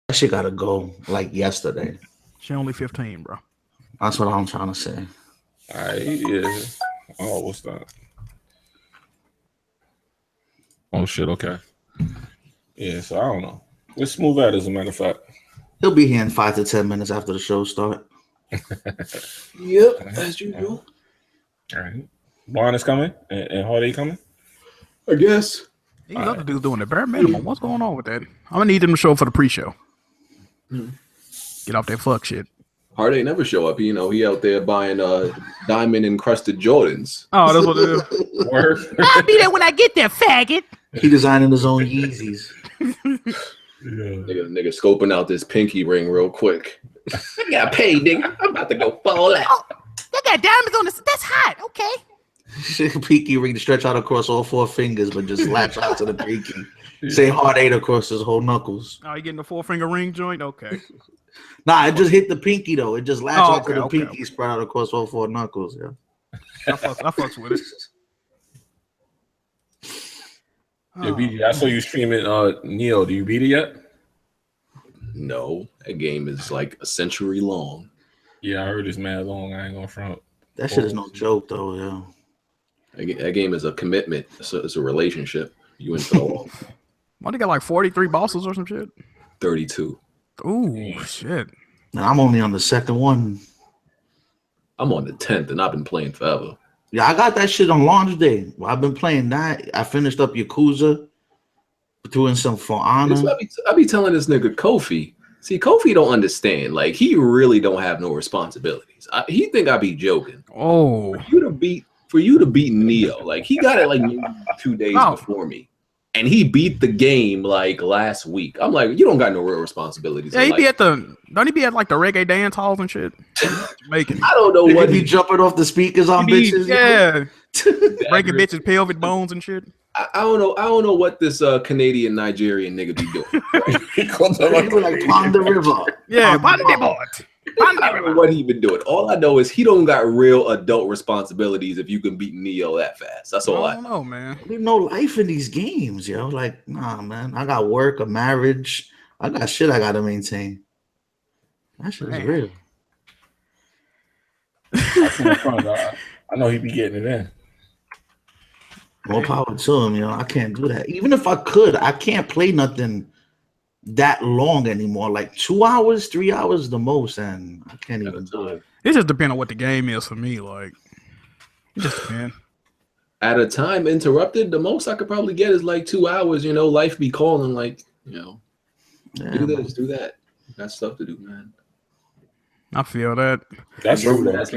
That shit gotta go like yesterday. She only 15, bro. That's what I'm trying to say. All right, yeah. Oh, what's that? Oh shit. Okay. Yeah. So I don't know. Let's move that. As a matter of fact, He'll be here in 5 to 10 minutes after the show start. Yep, as usual. All right. Juan is coming and Hardy coming. I guess. These other dudes doing the bare minimum. What's going on with that? I'm gonna need them to show up for the pre-show. Get off that fuck shit. Hard ain't never show up. You know, he out there buying diamond encrusted Jordans. Oh, that's what it is. Word. I'll be there when I get there, faggot. He designing his own Yeezys. Nigga scoping out this pinky ring real quick. I got paid, nigga. I'm about to go fall out. Oh, they got diamonds on this. That's hot. Okay. Pinky ring to stretch out across all 4 fingers, but just latch out to the pinky. Say hard 8 across his whole knuckles. Oh, you getting the 4-finger ring joint? Okay. Nah, it just hit the pinky though. It just latched out to the pinky, okay. spread out across all 4 knuckles. Yeah. I fucks with it. Yeah, BG, I saw you streaming Neo. Do you beat it yet? No, that game is like a century long. Yeah, I heard it's mad long. I ain't gonna front. That shit is no joke though, yeah. That game is a commitment. It's a relationship. You and Thor. Why they got like 43 bosses or some shit? 32. Ooh, shit. Now, I'm only on the second one. I'm on the 10th and I've been playing forever. Yeah, I got that shit on launch day. Well, I've been playing that. I finished up Yakuza, doing some For Honor. I be telling this nigga Kofi. See, Kofi don't understand. Like, he really don't have no responsibilities. He think I be joking. Oh, For you to beat Neo, like he got it like 2 days before me, and he beat the game like last week. I'm like, you don't got no real responsibilities. yeah, don't he be at like the reggae dance halls and shit? Making. I don't know what he jumping off the speakers on bitches. Yeah, breaking bitches' pelvic bones and shit. I don't know what this Canadian Nigerian nigga be doing. He like Pond the River. Yeah, Pond the River. I don't know what he been doing. All I know is he don't got real adult responsibilities if you can beat Neo that fast. That's all I don't know, man. There's no life in these games, yo. Like, nah, man. I got work, a marriage. I got shit I gotta maintain. That shit is real. I know he be getting it in. More power to him, yo. I can't do that. Even if I could, I can't play nothing that long anymore. Like 2 hours, 3 hours the most, and I can't even do it. It just depends on what the game is for me. Like, it just depends. At a time interrupted, the most I could probably get is like 2 hours. You know, life be calling, like, you know, do this, do that. Got stuff to do, man. I feel that. That's true. That's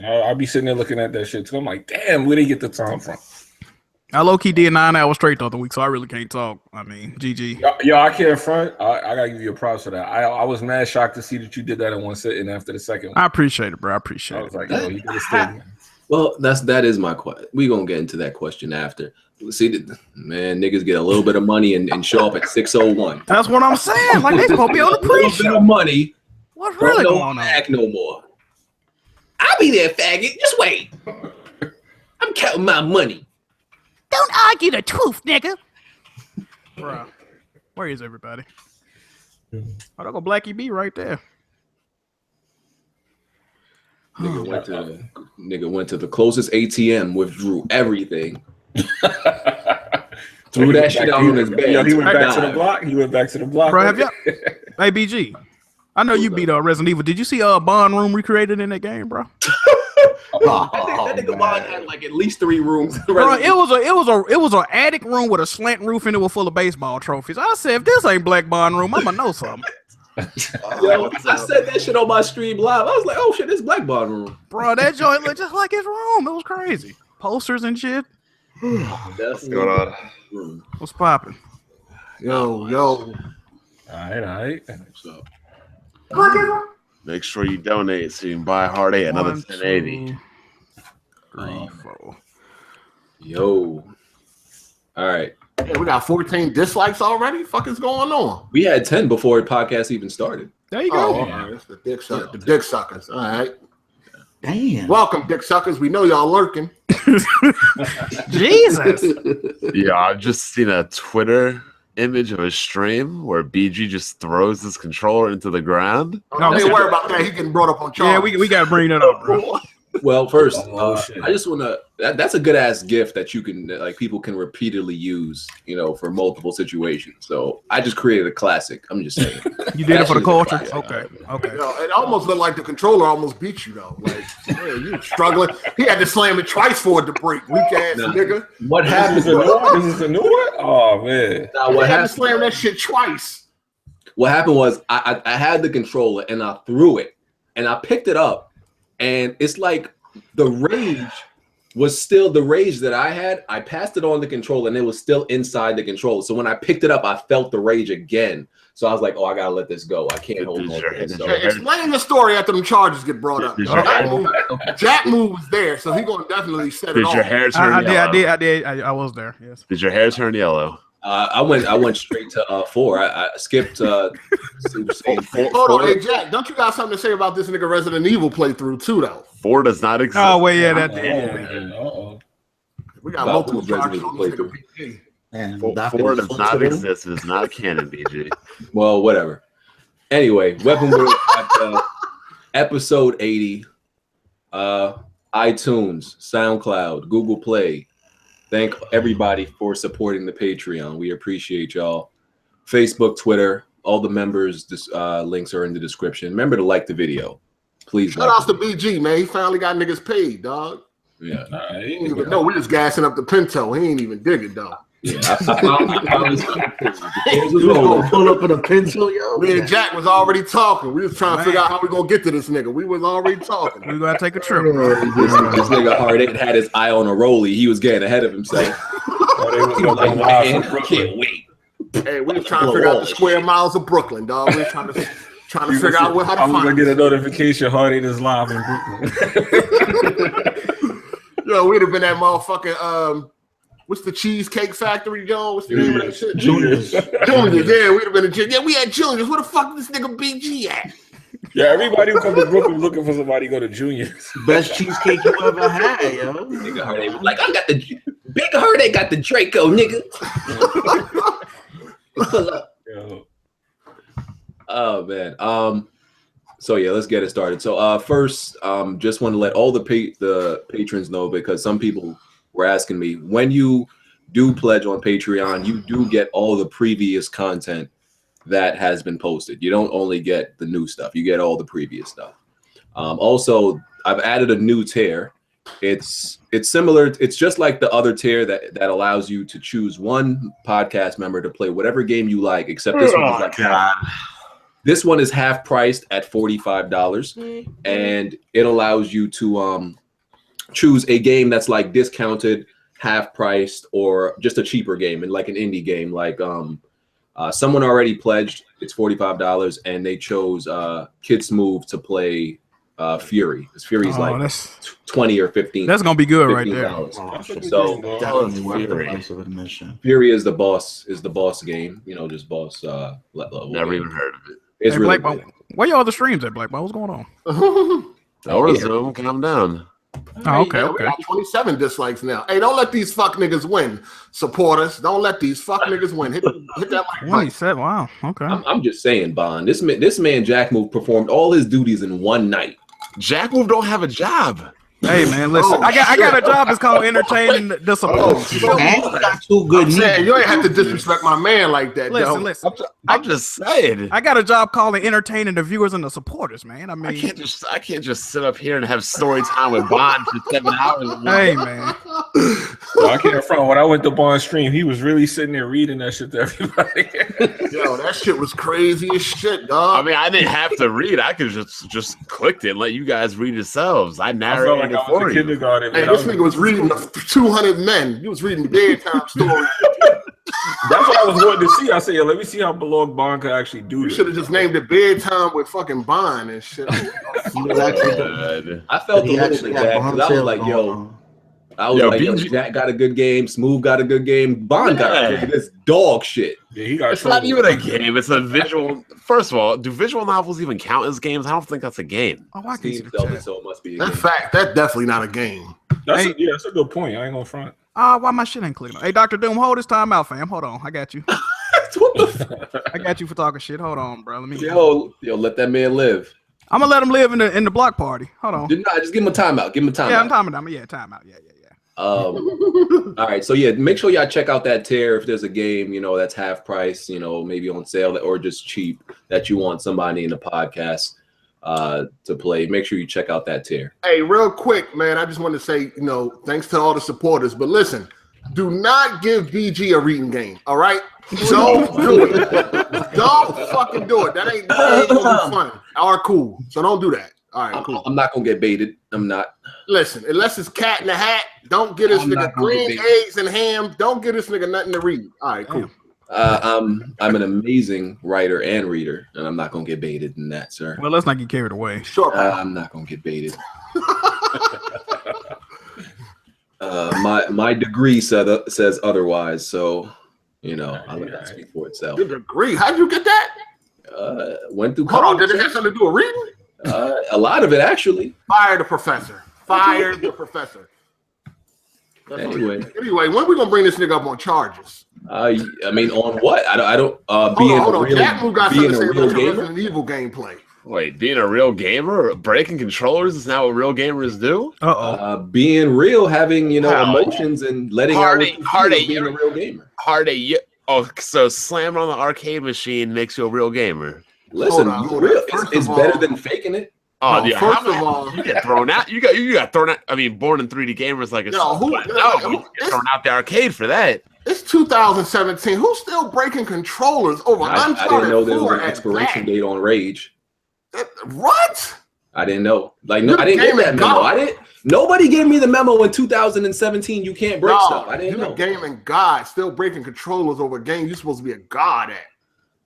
I'll be sitting there looking at that shit too. I'm like, damn, where they get the time from? I low-key did 9 hours straight the other week, so I really can't talk. I mean, GG. Yo, I can't front. I gotta give you a props for that. I was mad shocked to see that you did that in one sitting after the second one. I appreciate it, bro. I appreciate it. I was like, yo, you could have stayed. Well, that is my question. We gonna get into that question after. See, man, niggas get a little bit of money and show up at 6:01. That's what I'm saying. Like, they supposed to be on the A little bit of money. What's really don't going on? Act no more. I'll be there, faggot. Just wait. I'm counting my money. Don't argue the truth, nigga. Bro, where is everybody? Oh, there go Blackie B right there. Nigga went to the closest ATM, withdrew everything. Threw that shit out on his bed. Yo, he went back to the block. He went back to the block. Bro, have y'all? Hey, BG. I know you beat Resident Evil. Did you see Bond Room recreated in that game, bro? That nigga Bond had like at least 3 rooms. Bro, it was an attic room with a slant roof and it was full of baseball trophies. I said, if this ain't Black Bond Room, I'ma know something. Yo, I said that shit on my stream live. I was like, oh shit, this Black Bond Room. Bro, that joint looked just like his room. It was crazy. Posters and shit. What's going on? What's popping? Yo. All right. So, Make sure you donate so you can buy Hard 8 another 1080. 3, 4. yo. All right. Hey, we got 14 dislikes already? Fuck is going on? We had 10 before the podcast even started. There you go. Oh, all right. It's the dick suckers. The dick suckers. All right. Damn. Welcome, dick suckers. We know y'all lurking. Jesus. Yeah, I've just seen a Twitter image of a stream where BG just throws his controller into the ground? Don't worry about that. He getting brought up on charges. Yeah, we gotta bring that up, bro. Well, first, Shit. I just want to. That's a good ass gift that you can people can repeatedly use, for multiple situations. So I just created a classic. I'm just saying. You did it for the culture. Classic. Okay. It almost looked like the controller almost beat you though. Like, man, you struggling. He had to slam it twice for it to break. Weak ass nigga. What happened? This is a new one? Oh man. Now, He had to slam that shit twice. What happened was I had the controller and I threw it and I picked it up. And it's like the rage was still the rage that I had. I passed it on the controller and it was still inside the controller. So when I picked it up, I felt the rage again. So I was like, oh, I got to let this go. I can't hold on to it. So, Explain the story after them charges get brought up. Jack Move was there, so he going to definitely set it off. Did your hair turn yellow? I did. I was there. Yes. Did your hair turn yellow? I went straight to 4. I skipped. Hold on, hey Jack, don't you got something to say about this nigga Resident Evil playthrough too, though? 4 does not exist. Oh wait, yeah, that. We got multiple charges on this nigga BG. And 4 does not exist. It is not canon, BG. Well, whatever. Anyway, Weapon Wheel episode 80. iTunes, SoundCloud, Google Play. Thank everybody for supporting the Patreon. We appreciate y'all. Facebook, Twitter, all the members' links are in the description. Remember to like the video. Please. Shout out to BG, man. He finally got niggas paid, dog. Yeah. No, we just gassing up the Pinto. He ain't even digging, though. Yeah. You gonna pull up in a Pinto, yo? Me and Jack was already talking. We was trying to figure out how we gonna get to this nigga. We was already talking. We gotta take a trip. This nigga Hard had his eye on a rollie. He was getting ahead of himself. I can't wait. Hey, we was trying to figure out the square miles of Brooklyn, dog. We was trying to figure out how to I'm find gonna it. get a notification. Hardy is live in Brooklyn. Yo, we'd have been at motherfucking what's the Cheesecake Factory, Joe? What's the name of that shit? Juniors. Juniors, yeah, we'd have been we had Juniors. Where the fuck is this nigga BG at? Yeah, everybody who comes to Brooklyn looking for somebody to go to Juniors. Best cheesecake you ever had, yo. Nigga Hard was like, I got the Big Hard got the Draco, nigga. Pull up. Yo. Oh man. So yeah, let's get it started. So first, just want to let all the patrons know, because some people were asking me, when you do pledge on Patreon, you do get all the previous content that has been posted. You don't only get the new stuff, you get all the previous stuff. Also, I've added a new tier. It's similar. It's just like the other tier that allows you to choose one podcast member to play whatever game you like, except this one is like this one is half priced at $45, and it allows you to choose a game that's like discounted, half priced, or just a cheaper game, and like an indie game. Like someone already pledged, it's $45, and they chose Kids Move to play Fury. Because Fury's that's 20 or 15. That's gonna be good right there. So Fury is the boss game. Just boss. Never even heard of it. It's hey, really Black, where your other streams at, Black? What's going on? I'll resume. Calm down. Oh, okay. We got 27 dislikes now. Hey, don't let these fuck niggas win. Support us. Don't let these fuck niggas win. Hit that like button. 27. Wow. Okay. I'm just saying, Bond. This man Jack Move performed all his duties in one night. Jack Move don't have a job. Hey man, listen. I got a job. It's called entertaining the support. And you got two good knees. You ain't have to disrespect my man like that. Listen. I'm just saying. I got a job calling entertaining the viewers and the supporters, man. I mean, I can't just sit up here and have story time with Bond for 7 hours. Hey man. No, I can't front. When I went to Bond's stream, he was really sitting there reading that shit to everybody. Yo, that shit was crazy as shit, dog. I mean, I didn't have to read. I could just clicked it and let you guys read yourselves. I narrated it for you. Hey, this nigga was reading 200 Men. He was reading the bedtime story. That's what I was wanting to see. I said, yeah, let me see how Belong Bond could actually do You this. should have just named it Bedtime with fucking Bond and shit. I felt a little bit bad because I was like, Jack got a good game, Smooth got a good game, Bond got a good game. This dog shit. Yeah, he got it's not even a game. It's a visual. First of all, do visual novels even count as games? I don't think that's a game. Oh, I can see it, so it must be a That's game. fact. That's definitely not a game. That's that's a good point. I ain't gonna front. Why my shit ain't clicking? Hey, Dr. Doom, hold this time out, fam. Hold on. I got you. What the? I got you for talking shit. Hold on, bro. Let me. Yo, let that man live. I'm gonna let him live in the block party. Hold on. Just give him a timeout. Give him a timeout. Yeah, I'm timing out. Yeah, timeout. Yeah. All right, so yeah, make sure y'all check out that tier if there's a game, you know, that's half price, you know, maybe on sale or just cheap that you want somebody in the podcast to play. Make sure you check out that tier. Hey, real quick, man, I just want to say, you know, thanks to all the supporters, but listen, do not give BG a reading game, all right? Don't do it. Don't fucking do it. That ain't gonna be fun or cool. So don't do that. All right, cool. I'm not gonna get baited. I'm not. Listen, unless it's cat in the hat, don't get this nigga green eggs and ham. Don't get this nigga nothing to read. All right, cool. I'm an amazing writer and reader, and I'm not gonna get baited in that, sir. Well, let's not get carried away. Sure. I'm not gonna get baited. My degree says otherwise, so you know I'll let that speak for itself. Your degree? How'd you get that? Went through college. Hold on, did it sir. have something to do with reading? A lot of it, actually. Fire the professor. Fire the professor. Anyway, when are we gonna bring this nigga up on charges? I mean, on what? I don't. Hold on. Jack Moo got something to say about gamer? Resident Evil gameplay. Wait, being a real gamer, breaking controllers is not what real gamers do. Being real, having emotions and letting out being a real gamer. So slamming on the arcade machine makes you a real gamer. Listen, real. It's better than faking it. Oh yeah. First of all, you get thrown out. You got thrown out. I mean, born in 3D gamers like it's you get thrown out the arcade for that. It's 2017. Who's still breaking controllers over Uncharted 4? I didn't know there was an expiration date on Rage. What? I didn't know. Like, no, I didn't get that memo. Nobody gave me the memo in 2017. You can't break stuff. I didn't know. You're a gaming god, still breaking controllers over a game you're supposed to be a god at.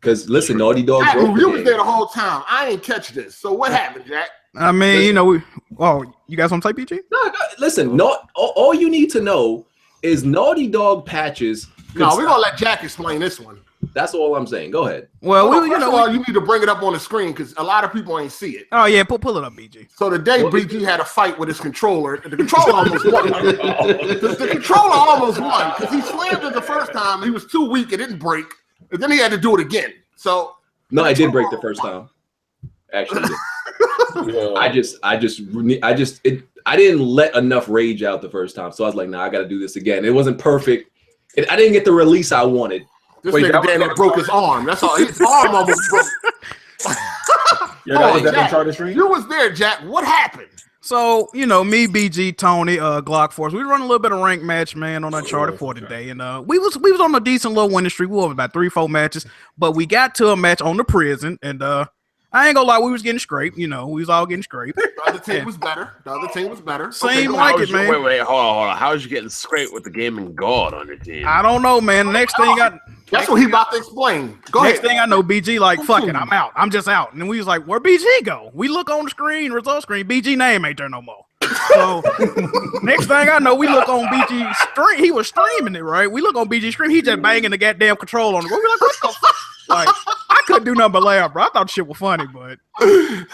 Because listen, Naughty Dog. You was there the whole time. I ain't catch this. So what happened, Jack? I mean, you know, you guys want to play PG? No, listen. All you need to know is Naughty Dog patches. No, we're gonna let Jack explain this one. That's all I'm saying. Go ahead. Well, first of all, you need to bring it up on the screen because a lot of people ain't see it. Oh yeah, pull it up, BG. So the day BG had a fight with his controller, the controller almost won. The controller almost won because he slammed it the first time. He was too weak; it didn't break, and then he had to do it again. So no, I did break the first time. Actually, I didn't let enough rage out the first time, so I was like, nah, I got to do this again. It wasn't perfect. I didn't get the release I wanted. This nigga damn near broke his arm. That's all. His arm almost broke. You was there, Jack. What happened? So, you know, me, BG, Tony, Glock Force, we run a little bit of ranked match, man, on Uncharted 4 today. And we was on a decent little winning streak. We won about 3-4 matches, but we got to a match on the prison, and I ain't gonna lie, we was getting scraped. You know, we was all getting scraped. The other team was better. Seemed like it, man. Wait, hold on. How was you getting scraped with the gaming god on your team? I don't know, man. Next thing that's what he about to explain. Go ahead. Next thing I know, BG like, fuck it, I'm out. I'm just out. And then we was like, where BG go? We look on the screen, result screen, BG name ain't there no more. So next thing I know, we look on BG stream. He was streaming it, right? We look on BG stream. He just banging the goddamn control on the road. We like, what the fuck? Like, I couldn't do nothing but laugh, bro. I thought shit was funny, but hey,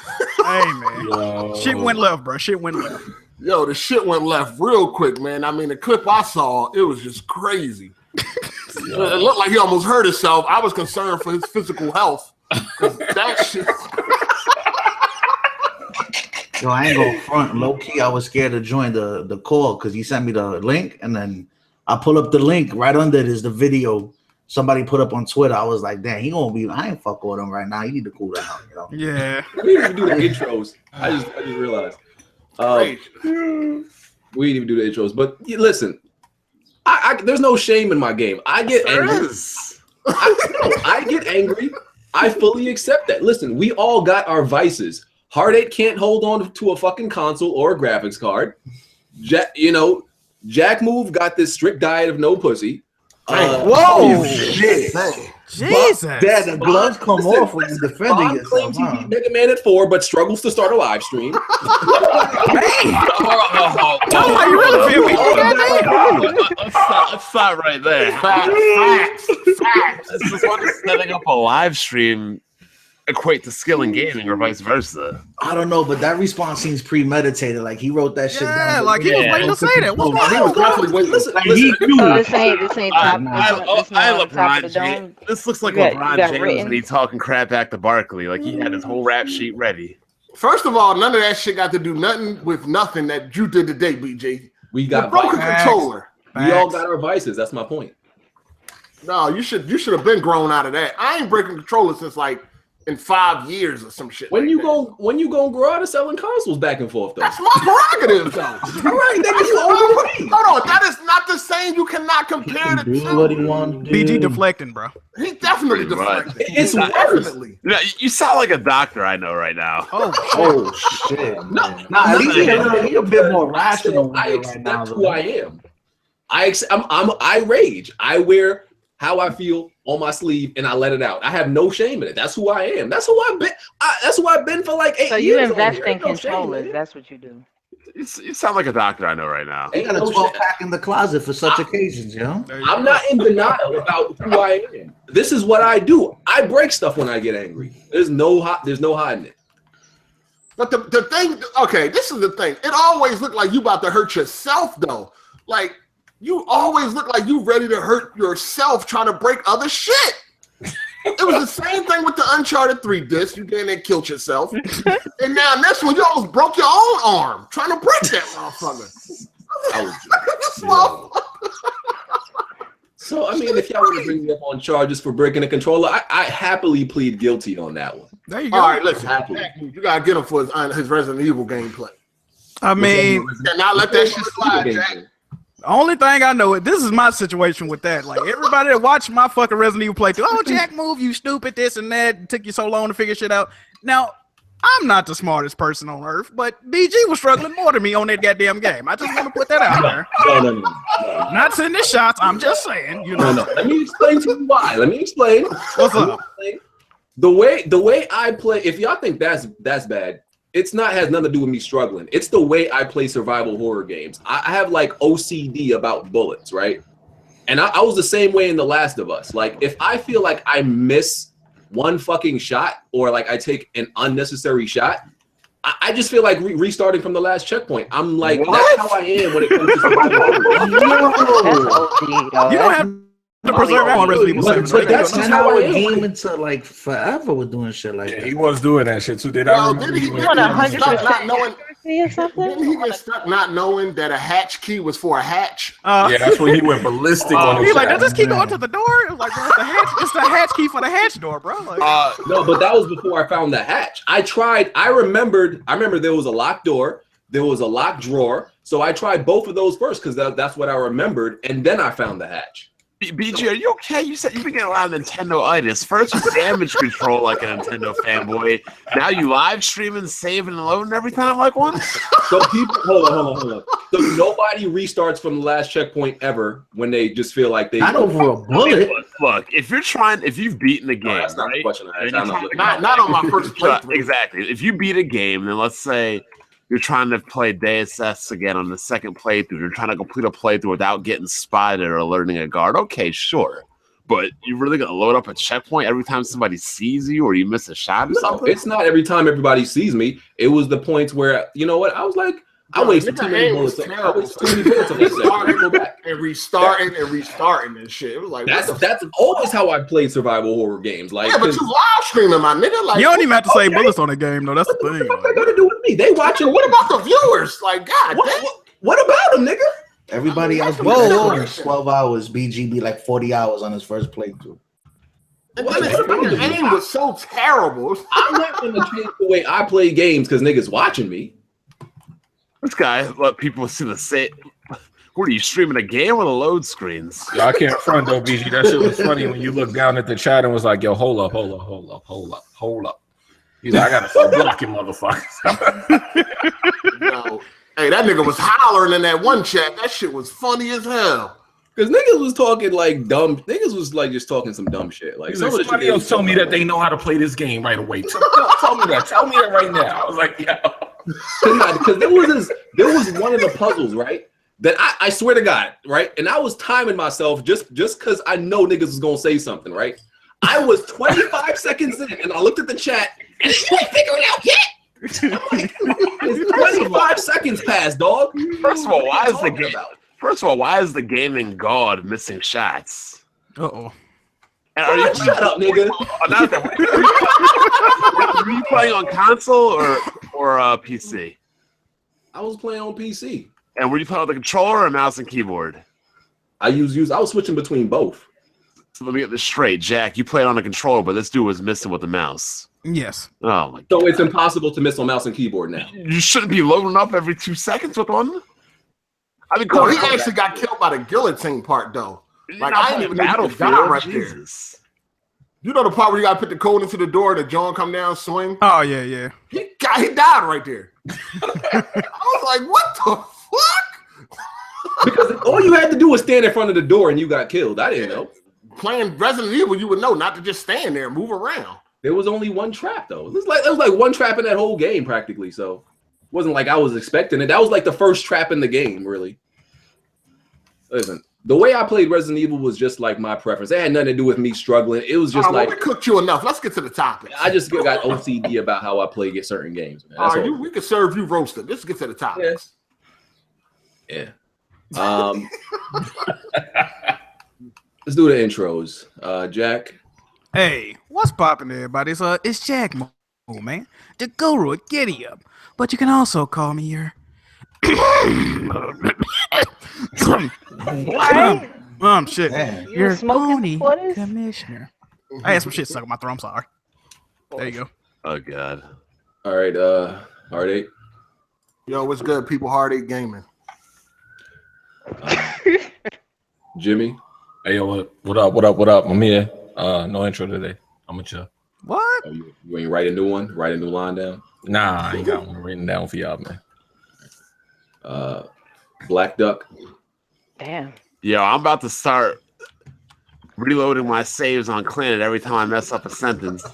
man, shit went left, bro. Shit went left. Yo, the shit went left real quick, man. I mean, the clip I saw, it was just crazy. It looked like he almost hurt himself. I was concerned for his physical health. That shit. Yo, I ain't gonna front. Low key, I was scared to join the call because he sent me the link, and then I pull up the link. Right under it is the video somebody put up on Twitter. I was like, damn, he gonna be. I ain't fuck with him right now. You need to cool down, you know? Yeah. We didn't even do the intros. I just realized. We didn't even do the intros. But listen, I there's no shame in my game. I get angry. I get angry. I fully accept that. Listen, we all got our vices. Heartache can't hold on to a fucking console or a graphics card. Jack Move got this strict diet of no pussy. Whoa, shit. Jesus. Dad, the gloves come off when you're defending yourself. Claims he beat Mega Man at 4, but struggles to start a live stream. You really feel me? Let's stop right there. Facts. This is what is setting up a live stream. equate to skill in gaming or vice versa. I don't know, but that response seems premeditated. Like he wrote that shit down. Yeah, like he was waiting to say that. What's going He was on? definitely waiting. Listen, Like he knew. This ain't top. This not on top of the dome. This looks like You got LeBron James written. when he talking crap back to Barkley. Like he had his whole rap sheet ready. First of all, none of that shit got to do nothing with nothing that you did today, BG. we got Broke a vices. controller. We all got our vices. That's my point. No, you should have been grown out of that. I ain't breaking controllers since like in 5 years or some shit. When like you that. gonna grow out of selling consoles back and forth though? That's my prerogative, though. All right, nigga, you overpaid. Hold on, that is not the same. You cannot compare the Do what he two. want to do. BG deflecting, bro. He definitely Pretty much. deflected. It's worse. Definitely. You sound like a doctor I know right now. Oh, shit. No, Nah, at least he a bit more rational I right accept now. who I am. I rage. I wear how I feel on my sleeve and I let it out. I have no shame in it. That's who I am. That's who I've been. That's who I've been for like 8 So years. you on invest here. in Ain't no shame in controllers. it. That's what you do. You sound like a doctor I know right now. He got a No 12 shit. pack in the closet for such occasions, yo. I'm not in denial about who I am. This is what I do. I break stuff when I get angry. There's no hiding it. But the thing, okay, this is the thing. It always looked like you about to hurt yourself, though. Like, you always look like you ready to hurt yourself trying to break other shit. It was the same thing with the Uncharted 3 disc. You did and killed yourself. And now this one, you almost broke your own arm trying to break that motherfucker. This motherfucker. So, I mean, if y'all want to bring me up on charges for breaking a controller, I happily plead guilty on that one. there you go. All right, listen. You got to get him for his Resident Evil gameplay. I mean, You cannot let that shit slide, Jack. the only thing I know, this is my situation with that. Like, everybody that watched my fucking Resident Evil playthrough, oh, Jack, move, you stupid, this and that. It took you so long to figure shit out. Now, I'm not the smartest person on earth, but BG was struggling more than me on that goddamn game. I just want to put that out there. No. Not sending shots. I'm just saying, you know. No. Let me explain to you why. Let me explain. What's up? The way I play, if y'all think that's bad, it's not has nothing to do with me struggling. It's the way I play survival horror games. I have like OCD about bullets, right? And I was the same way in The Last of Us. Like, if I feel like I miss one fucking shot or like I take an unnecessary shot, I just feel like restarting from the last checkpoint. I'm like, that's how I am when it comes to survival horror. You don't have to preserve on Resident Evil 7. But that's That's just how how I a am. game into like forever with doing shit like Yeah, that. he was doing that shit too. Did I Well, remember? didn't he you get want went- 100% stuck not knowing? accuracy or something? Didn't he get stuck not knowing that a hatch key was for a hatch? Yeah, that's when he went ballistic on He's the like, chat. does this key go into the door? It was like, bro, it's the hatch key for the hatch door, bro. Like, No, but that was before I found the hatch. I remember there was a locked door, there was a locked drawer. So I tried both of those first because that's what I remembered, and then I found the hatch. BG, are you okay? You said you've been getting a lot of Nintendo-itis. First, you damage control like a Nintendo fanboy. Now you live streaming, saving, and loading every time like one? So people, hold on. So nobody restarts from the last checkpoint ever when they just feel like they. Not over a bullet. Look, if you've beaten the game, that's not the right? question I asked. And I'm you're not looking Not on my first playthrough. Exactly. If you beat a game, then let's say you're trying to play Deus Ex again on the second playthrough. You're trying to complete a playthrough without getting spotted or alerting a guard. Okay, sure. But you're really going to load up a checkpoint every time somebody sees you or you miss a shot or No, something? it's not every time everybody sees me. It was the points where, you know what? I was like, I wasted too many bullets. I wasted too many bullets on this set. I go back. And restarting and shit. It was like, That's what the that's always how I played survival horror games. Like, yeah, but you live streaming, my nigga. Like, you don't even have to say okay. bullets on the game, though. That's the what the thing. fuck they got to do with me? They watching. what about the viewers? Like, God, damn. What about them, nigga? Everybody else be Whoa. like 12 hours. BG be like 40 hours on his first playthrough. And then the aim was so terrible. I'm not going to change the way I play games because niggas watching me. This guy let people see the same. What are you streaming a game with a load screens? Yeah, I can't front though, BG. That shit was funny when you look down at the chat and was like, yo, hold up. He's like, I gotta start blocking motherfuckers. No. Hey, that nigga was hollering in that one chat. That shit was funny as hell. Because niggas was talking like dumb. Niggas was like just talking some dumb shit. Like He's like, somebody else told me that they know how to play this game right away. Tell me that. Tell me that right now. I was like, yo. Because there was one of the puzzles, right? That I swear to God, right? And I was timing myself just because I know niggas was gonna say something, right? I was 25 seconds in, and I looked at the chat, and you ain't figuring it out yet. It's 25 seconds past, dog. First of all, why is the gaming god missing shots? Uh-oh. And are you Shut up, nigga. Were you playing on console or PC? I was playing on PC. And were you playing with a controller or a mouse and keyboard? I was switching between both. So let me get this straight, Jack. You played on a controller, but this dude was missing with the mouse. Yes. Oh my god. So it's impossible to miss on mouse and keyboard now. You shouldn't be loading up every 2 seconds with one. I mean, No, he actually got killed by the guillotine part though. Like I didn't even know he died right Jesus. there. You know the part where you gotta put the code into the door, the John come down, swing. Oh yeah. He died right there. I was like, what the fuck? Because all you had to do was stand in front of the door and you got killed. I didn't know. Playing Resident Evil, you would know not to just stand there and move around. There was only one trap though. It was like one trap in that whole game practically. So it wasn't like I was expecting it. That was like the first trap in the game, really. Listen, the way I played Resident Evil was just like my preference. It had nothing to do with me struggling. It was just like we cooked you enough. Let's get to the topic. I just got OCD about how I play certain games. Man. That's all. We could serve you roasted. Let's get to the topic. Yes. Yeah. Let's do the intros. Jack. Hey, what's poppin', everybody? It's Jack Mo, man. The guru at Giddy Up. But you can also call me your shit. Man. Your smoking pony commissioner. I had some shit stuck in my throat. I'm sorry. There you go. Oh god. All right, Heartache. Yo, what's good, people? Heartache Gaming. Jimmy. Hey, yo, what up? I'm here. No intro today. I'm a chill. What? Oh, you ain't write a new one? Write a new line down? Nah, I ain't got one written down for y'all, man. Black Duck. Damn. Yo, I'm about to start reloading my saves on Clint every time I mess up a sentence.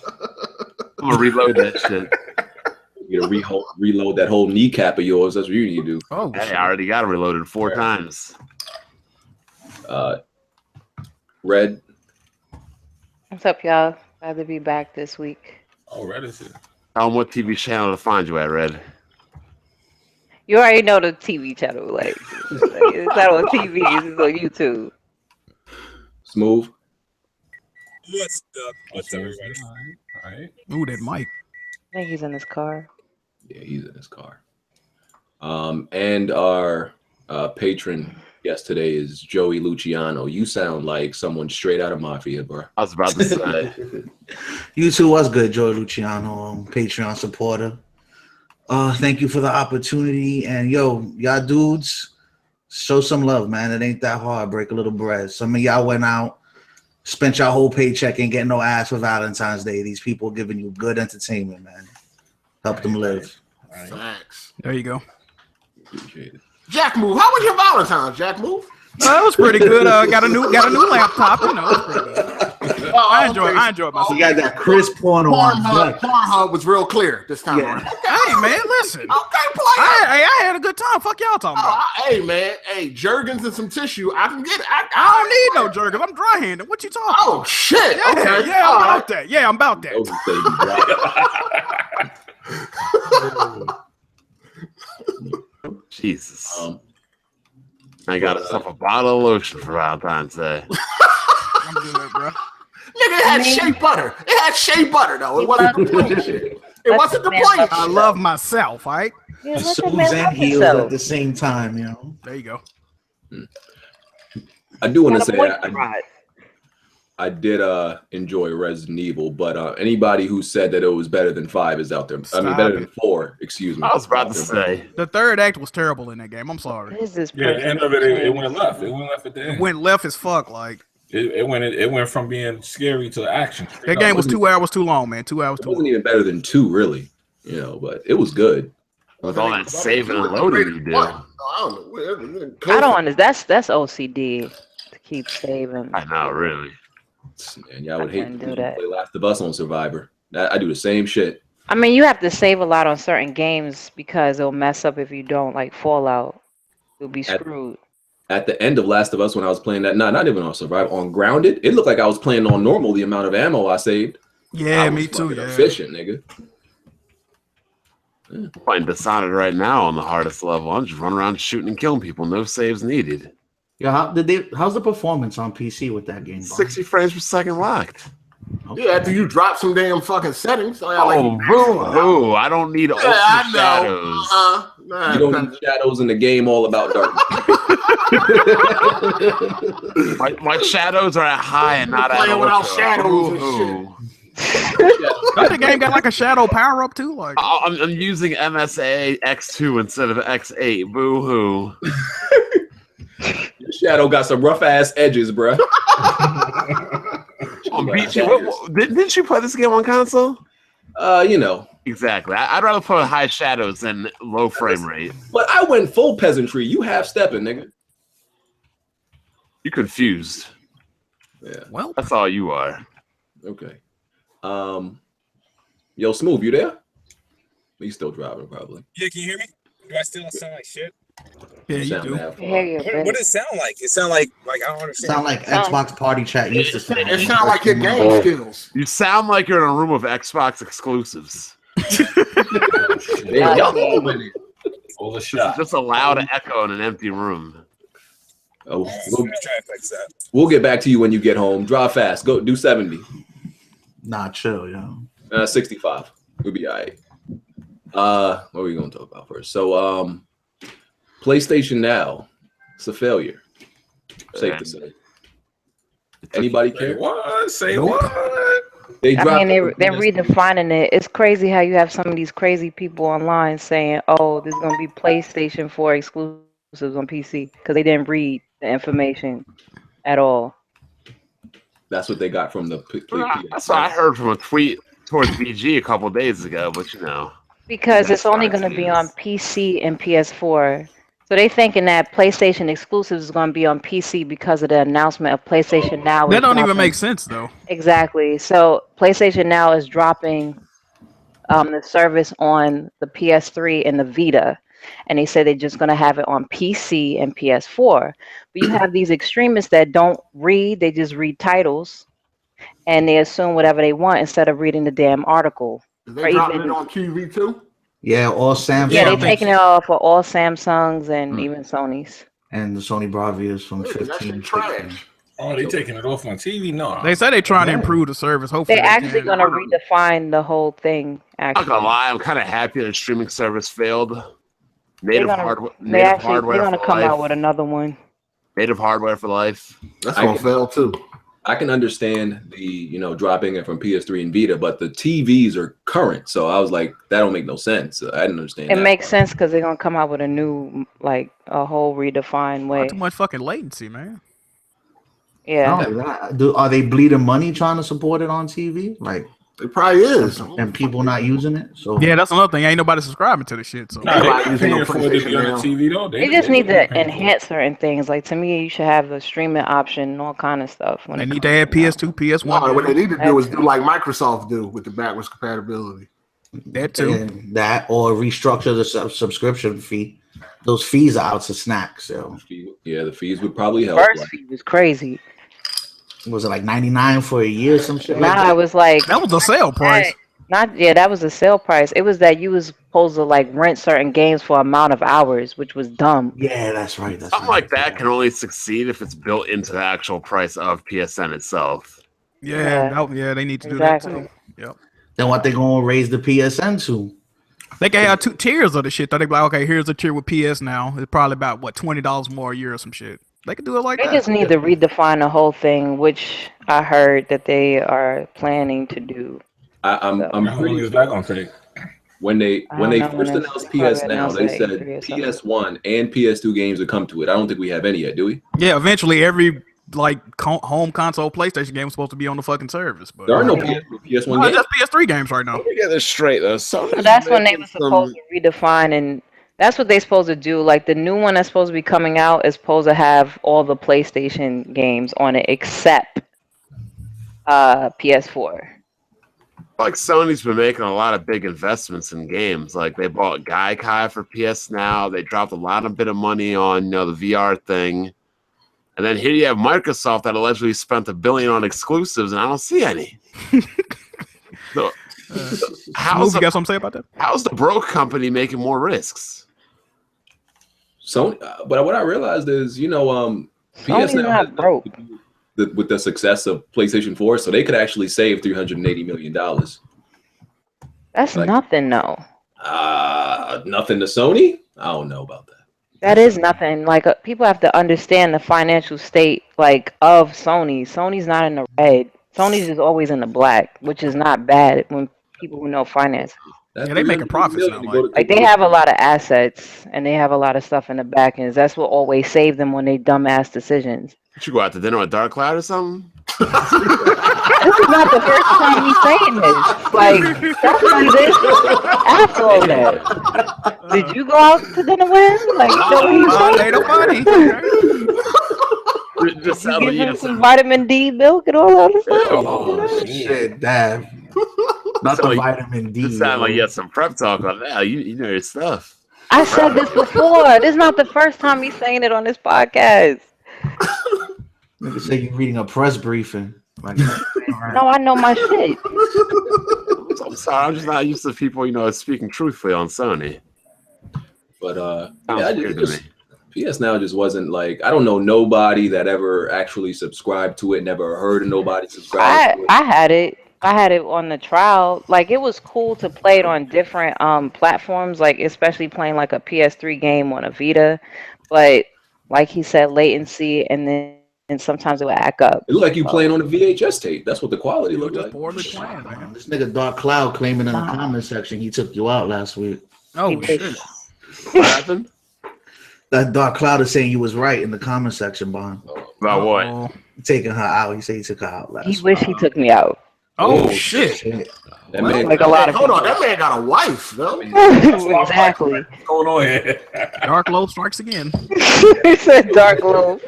I'm gonna reload that shit. You gotta reload that whole kneecap of yours. That's what you need to do. Oh, Hey, I already got it reloaded 4 times. Red. What's up, y'all? Glad to be back this week. Oh, Red is here. Tell them what TV channel to find you at, Red. You already know the TV channel. Like it's not on TV, it's on YouTube. Smooth. What's up, everybody? All right. Ooh, that mic. I think he's in his car. Yeah, he's in his car. And our patron guest today is Joey Luciano. You sound like someone straight out of Mafia, bro. I was about to say. You too was good, Joy Luciano, Patreon supporter. Thank you for the opportunity. And yo, y'all dudes, show some love, man. It ain't that hard. Break a little bread. Some of y'all went out, spent your whole paycheck and get no ass for Valentine's Day. These people giving you good entertainment, man. Help them live. All right. Facts. There you go. Appreciate it. Jack Move. How was your Valentine's, Jack Move? That was pretty good. Got a new laptop. You know, it was pretty good. I enjoyed myself. You got that crisp porno on. Pornhub was real clear this time Yeah. around. Hey man, listen. Okay, play. I had a good time. Fuck y'all talking about. Hey man, Jergens and some tissue. I can get it. I don't need no jerkers. I'm dry handed. What you talking? Oh shit. Yeah, Okay. yeah, All I'm right. about that. Yeah, I'm about that. Those are baby dry. Jesus. I got myself a bottle of lotion for Valentine's Day. I'm good, bro. Nigga, it had shea butter. It had shea butter though. It wasn't the plain shit. It wasn't the plain I shit. love myself, all right? Yeah, let that Susan man love healed at himself. the same time, you know. There you go. I do want to Gotta say moisturize. I did enjoy Resident Evil, but anybody who said that it was better than 5 is out there. I mean, Stop better it. than 4. Excuse me. I was about to say. The third act was terrible in that game. I'm sorry. This is Yeah, the end of it, it went left. It went left at the It end. went left as fuck. Like It went from being scary to action. that game was 2 hours too long, man. 2 hours It too wasn't long. even better than 2, really. You know, but it was good. With all that saving and loading you do. I don't know. I don't understand. That's OCD to keep saving. I know, really. And y'all would hate couldn't to do that. play Last of Us on Survivor. I do the same shit. I mean, you have to save a lot on certain games because it'll mess up if you don't, like Fallout. You'll be screwed. at the end of Last of Us when I was playing that. Not even on Survival, on Grounded. It looked like I was playing on normal. The amount of ammo I saved. Yeah, I was me too. fucking Yeah. efficient, nigga. I'm playing Dishonored right now on the hardest level. I'm just running around shooting and killing people. No saves needed. Yeah, how's the performance on PC with that game? Brian? 60 frames per second locked. Okay. Yeah, after you drop some damn fucking settings. So Oh, boo-hoo. I don't need ultimate I shadows. know. Nah, You don't need shadows in the game all about darkness. My shadows are at high and not at Playing without ultra. shadows and Boo-hoo. Don't the game got like a shadow power up too? Like I'm using MSA X2 instead of X8. Boo-hoo. Your shadow got some rough ass edges, bruh. Didn't you play this game on console? You know. Exactly. I'd rather play with high shadows than low frame rate. But I went full peasantry. You half stepping, nigga. You confused. Yeah. well, That's all you are. Okay. Yo, Smooth, you there? He's still driving, probably. Yeah, can you hear me? Do I still sound like shit? yeah, you Sound do. half- What does it sound like? It sound like I don't understand. Sound like Xbox Party Chat used to sound. It sounds like your game skills. You sound like you're in a room of Xbox exclusives. Damn, y'all all in it. Full of It's shot. just a loud echo in an empty room. Oh, I'm we'll, trying to fix that. we'll get back to you when you get home. Drive fast. Go do 70. Nah, chill, yo. 65. We'll be all right. What are we gonna talk about first? So PlayStation Now, it's a failure. Safe to say. Anybody Say care? what? Say what? They I dropped mean, they're redefining it. It's crazy how you have some of these crazy people online saying, "Oh, there's gonna be PlayStation 4 exclusives on PC," because they didn't read the information at all. That's what they got from the That's what I heard from a tweet towards BG a couple days ago, but you know. Because it's only Xbox going to be on is. PC and PS4. So they thinking that PlayStation exclusives is going to be on PC because of the announcement of PlayStation Now. That is don't even dropping. make sense though. Exactly. So PlayStation Now is dropping the service on the PS3 and the Vita. And they say they're just going to have it on PC and PS4. But you have these extremists that don't read, they just read titles and they assume whatever they want instead of reading the damn article. They Or dropping even- it on QV too? Yeah, all Samsung Yeah, I they're think taking it off for all Samsungs and even Sony's. and the Sony Bravias from Look, that 15 shit to trash. 16. Oh, they taking it off on TV? No. They say they're trying to improve the service. Hopefully, They're they actually can. going to redefine the whole thing. I'm not Actually, gonna lie, I'm kind of happy that the streaming service failed. they're Native gonna, hardware, they native actually, hardware they're going to for come life. out with another one. Native hardware for life. That's I gonna can- fail too. I can understand the dropping it from PS3 and Vita, but the TVs are current, so I was like, that don't make no sense. I didn't understand. It that makes part. sense because they're going to come out with a new, like a whole redefined way. Not too much fucking latency, man. Yeah. Not only that, are they bleeding money trying to support it on TV? Like, It probably is. and people not using it? So Yeah, that's another thing. Ain't nobody subscribing to the shit. So Nah, Everybody they using paying no for it to be PlayStation on the now. TV though. They just need to paying for it. enhance certain things. Like to me, you should have the streaming option and all kind of stuff. When they it need to comes add PS2, PS1. No, what they need to do is do like Microsoft do with the backwards compatibility. That too. and that or restructure the subscription fee. Those fees are out to snacks. So Yeah, the fees would probably help. First Like, fee was crazy. was it like 99 for a year, some shit like Nah, that? it was like That was the sale price. that was the sale price. It was that you was supposed to like rent certain games for amount of hours, which was dumb. Yeah, that's right. That's Something right. like that can only succeed if it's built into the actual price of PSN itself. Yeah, they need to do Exactly. that too. Yep. Then what they gonna raise the PSN to? They can have 2 tiers of the shit. Though they be like, okay, here's a tier with PS now. It's probably about what $20 more a year or some shit. They can do it like They that. just need to redefine the whole thing, which I heard that they are planning to do. I'm How long pretty is that gonna take? when they I don't know when first it's announced probably PS Now, announced they at said E3 or something. PS1 and PS2 games would come to it. I don't think we have any yet, do we? Yeah, eventually every like home console PlayStation game is supposed to be on the fucking service. But There are no Yeah. PS1 no, games. just PS3 games right now. Let me get this straight though. So that's when they were supposed to redefine, and that's what they're supposed to do. Like the new one that's supposed to be coming out is supposed to have all the PlayStation games on it except PS4. Like Sony's been making a lot of big investments in games. Like they bought Gaikai for PS Now. They dropped a lot of bit of money on the VR thing. And then here you have Microsoft that allegedly spent $1 billion on exclusives, and I don't see any. So, Smooth, you got something to say about that? how's the broke company making more risks? Sony, but what I realized is, PS Sony's now not broke. with the success of PlayStation 4, so they could actually save $380 million. That's Like- nothing, though. Nothing to Sony? I don't know about that. That is nothing. Like people have to understand the financial state, like of Sony. Sony's not in the red. Sony's just always in the black, which is not bad when people who know finance. That Yeah, they making $380 profits million now, to go Like they have a lot of assets and they have a lot of stuff in the back ends. That's what always saved them when they dumbass decisions. Should you go out to dinner with Dark Cloud or something? This is not the first time he's saying this. Like that's what it is. After all that, did you go out to dinner with him? Like you know what Ain't he's no funny. It just saying? sounds You like give you him just some vitamin D milk and all that other stuff. Oh shit, damn. Not the like- vitamin D. it sounded like yo. you had some prep talk on that. You know your stuff. I said this before. This is not the first time he's saying it on this podcast. Nigga say you reading a press briefing. Like, No, I know my shit. I'm sorry, I'm just not used to people, speaking truthfully on Sony. But Sounds weird to me. PS Now just wasn't like, I don't know nobody that ever actually subscribed to it. Never heard of nobody subscribe to it. I had it. I had it on the trial. Like it was cool to play it on different platforms, like especially playing like a PS3 game on a Vita. But like he said, latency and sometimes it would act up. It looked like you playing on a VHS tape. That's what the quality looked Just like. poorly planned, man. this nigga Dark Cloud claiming in the comment section he took you out last week. Oh shit. What happened? That Dark Cloud is saying you was right in the comment section, Bond. About what? Oh, Taking her out. He said he took her out last He week. wish he took me out. oh shit. Shit. That man, Like a lot of Hold on, people. that man got a wife, though. Exactly. What's going on here? Dark Low strikes again. He said Dark Low.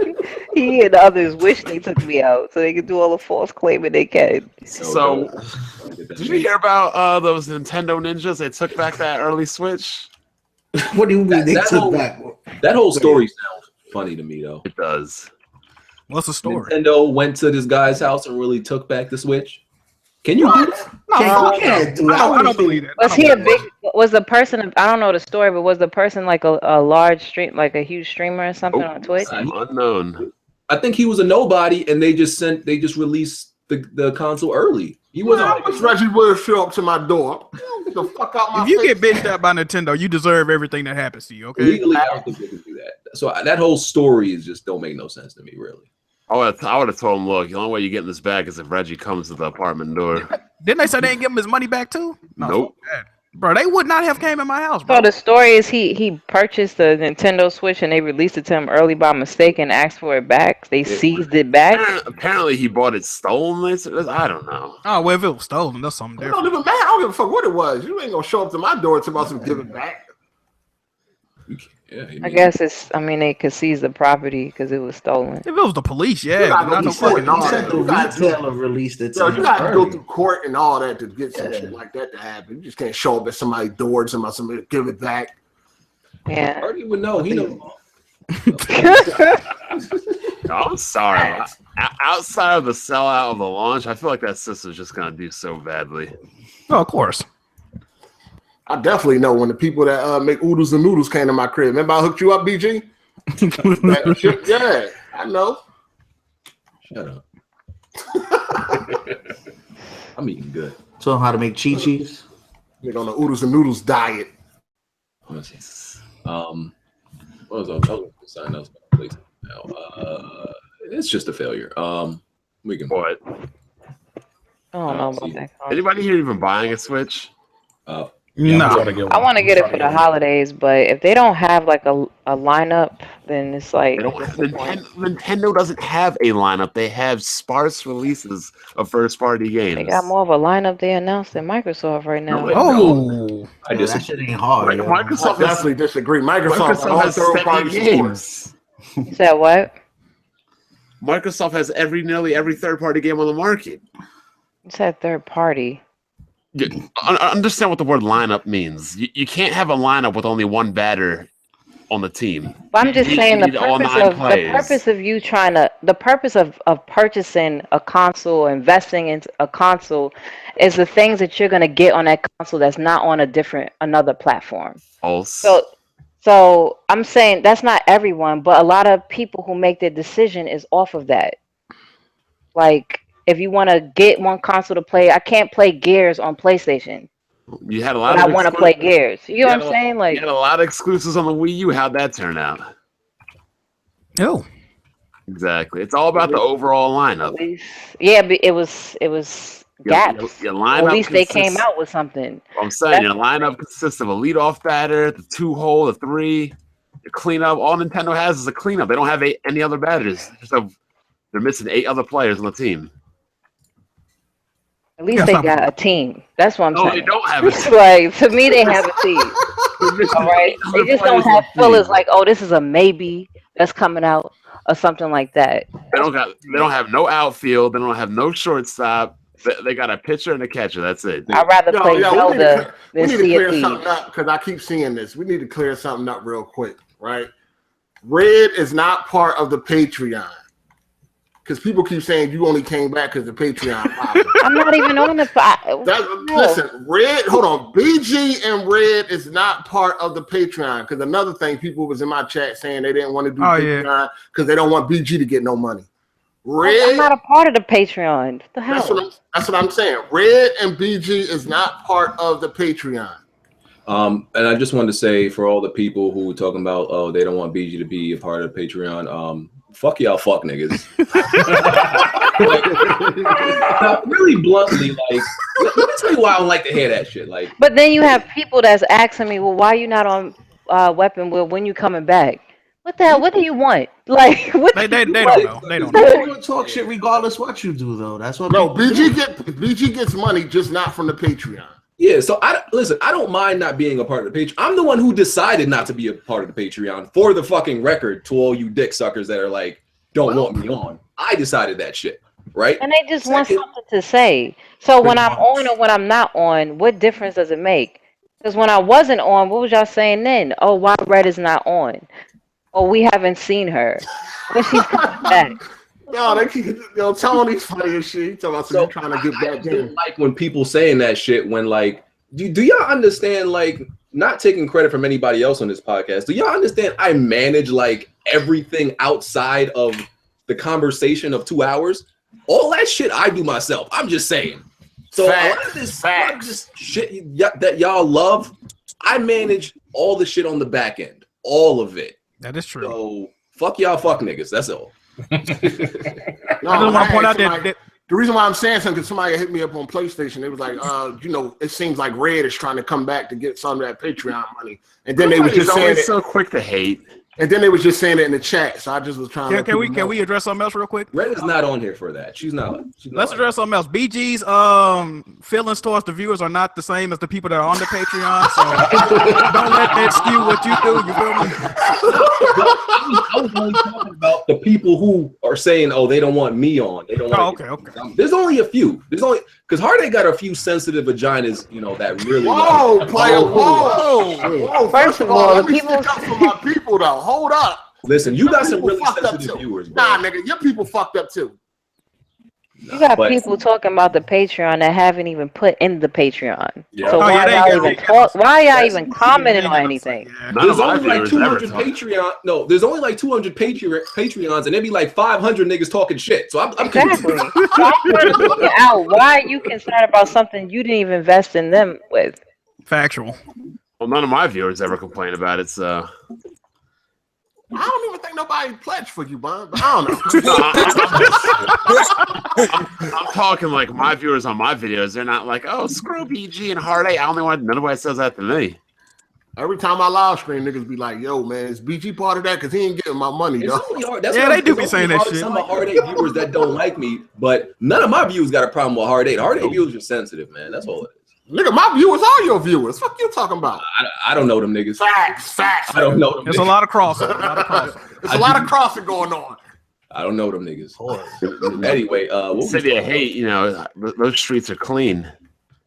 He and others wish they took me out so they could do all the false claiming they can. So, did you hear about those Nintendo ninjas? They took back that early Switch. What do you mean they That took whole- back? that whole story sounds funny to me though. It does. What's the story? Nintendo went to this guy's house and really took back the Switch. Can you do that? No, Can't- can't do that. I don't believe that. Was he a big? Was the person? I don't know the story, but was the person like a large stream, like a huge streamer or something on Twitch? Unknown. I think he was a nobody, and they just released the console early. He wasn't. I wish Reggie would show up to my door. Get the fuck out my If you face. get bitched out by Nintendo, you deserve everything that happens to you, okay? Legally, I don't think they can do that. So that whole story is just don't make no sense to me, really. I would have told him, look, the only way you get in this bag is if Reggie comes to the apartment door. Didn't they say they didn't give him his money back too? No, Nope. fuck that. Bro, they would not have came in my house, bro. So the story is he purchased the Nintendo Switch and they released it to him early by mistake and asked for it back. They seized it back. Apparently, he bought it stolen. I don't know. Oh, well, if it was stolen, that's something It don't different. even matter. I don't give a fuck what it was. You ain't gonna show up to my door to some give it back. Yeah, I guess it's. I mean, they could seize the property because it was stolen. If it was the police, yeah, gotta but go not no before fucking it, no. He said the You got to- retailer released it to Yo, him you got to go early. through court and all that to get some shit like that to happen. You just can't show up at somebody's door and somebody give it back. Yeah. Artie would know. He know. I'm sorry. Outside of the sellout of the launch, I feel like that system's just gonna do so badly. Oh, of course. I definitely know when the people that make oodles and noodles came to my crib. Remember I hooked you up, BG? That shit, yeah, I know. Shut up. I'm eating good. Tell him how to make chi-chis. Nigga on the oodles and noodles diet. Oh, Jesus. What was I talking about? Something else about PlayStation now. It's just a failure. We can. What? I don't know about that. Anybody here even buying a Switch? No. I want to get it for the holidays, but if they don't have like a lineup, then it's like Nintendo doesn't have a lineup. They have sparse releases of first-party games. they got more of a lineup they announced than Microsoft right now. Oh, I just that shit ain't hard. yo. Microsoft I definitely disagree. Microsoft Microsoft has third steady party games. You said what? Microsoft has nearly every third-party game on the market. You said third party. Understand what the word lineup means. You can't have a lineup with only one batter on the team. But I'm just saying You need all 9 players. the purpose of purchasing a console, investing in a console, is the things that you're gonna get on that console that's not on another platform. So I'm saying that's not everyone, but a lot of people who make their decision is off of that. Like, if you want to get one console to play, I can't play Gears on PlayStation. You had a lot. But I want to play Gears. You know what I'm saying? Like, you had a lot of exclusives on the Wii U. How'd that turn out? Oh, exactly. It's all about the overall lineup. Yeah, but it was gaps. Your lineup at least they came out with something. I'm saying your lineup consists of a leadoff batter, the 2-hole, the 3, the cleanup. All Nintendo has is a cleanup. They don't have any other batters. So they're missing 8 other players on the team. At least they got a team. That's what I'm saying. No, they don't have a team. Like, to me, they have a team. All right, they just don't have fillers like, oh, this is a maybe that's coming out or something like that. They don't have no outfield. They don't have no shortstop. They got a pitcher and a catcher. That's it. I'd rather play Zelda than Sea of Thieves. We need to clear something up because I keep seeing this. We need to clear something up real quick, right? Red is not part of the Patreon. Because people keep saying you only came back because the Patreon. I'm not even on the. Listen, Red. Hold on. BG and Red is not part of the Patreon. Because another thing, people was in my chat saying they didn't want to do Patreon because they don't want BG to get no money. Red. I'm not a part of the Patreon. What the hell? That's what I'm saying. Red and BG is not part of the Patreon. And I just wanted to say for all the people who were talking about, oh, they don't want BG to be a part of the Patreon. Fuck y'all, fuck niggas. Like, really bluntly, like, let me tell you why I don't like to hear that shit. Like, but then you have people that's asking me, well, why are you not on Weapon Wheel when you coming back? What the hell? What do you want? Like, what? They don't know. They don't know. They're gonna talk shit regardless what you do, though. That's what. No, BG gets money, just not from the Patreon. Yeah, so I don't mind not being a part of the Patreon. I'm the one who decided not to be a part of the Patreon, for the fucking record, to all you dick suckers that are like, don't want me on. I decided that shit, right? And they just want something to say. So when I'm on or when I'm not on, what difference does it make? Because when I wasn't on, what was y'all saying then? Oh, why Red is not on? Oh, we haven't seen her. When she's coming back. No, they keep, Tony's funny as shit. He's talking about so trying to get back in. Like when people saying that shit, when like, do y'all understand, like, not taking credit from anybody else on this podcast, do y'all understand I manage like everything outside of the conversation of 2 hours? All that shit I do myself. I'm just saying. So a lot of this shit that y'all love, I manage all the shit on the back end. All of it. That is true. So fuck y'all, fuck niggas. That's all. I just want to point out that the reason why I'm saying something, because somebody hit me up on PlayStation. They was like, it seems like Red is trying to come back to get some of that Patreon money. And then they was just saying so quick to hate. And then they was just saying it in the chat. So I just was trying to. Can we address something else real quick? Red is not on here for that. She's not. Let's address something else. BG's feelings towards the viewers are not the same as the people that are on the Patreon. So don't let that skew what you do. You feel me? I was only talking about the people who are saying, "Oh, they don't want me on." They don't. Okay. There's only a few. There's only because Heartache got a few sensitive vaginas, that really. Whoa, player! Whoa! First of all, let me stick up for my people, though. Hold up. Listen, you got some really sensitive viewers, bro. Nah, nigga, your people fucked up too. You got people talking about the Patreon that haven't even put in the Patreon. Yeah. So why are y'all even commenting on anything? There's only like 200 Patreon. No, there's only like 200 Patreons, and there'd be like 500 niggas talking shit. So I'm exactly. So I'm trying to figure out why you concerned about something you didn't even invest in them with. Factual. Well, none of my viewers ever complain about it, so. I don't even think nobody pledged for you, Bud. But I don't know. I'm talking like my viewers on my videos. They're not like, oh, screw BG and Heartache. Nobody says that to me. Every time I live stream, niggas be like, yo, man, is BG part of that? Because he ain't getting my money, yo. They do be saying that shit. Some of Heartache viewers that don't like me, but none of my viewers got a problem with Heartache. Heartache viewers are sensitive, man. That's all it is. Nigga, my viewers are your viewers. Fuck you talking about? I don't know them niggas. Facts. I don't know them. There's a lot of crossing. There's a lot of crossing going on. I don't know them niggas. Anyway, City of Hate, those streets are clean.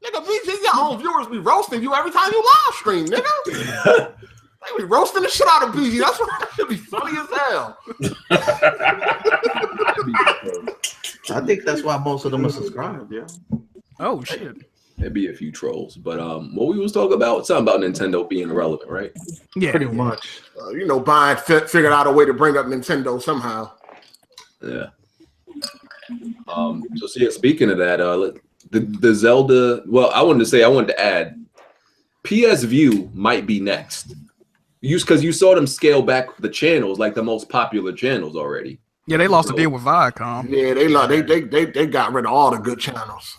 Nigga, BG, your own viewers be roasting you every time you live stream, nigga. They was roasting the shit out of BG. That's what that should be funny as hell. I think that's why most of them are subscribed. Yeah. Oh shit. There'd be a few trolls, but what we was talking about, something about Nintendo being irrelevant, right? Yeah. Pretty much. Buying figured out a way to bring up Nintendo somehow. Yeah. Speaking of that, the Zelda. Well, I wanted to add, PS View might be next. Because you saw them scale back the channels, like the most popular channels already. Yeah, they lost a deal with Viacom. Yeah, they got rid of all the good channels.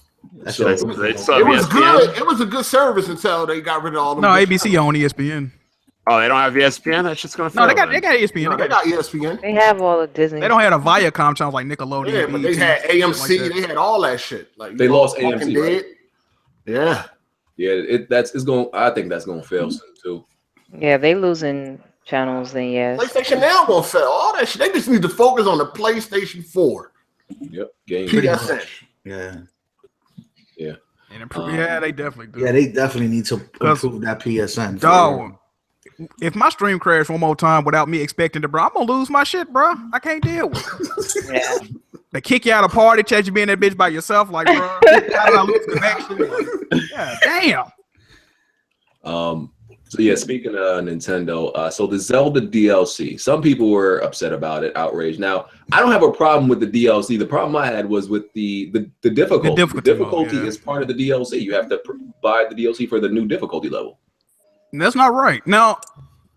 So It was good. It was a good service until they got rid of all the. No, ABC on ESPN. Oh, they don't have ESPN. That's just gonna. No, they got ESPN. No, they got ESPN. They have all the Disney. They don't have a Viacom channels like Nickelodeon. Yeah, but they had AMC. Like they had all that shit. Like they lost AMC. Right? Yeah. Yeah, it's going. I think that's going to fail soon too. Yeah, they losing channels. Then yes. PlayStation Now gonna fail. All that shit. They just need to focus on the PlayStation 4. Yep. Game. PSN. Yeah. Yeah. And yeah, they definitely do. Yeah, they definitely need to improve that PSN. Dog, if my stream crashed one more time without me expecting to, bro, I'm gonna lose my shit, bro. I can't deal with it. Yeah. They kick you out of party, chat you being that bitch by yourself, like, bro. How did I lose connection? Yeah, damn. So yeah, speaking of Nintendo, so the Zelda DLC, some people were upset about it, outraged. Now, I don't have a problem with the DLC. The problem I had was with the difficulty. The difficulty is part of the DLC. You have to buy the DLC for the new difficulty level. That's not right. Now,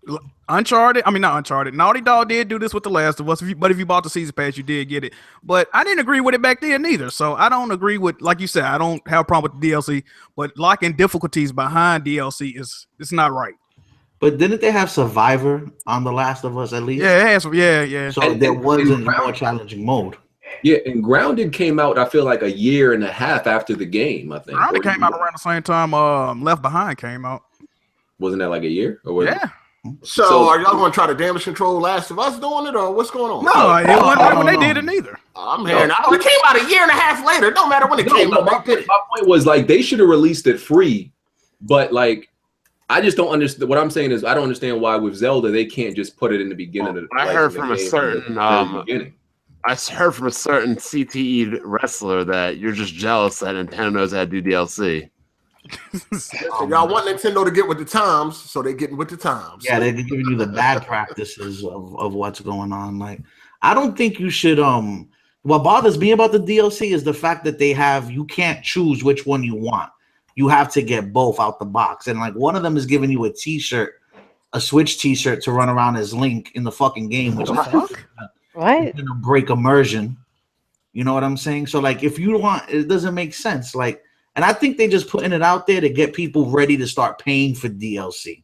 not Uncharted. Naughty Dog did do this with The Last of Us, but if you bought the season pass, you did get it. But I didn't agree with it back then either. So I don't agree with, like you said, I don't have a problem with the DLC. But locking difficulties behind DLC it's not right. But didn't they have Survivor on The Last of Us at least? Yeah, it has. Yeah. So there wasn't a more challenging mode. Yeah, and Grounded came out, I feel like, a year and a half after the game, I think. Grounded came out around the same time Left Behind came out. Wasn't that like a year? Or was it? So are y'all going to try to damage control Last of Us doing it, or what's going on? No, it wasn't like when they did it neither. I'm hearing it came out a year and a half later. It don't matter when it came out. My point was, like, they should have released it free, but, like, I just don't understand. What I'm saying is I don't understand why with Zelda they can't just put it in the beginning of the I heard from a certain CTE wrestler that you're just jealous that Nintendo knows how to do DLC. So y'all want Nintendo to get with the times, so they're getting with the times. Yeah, they're giving you the bad practices of what's going on. Like, I don't think you should. What bothers me about the DLC is the fact that you can't choose which one you want. You have to get both out the box, and like one of them is giving you a T-shirt, a Switch T-shirt to run around as Link in the fucking game, which is right. Gonna break immersion. You know what I'm saying? So like, if you want, it doesn't make sense. Like. And I think they just putting it out there to get people ready to start paying for DLC.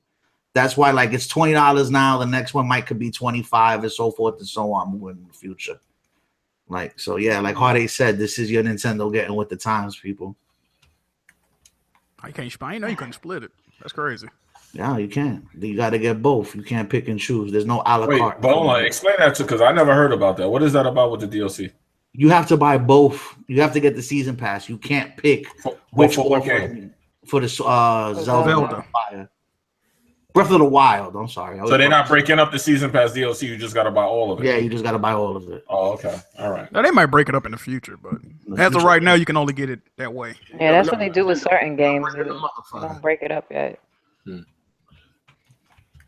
That's why, like, it's $20 now. The next one could be $25 and so forth and so on moving in the future. Like, so yeah, like Hardy said, this is your Nintendo getting with the times, people. I know you couldn't split it. That's crazy. Yeah, you can't. You got to get both. You can't pick and choose. There's no a la carte. But hold on, explain that too, because I never heard about that. What is that about with the DLC? You have to buy both. You have to get the season pass. You can't pick which one for the Zelda. Breath of the Wild. I'm sorry. So they're not breaking up the season pass DLC. You just got to buy all of it. Yeah, you just got to buy all of it. Oh, okay. All right. Now they might break it up in the future, but as of right now, you can only get it that way. Yeah, that's what they do with certain games. They don't break it up yet. Okay.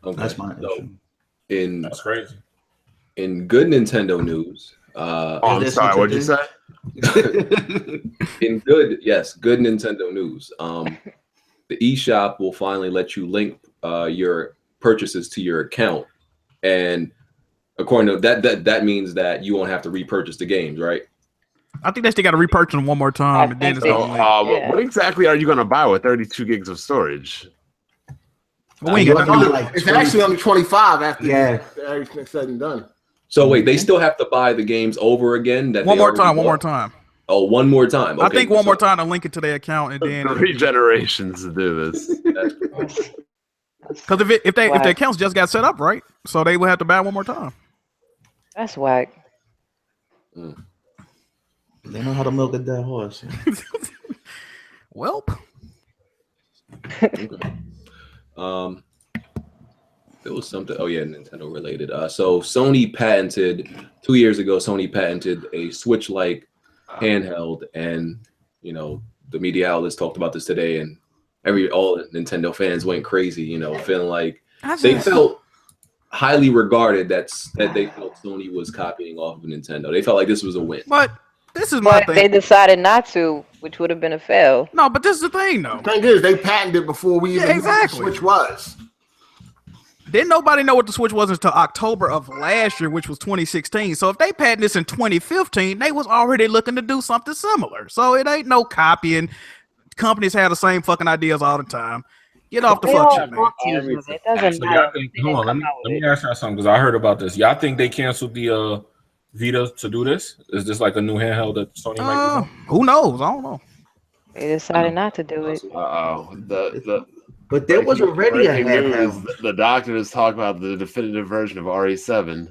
That's my issue. That's crazy. In good Nintendo news. I'm sorry. What'd you say? In good Nintendo news. The eShop will finally let you link your purchases to your account, and according to that means that you won't have to repurchase the games, right? I think they still got to repurchase them one more time, and then it's what exactly are you going to buy with 32 gigs of storage? Well, it's actually only 25 after everything's said and done. So wait, they still have to buy the games over again? One more time. Oh, one more time. Okay, I think one more time to link it to their account, and then 3 generations to do this. Because if their accounts just got set up right, so they would have to buy one more time. That's whack. They know how to milk a dead horse. Welp. Okay. There was something. Oh yeah, Nintendo related. So Sony patented 2 years ago. Sony patented a Switch-like handheld, and you know the media outlets talked about this today, and all Nintendo fans went crazy. You know, feeling like they felt highly regarded that they felt Sony was copying off of Nintendo. They felt like this was a win. But this is my But thing. they decided not to, which would have been a fail. No, but this is the thing, though. The thing is, they patented before we even knew what the Switch was. Didn't nobody know what the Switch was until October of last year, which was 2016. So if they patented this in 2015, they was already looking to do something similar. So it ain't no copying. Companies have the same fucking ideas all the time. Get off the fuck shit, man. It doesn't So matter. y'all think, hold on, let me ask y'all something because I heard about this. Y'all think they canceled the Vita to do this? Is this like a new handheld that Sony might do? Who knows? I don't know. They decided not to do it. But there was already a breaking news, handheld. the doctors talk about the definitive version of RE7.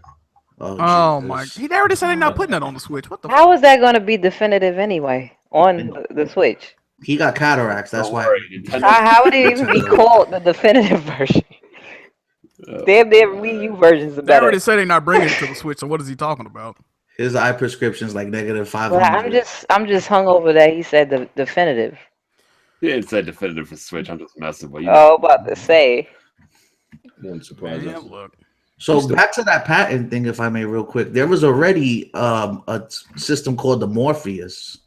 Oh my! He already said they're not putting that on the Switch. What the? How is that going to be definitive anyway on the Switch? He got cataracts. That's why. How would it even be called the definitive version? Their Wii U versions are They better. already said they're not bringing it to the Switch. So what is he talking about? His eye prescription's like -500. But I'm just hung over that he said the definitive. He didn't say definitive for Switch. I'm just messing with you. Oh, about to say. Wouldn't surprise us. Look. So back to that patent thing, if I may, real quick. There was already a system called the Morpheus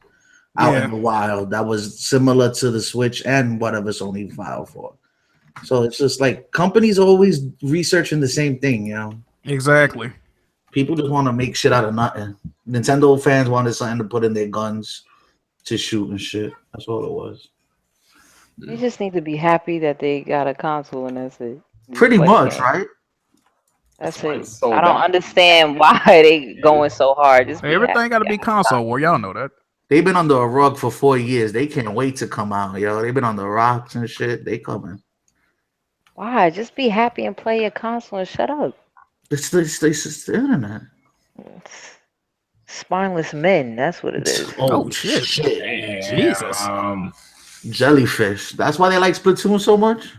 out in the wild that was similar to the Switch and whatever Sony filed for. So it's just like companies always researching the same thing, you know. Exactly. People just want to make shit out of nothing. Nintendo fans wanted something to put in their guns to shoot and shit. That's all it was. You just need to be happy that they got a console and that's it. Pretty much, right? That's it. I don't understand why they going so hard. Just Everything got to be console war. Y'all know that. They've been under a rug for 4 years. They can't wait to come out, yo. They've been on the rocks and shit. They coming. Why? Just be happy and play your console and shut up. It's the internet. Spineless men. That's what it is. Oh, shit. shit. Jesus. Jellyfish. That's why they like Splatoon so much?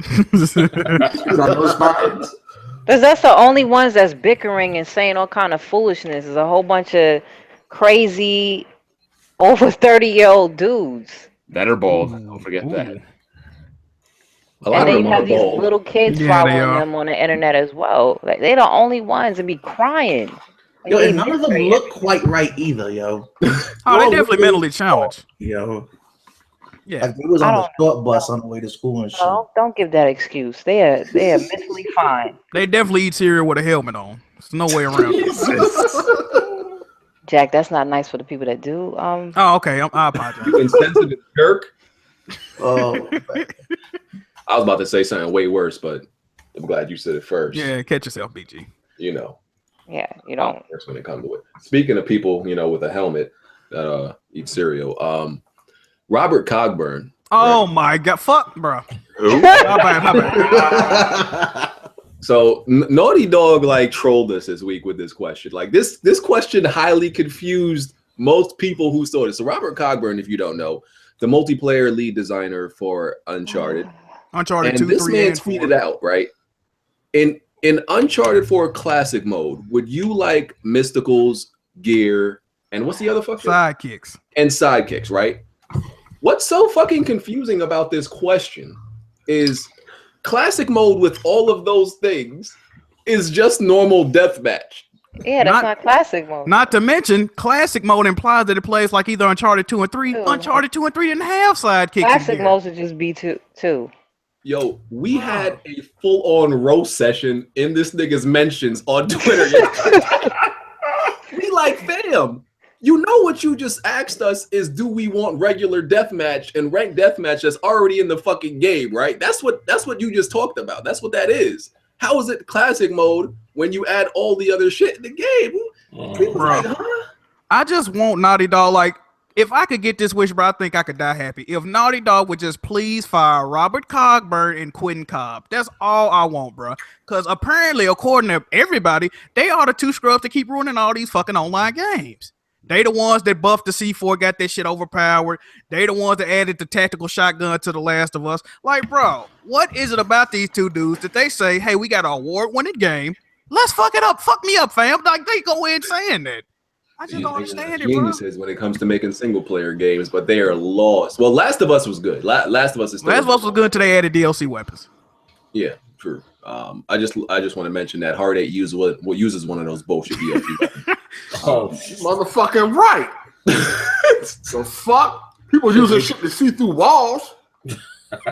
Because that's the only ones that's bickering and saying all kind of foolishness. There's a whole bunch of crazy over 30-year-old dudes. That are bold. Don't forget that. And they have these little kids Yeah, following they are. them on the internet as well. Like they're the only ones that be crying. Like, Yo, they and none of them bickering. look quite right either, yo. Oh, they definitely mentally challenged. Yo. Yeah. Like they was on the short bus on the way to school and shit. Don't give that excuse. They are mentally fine. They definitely eat cereal with a helmet on. There's no way around it. Jack, that's not nice for the people that do. Oh, okay. I apologize. You insensitive jerk. Oh, I was about to say something way worse, but I'm glad you said it first. Yeah, catch yourself, BG. You know. Yeah, you don't. First when it comes to it. Speaking of people, you know, with a helmet that eat cereal, Robert Cogburn. Oh my god, fuck, bro. Who? My bad. So Naughty Dog like trolled us this week with this question. Like this question highly confused most people who saw it. So Robert Cogburn, if you don't know, the multiplayer lead designer for Uncharted. Uncharted And 2, this 3, man and 4. tweeted out, right? In Uncharted 4 classic mode, would you like mysticals, gear, and what's the other fucking Sidekicks. and sidekicks, right? What's so fucking confusing about this question is classic mode with all of those things is just normal deathmatch. Yeah, that's not classic mode. Not to mention, classic mode implies that it plays like either Uncharted 2 and 3. Uncharted 2 and 3 didn't have sidekicks. Classic mode would just be two. Yo, we had a full-on roast session in this nigga's mentions on Twitter yesterday. We like, fam, you know what you just asked us is, do we want regular deathmatch and ranked deathmatch that's already in the fucking game, right? That's what you just talked about. That's what that is. How is it classic mode when you add all the other shit in the game? People Bro. like, huh? I just want Naughty Dog, like, if I could get this wish, bro, I think I could die happy. If Naughty Dog would just please fire Robert Cogburn and Quentin Cobb. That's all I want, bro. Because apparently, according to everybody, they are the two scrubs that keep ruining all these fucking online games. They the ones that buffed the C4, got that shit overpowered. They the ones that added the tactical shotgun to The Last of Us. Like, bro, what is it about these two dudes that they say, hey, we got an award-winning game. Let's fuck it up. Fuck me up, fam. Like, they go in saying that. I just don't understand it, bro. Geniuses when it comes to making single-player games, but they are lost. Well, Last of Us was good. Last of Us is still Last of Us was good until they added DLC weapons. Yeah, true. I just want to mention that Hard 8 uses one of those bullshit DLC weapons. Oh, motherfucking right. So fuck. People using shit to see through walls.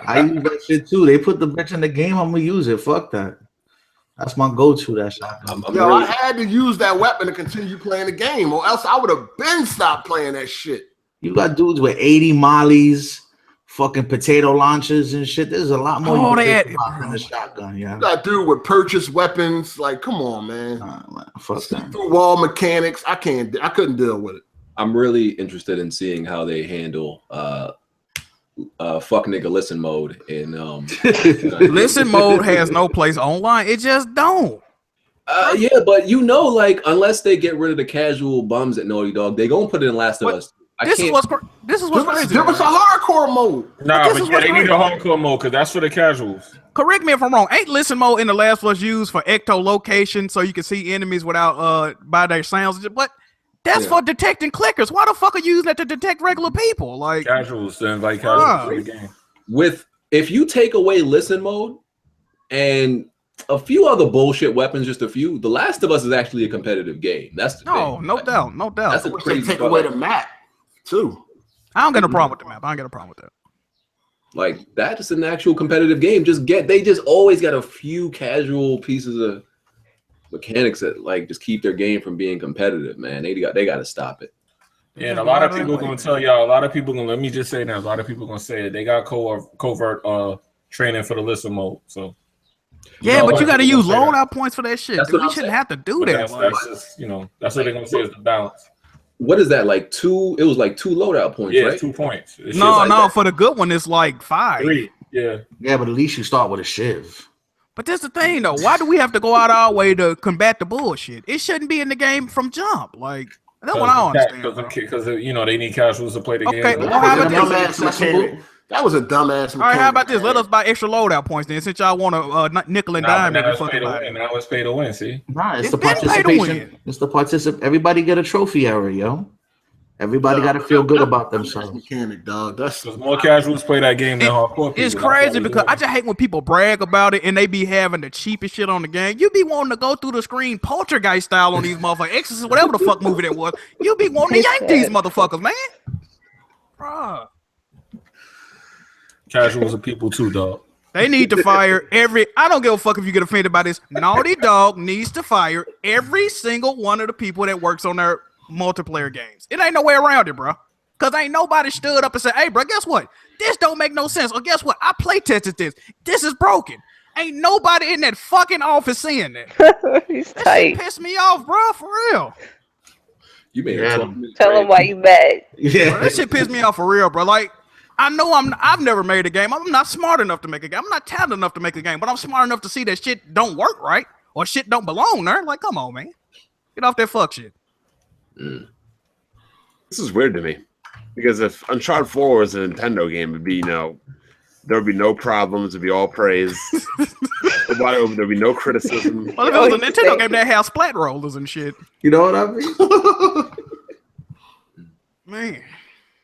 I use that shit too. They put the bitch in the game. I'm gonna use it. Fuck that. That's my go-to. That shotgun. I had to use that weapon to continue playing the game, or else I would have been stopped playing that shit. You got dudes with 80 mollies, fucking potato launchers and shit. There's a lot more. Oh, they in the shotgun. Yeah. You got dude with purchased weapons. Like, come on, man. Fuck that. Through wall mechanics. I couldn't deal with it. I'm really interested in seeing how they handle fuck nigga listen mode in listen mode has no place online. It just don't. Yeah, but like unless they get rid of the casual bums at Naughty Dog, they gonna put it in Last of Us. This is what's crazy. There was a hardcore mode. Nah, but they need a hardcore mode because that's for the casuals. Correct me if I'm wrong. Ain't listen mode in The Last of Us used for echolocation so you can see enemies without by their sounds? But that's for detecting clickers. Why the fuck are you using that to detect regular people? Like casuals, to invite casuals to the game. If you take away listen mode and a few other bullshit weapons, just a few, The Last of Us is actually a competitive game. That's the thing. No doubt. That's a crazy take away the map too. I don't get a problem with the map. I don't get a problem with that. Like that is an actual competitive game. They just always got a few casual pieces of mechanics that like just keep their game from being competitive, man. They got to stop it. Yeah, and a lot of people gonna tell y'all. A lot of people gonna let me just say that. A lot of people gonna say it. They got covert training for the listen mode. So yeah, but you got to use loadout points for that shit. We shouldn't have to do that. That's just that's what they're gonna say is the balance. What is that like? It was like 2 loadout points, right? 2 points. No, for the good one, it's like 5. 3. Yeah, but at least you start with a shiv. But that's the thing, though. Why do we have to go out our way to combat the bullshit? It shouldn't be in the game from jump. Like, that's what I don't understand. Because they need casuals to play the game. Okay, well, how about this? That was a dumbass. All right, how about this? Let us buy extra loadout points then, since y'all want to nickel and dime every fucking body. Now it's pay to win. See? Nah, it's the participation. It's the participation. Everybody get a trophy error, yo. Everybody got to feel good about themselves. Mechanic, dog. That's because more casuals play that game than hardcore people. It's crazy because I just hate when people brag about it and they be having the cheapest shit on the game. You be wanting to go through the screen poltergeist style on these motherfuckers, Exorcist, whatever the fuck movie that was. You be wanting to yank these motherfuckers, man. Bruh. Casuals are people too, dog. They need to fire I don't give a fuck if you get offended by this. Naughty Dog needs to fire every single one of the people that works on their multiplayer games. It ain't no way around it, bro. Because ain't nobody stood up and said, hey, bro, guess what? This don't make no sense. Or guess what? I play tested this. This is broken. Ain't nobody in that fucking office seeing that. He's that tight. shit pissed me off, bro, for real. You made it. Tell him why you mad. Yeah. Bro, that shit pissed me off for real, bro. Like, I know I've never made a game. I'm not smart enough to make a game. I'm not talented enough to make a game, but I'm smart enough to see that shit don't work right or shit don't belong there. Like, come on, man. Get off that fuck shit. This is weird to me because if Uncharted 4 was a Nintendo game, it'd be there would be no problems. It'd be all praise. There'd be no criticism. Well, if it was a Nintendo game, that has splat rollers and shit. You know what I mean? Man.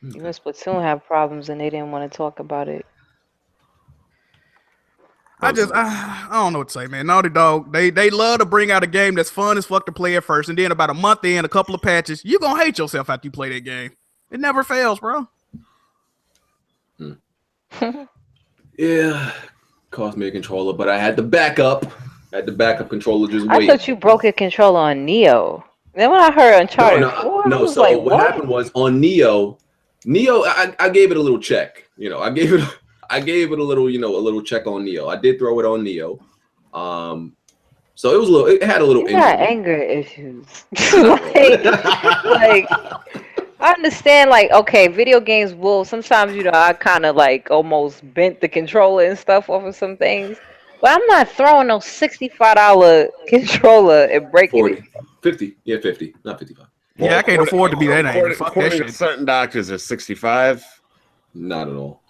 Even Splatoon have problems and they didn't want to talk about it. I don't know what to say, man. Naughty Dog, they love to bring out a game that's fun as fuck to play at first, and then about a month in, a couple of patches, you gonna hate yourself after you play that game. It never fails, bro. Yeah, cost me a controller, but I had the backup. Controller. Just wait. I thought you broke a controller on Neo. Then when I heard Uncharted 4, no. So like, what happened was on Neo, I gave it a little check. I gave it a little, a little check on Neo. I did throw it on Neo. So it was it had a little. You got anger issues. like, I understand, like, okay, video games will sometimes, I kind of like almost bent the controller and stuff off of some things. But I'm not throwing no $65 controller and breaking 40, 50, yeah, 50, not 55. Yeah, I can't afford to be that angry. Fuck that According to shit. certain doctors, they're 65. Not at all.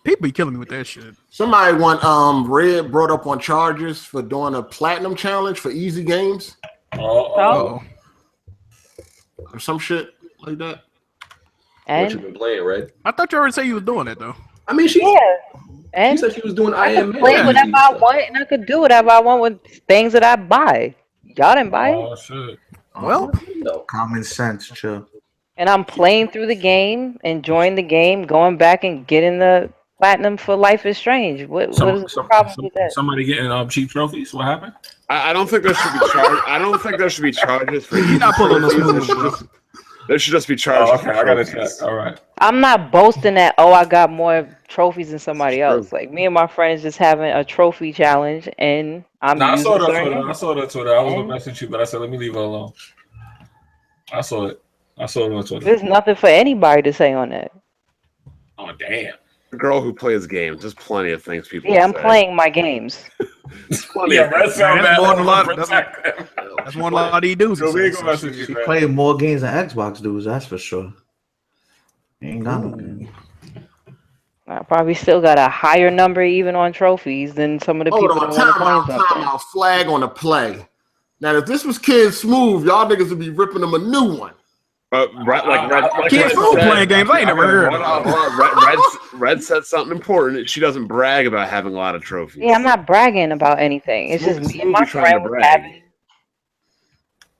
People be killing me with that shit. Somebody Red brought up on charges for doing a platinum challenge for easy games Oh, or some shit like that. What you And been playing, right? I thought you already said you was doing that though. I mean, she and said she was doing I IM. could play whatever I want, and I could do whatever I want with things that I buy. Y'all didn't buy it, Oh shit. Well, No. Common sense, chill. and I'm playing through the game, enjoying the game, going back and getting the platinum for Life is Strange. What is the problem with that? Somebody getting cheap trophies. What happened? I don't think there should be charges. I don't think there should be charges for. you're not pulling this trophies. move, bro. There should just be charges. Oh, okay, I gotta check. All right. I'm not boasting that I got more trophies than somebody else. Like me and my friends just having a trophy challenge, and I'm I using saw that certain- Twitter. I saw that Twitter. I was gonna message you, but I said let me leave her alone. I saw it. I saw it on Twitter. There's nothing for anybody to say on that. Oh damn. The girl who plays games. There's plenty of things people. Yeah, I'm say. playing my games. Plenty Yeah, of Red sound bad. more than a lot. Protect them. That's one lot of these dudes. So we ain't gonna message She you, man. playing more games than Xbox dudes, that's for sure. Ain't got no game. I probably still got a higher number even on trophies than some of the Hold people on, that want to time play something. out. Flag on the play. Now, if this was Kid Smooth, y'all niggas would be ripping them a new one. Like Kids fool playing games. I ain't never heard of it. Red said something important. She doesn't brag about having a lot of trophies. Yeah, I'm not bragging about anything. It's just me and my Smooth be trying to friend was brag. having.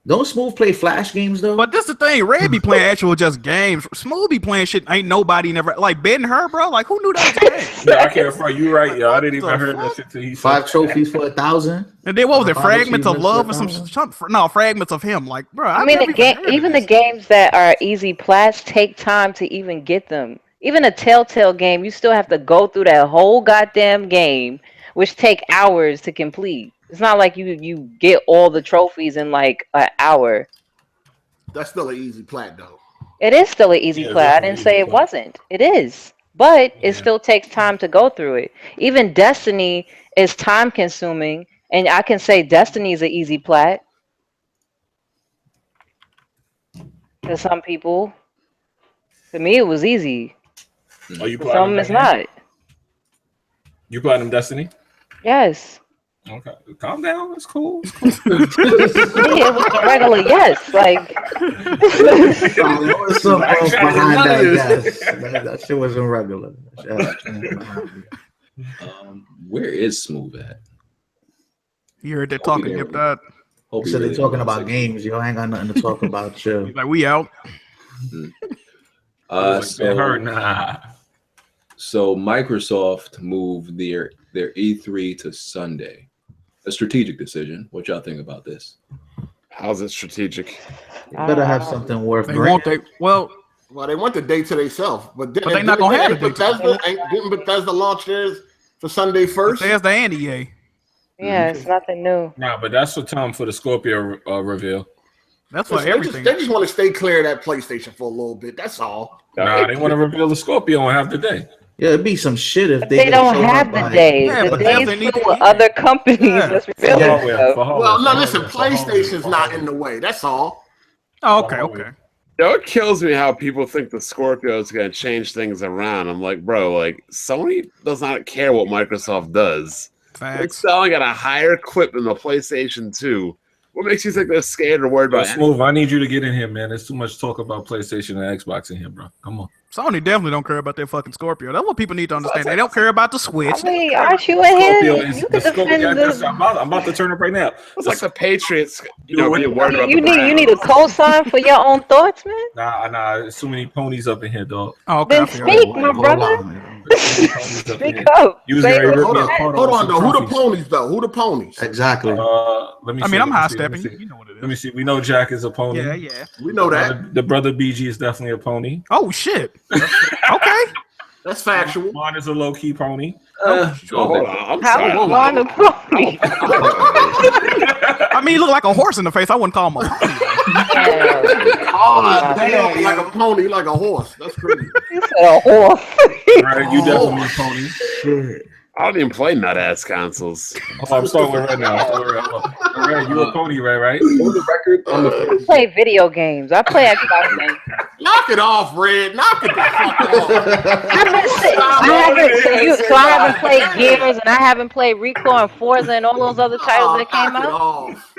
Don't Smooth play Flash games though? But this the thing. Red be playing actual just games. Smooth be playing shit. Ain't nobody never like betting her, bro. Like who knew that was a game? Yeah, I can't front. You right, yo. I didn't even heard that shit till he said 5 that. trophies for 1,000. And then what was it? Five Fragments of achievements love for or some 1,000? no fragments of him. Like, bro. I mean, the game, even the games that are easy plats take time to even get them. Even a Telltale game, you still have to go through that whole goddamn game, which take hours to complete. It's not like you get all the trophies in like an hour. That's still an easy plat, though. It is still an easy Yeah, plat. I definitely didn't easy say it plat. wasn't. It is. But it still takes time to go through it. Even Destiny is time consuming. And I can say Destiny is an easy plat. To some people. To me, it was easy. Oh, you To some, it's not. You platinum Destiny? Yes. Okay, calm down. It's cool. Yeah, it was a regular yes. Like, There's some else behind that, yes. That shit wasn't regular. Where is Smooth at? You heard that talking. Yep, that. Hope he So they're really talking wants about it. games. Yo, I ain't got nothing to talk about. Chill. Like we out. So Microsoft moved their E3 to Sunday. A strategic decision. What y'all think about this? How's it strategic? You better have something worth They bringing. want they well. Well, they want the date to themselves, but they not gonna have the date to Didn't Bethesda launch theirs for Sunday first? There's the Andy EA. yeah, it's nothing new. Nah, but that's for time for the Scorpio reveal. That's for They everything. just want to stay clear of that PlayStation for a little bit. That's all. Nah, they want to reveal the Scorpio on half the day. Yeah, it'd be some shit if But they they just don't show have up the like- days. Yeah, The but days they need filled to- with other companies. Yeah. Let's For reveal hardware, stuff. for hardware, Well, no, for listen, hardware, for PlayStation's hardware. not in the way. That's all. Oh, okay, okay. You know, it kills me how people think the Scorpio is going to change things around. I'm like, bro, like Sony does not care what Microsoft does. It's Facts. selling at a higher clip than the PlayStation 2. What makes you think they're scared or worried Bro, about Smooth, I need you to get in here, man. There's too much talk about PlayStation and Xbox in here, bro. Come on. Sony definitely don't care about their fucking Scorpio. That's what people need to understand. They don't care about the Switch. I mean, aren't you in Scorpio here? is You the could Scorpio. defend I'm about to turn up right now. It's like the Patriots, you know, being worried about you the need a co-sign for your own thoughts, man. Nah. There's too many ponies up in here, dog. Oh, okay. Then I feel speak, that. my Hold brother. on. Speak up. You was Say gonna what rip Hold me you on, said. apart hold on, some though. Who the trophies. ponies, though? Who the ponies? Exactly. Let me I see, mean, I'm let me high see, let me stepping. see. You know what it Let me is. see. We know Jack is a pony. Yeah, yeah. We know that. The brother BG is definitely a pony. Oh shit. Okay. That's factual. Juan is a low key pony. Oh, hold on. I'm How sorry. was Juan a pony? I mean, he looked like a horse in the face. I wouldn't call him a pony. Oh, damn, like a pony, like a horse. That's crazy. You said a horse. Right, you definitely a pony. Shit. I don't even play nut ass consoles. Oh, I'm starting with Red now. Red, you a pony, Red, right? For the record, I'm the I play video games. I play Xbox games. Knock it off, Red. Knock it the fuck off. I haven't played Gears, and I haven't played Rico and Forza and all those other titles that came Knock it out. off.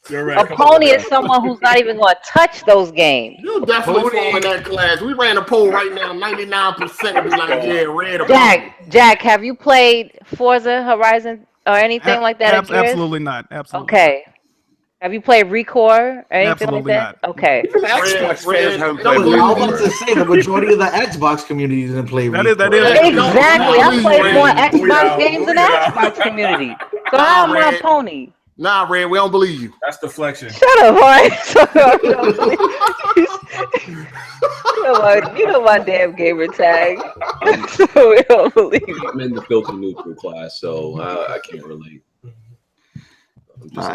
You're right. A pony is someone who's not even going to touch those games. You definitely fall in that class. We ran a poll right now. 99% be like, yeah, Red. Jack, have you played Forza Horizon or anything like that? Absolutely not. Absolutely. Okay. Have you played Recore or anything Absolutely like that? not. Okay. Even Xbox fans haven't I played was about Recore. to say the majority of the Xbox community doesn't play. That is- Exactly. I played more Xbox games than the We out. Xbox community. So how am I a pony? Nah, Red, we don't believe you. That's deflection. Shut up, Ryan. You know my damn gamer tag. So we don't believe you. I'm in the filter neutral class, so I can't relate. I'm just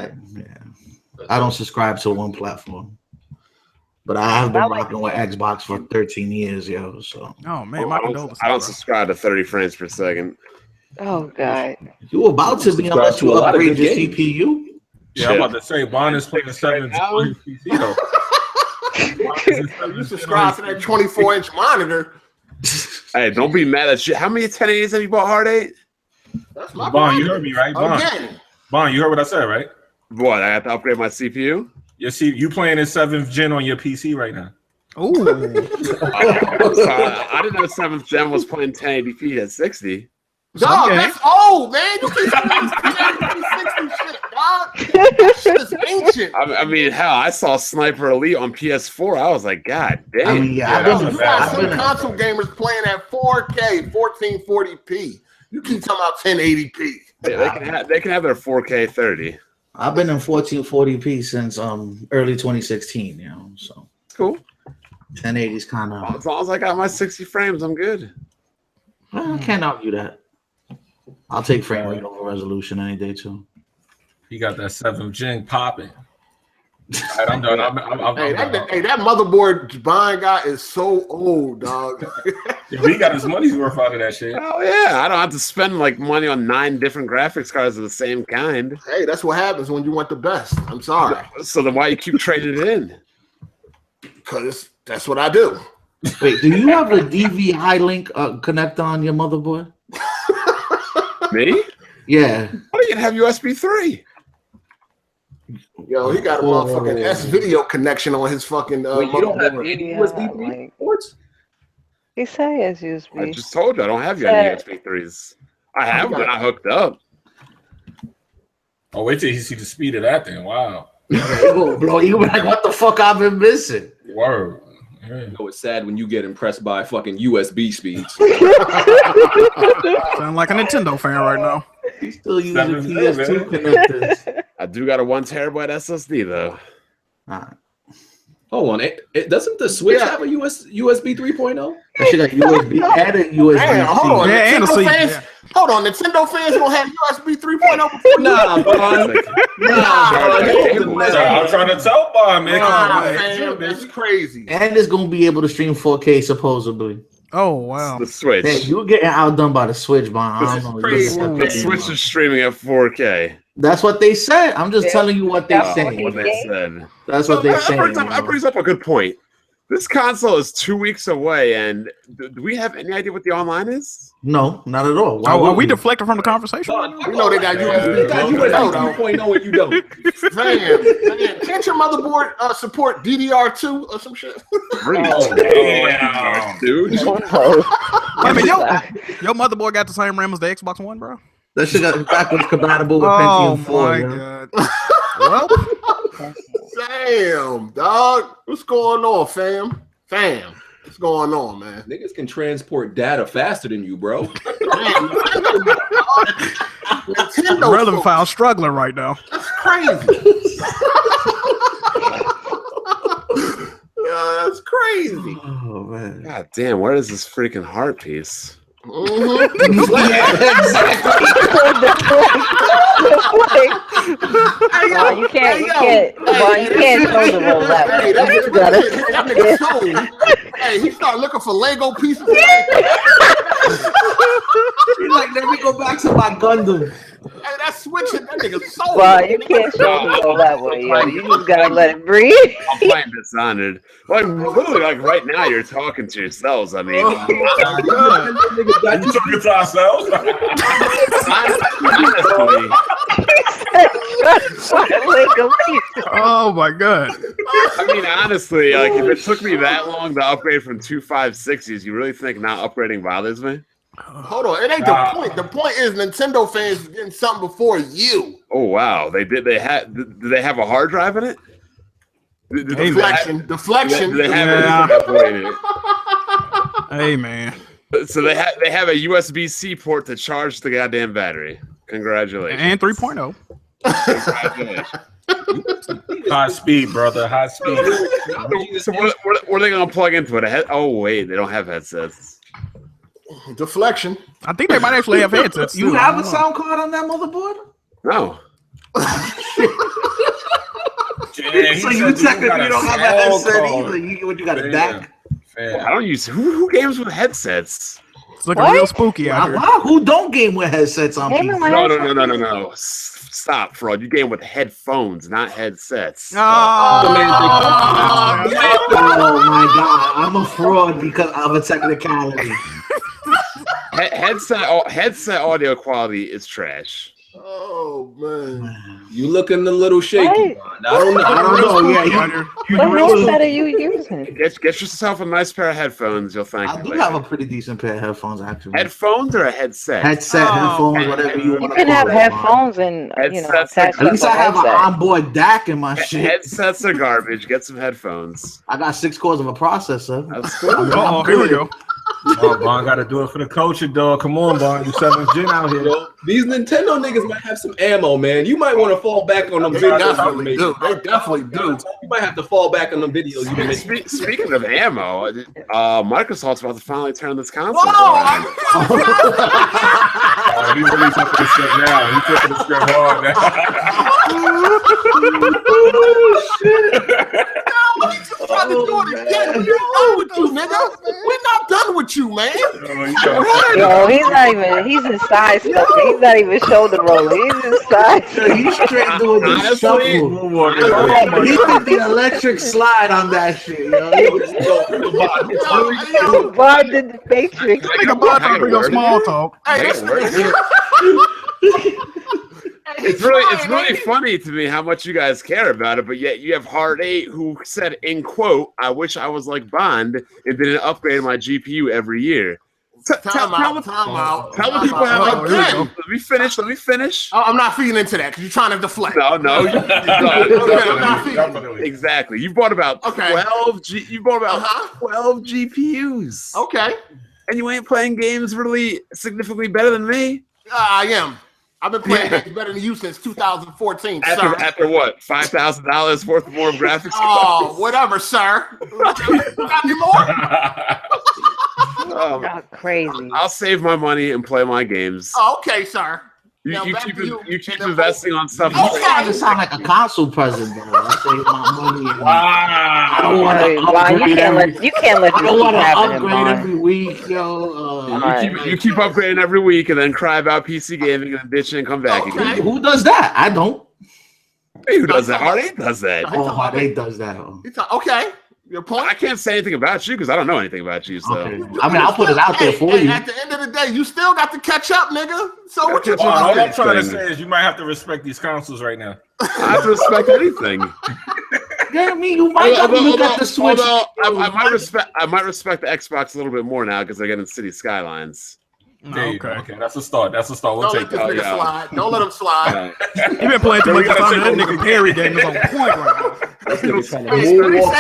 I don't subscribe to one platform, but I have been rocking with Xbox for 13 years, yo. So Oh man, my condolences. I don't bro. subscribe to 30 frames per second. Oh God. you about to be unless to you a lot of upgrade good your games. CPU. Yeah, I'm about to say Bond is playing 7 on his PC though. You subscribe to that 24-inch monitor. Hey, don't be mad at shit. How many 1080s have you bought, Hard 8? That's my Bond, you prerogative. heard me, right? Bond. Again. Bond, you heard what I said, right? What, I have to upgrade my CPU? You see, you playing in 7th gen on your PC right now. Ooh. So I didn't know 7th gen was playing 1080p at 60. Dog, Okay. that's old, man. You keep saying 360 shit, dog. That shit is ancient. I mean, hell, I saw Sniper Elite on PS4. I was like, God damn. I mean, yeah, Yeah, I've that been, was You got I've some been, console gamers playing at 4K, 1440p. You keep talking about 1080p. They can have their 4K 30. I've been in 1440p since early 2016, you know. So Cool. 1080's kind of. As long as I got my 60 frames, I'm good. I can't argue that. I'll take frame rate over resolution any day too. He got that 7th gen popping. All right, I'm done. I'm Hey, done. that motherboard buying guy is so old, dog. Yeah, he got his money's worth out of that shit. Oh yeah, I don't have to spend like money on 9 different graphics cards of the same kind. Hey, that's what happens when you want the best. I'm sorry. So then why you keep trading it in? Because that's what I do. Wait, do you have a DV high link connector on your motherboard? Me? Yeah. Why do you have USB 3? Yo, he got a motherfucking S video connection on his fucking Wait, you don't have motherboard. any Yeah, USB 3 like- ports? He says I USB. just told you I don't have you any USB 3s. I have, but not hooked up. Oh, wait till you see the speed of that thing. Wow. Bro, you be like, what the fuck I've been missing? Word. Yeah. You know, it's sad when you get impressed by fucking USB speeds. Sound like a Nintendo fan right now. He's still using 7 PS2 connectors. I do got a 1 terabyte SSD though. Alright. Hold on, doesn't the Switch have a USB 3.0? That shit got USB and a USB. Damn, hold on. Yeah, and a Nintendo C, fans, yeah. hold on. Nintendo fans gonna have USB 3.0 before Nah, Bond. I'm trying to tell Bond, man. Come Nah, on, man. fam, that's crazy. And it's gonna be able to stream 4K supposedly. Oh wow. The Switch. Man, you're getting outdone by the Switch, Bond. I don't know. crazy. The Switch is streaming at 4K. That's what they said. I'm just telling you what they That's saying. What they said. That's what they That saying. brings up a good point. This console is 2 weeks away, and do we have any idea what the online is? No, not at all. Why Oh, are would we deflected from the conversation? You know they got USB. They got USB 3.0 and you don't. Man, can't your motherboard support DDR2 or some shit? Oh, damn. Dude. Oh, Wait a minute, your motherboard got the same RAM as the Xbox One, bro? That shit got backwards compatible with Oh Pentium 4. my yo. god. Well, Damn, dog. What's going on, fam? Fam, what's going on, man? Niggas can transport data faster than you, bro. Nintendo brother folks, found struggling right now. that's crazy. Yeah, that's crazy. Oh man. God damn, where is this freaking heart piece? Mhm. Well, you can't shoulder roll that way. Hey, that You nigga, gotta- that nigga sold. Hey, he started looking for Lego pieces. He like, let me go back to my Gundam. Hey, that switch hit that nigga so. Well, you can't show me all that way, yo. You just gotta let it breathe. I'm playing Dishonored. Like literally, like right now, you're talking to yourselves. I mean, You talking to ourselves? Oh my god. I mean, honestly, like if it took me that long to upgrade from 256s, you really think not upgrading bothers me? Hold on, it ain't the point. The point is Nintendo fans getting something before you. Oh wow, they did. They had. Did they have a hard drive in it? Deflection. Did they have it? Hey man. So they have a USB-C port to charge the goddamn battery. Congratulations. And 3.0. Congratulations. High speed, brother. High speed. So what are they gonna plug into it? Oh wait, they don't have headsets. Deflection. I think they might actually have headsets. You have a sound card on that motherboard? No. So you technically don't have a headset either. You got a DAC? I don't use who games with headsets. It's looking real spooky out here. Wow, who don't game with headsets on PC? No. Stop, fraud. You game with headphones, not headsets. Oh my god, I'm a fraud because of a technicality. Headset audio quality is trash. Oh man, you looking a little shaky. I don't know. Yeah, what headset are you using? Get yourself a nice pair of headphones. You'll thank me. I do have a pretty decent pair of headphones, actually. Headphones or a headset? Headphones, whatever you want. You can have headphones and headsets. attach At least I have an onboard DAC in my shit. Headsets are garbage. Get some headphones. I got 6 cores of a processor. That's cool. Oh, here we go. Oh, Bon got to do it for the culture, dog. Come on, Bon. You 7th gen out here. These Nintendo niggas might have some ammo, man. You might want to fall back on them videos. They definitely do. You might have to fall back on them videos. Speaking of ammo, Microsoft's about to finally turn this console around. He's really taking the step now. He's taking the step hard now. Trying to do it again. We're done with you, nigga. We're not done with you, man. Yo, he's not even. He's in side stuff. He's not even shoulder rolling. He's in side. He's straight doing the shuffle. He did the electric slide on that shit, yo. Bob did the Matrix. Nigga, Bob trying to bring up small talk. It's really funny to me how much you guys care about it, but yet you have Hard 8 who said, in quote, "I wish I was like Bond and didn't upgrade my GPU every year." Time out. Tell the people how Let me finish. Oh, I'm not feeding into that because you're trying to deflect. No. I'm not feeding. Exactly. You bought about 12 GPUs. Okay. And you ain't playing games really significantly better than me? I am. I've been playing games better than you since 2014, sir. After what? $5,000 worth more of graphics? Oh, whatever, sir. Got any more? Crazy. I'll save my money and play my games. Oh, okay, sir. You keep investing on stuff. You trying to sound like a console president, though. I save my money. Wow. I don't want to you can't let I don't want to happen, upgrade every week, yo. You keep upgrading every week and then cry about PC gaming and bitch and come back again. Who does that? I don't. Hey, who does that? Hard 8 does that. Oh, Hard 8 does that. Okay. Your point? I can't say anything about you because I don't know anything about you. So okay. I mean, I'll put it out there for you. At the end of the day, you still got to catch up, nigga. So what you All doing? I'm trying to say is you might have to respect these consoles right now. I have to respect anything. Yeah, I mean, you might have to look at the Switch. I might respect the Xbox a little bit more now because they're getting City Skylines. Okay, that's a start. We'll Don't take let this nigga slide. Don't let him slide. You been playing too much time. That nigga Perry game is on point right now. He said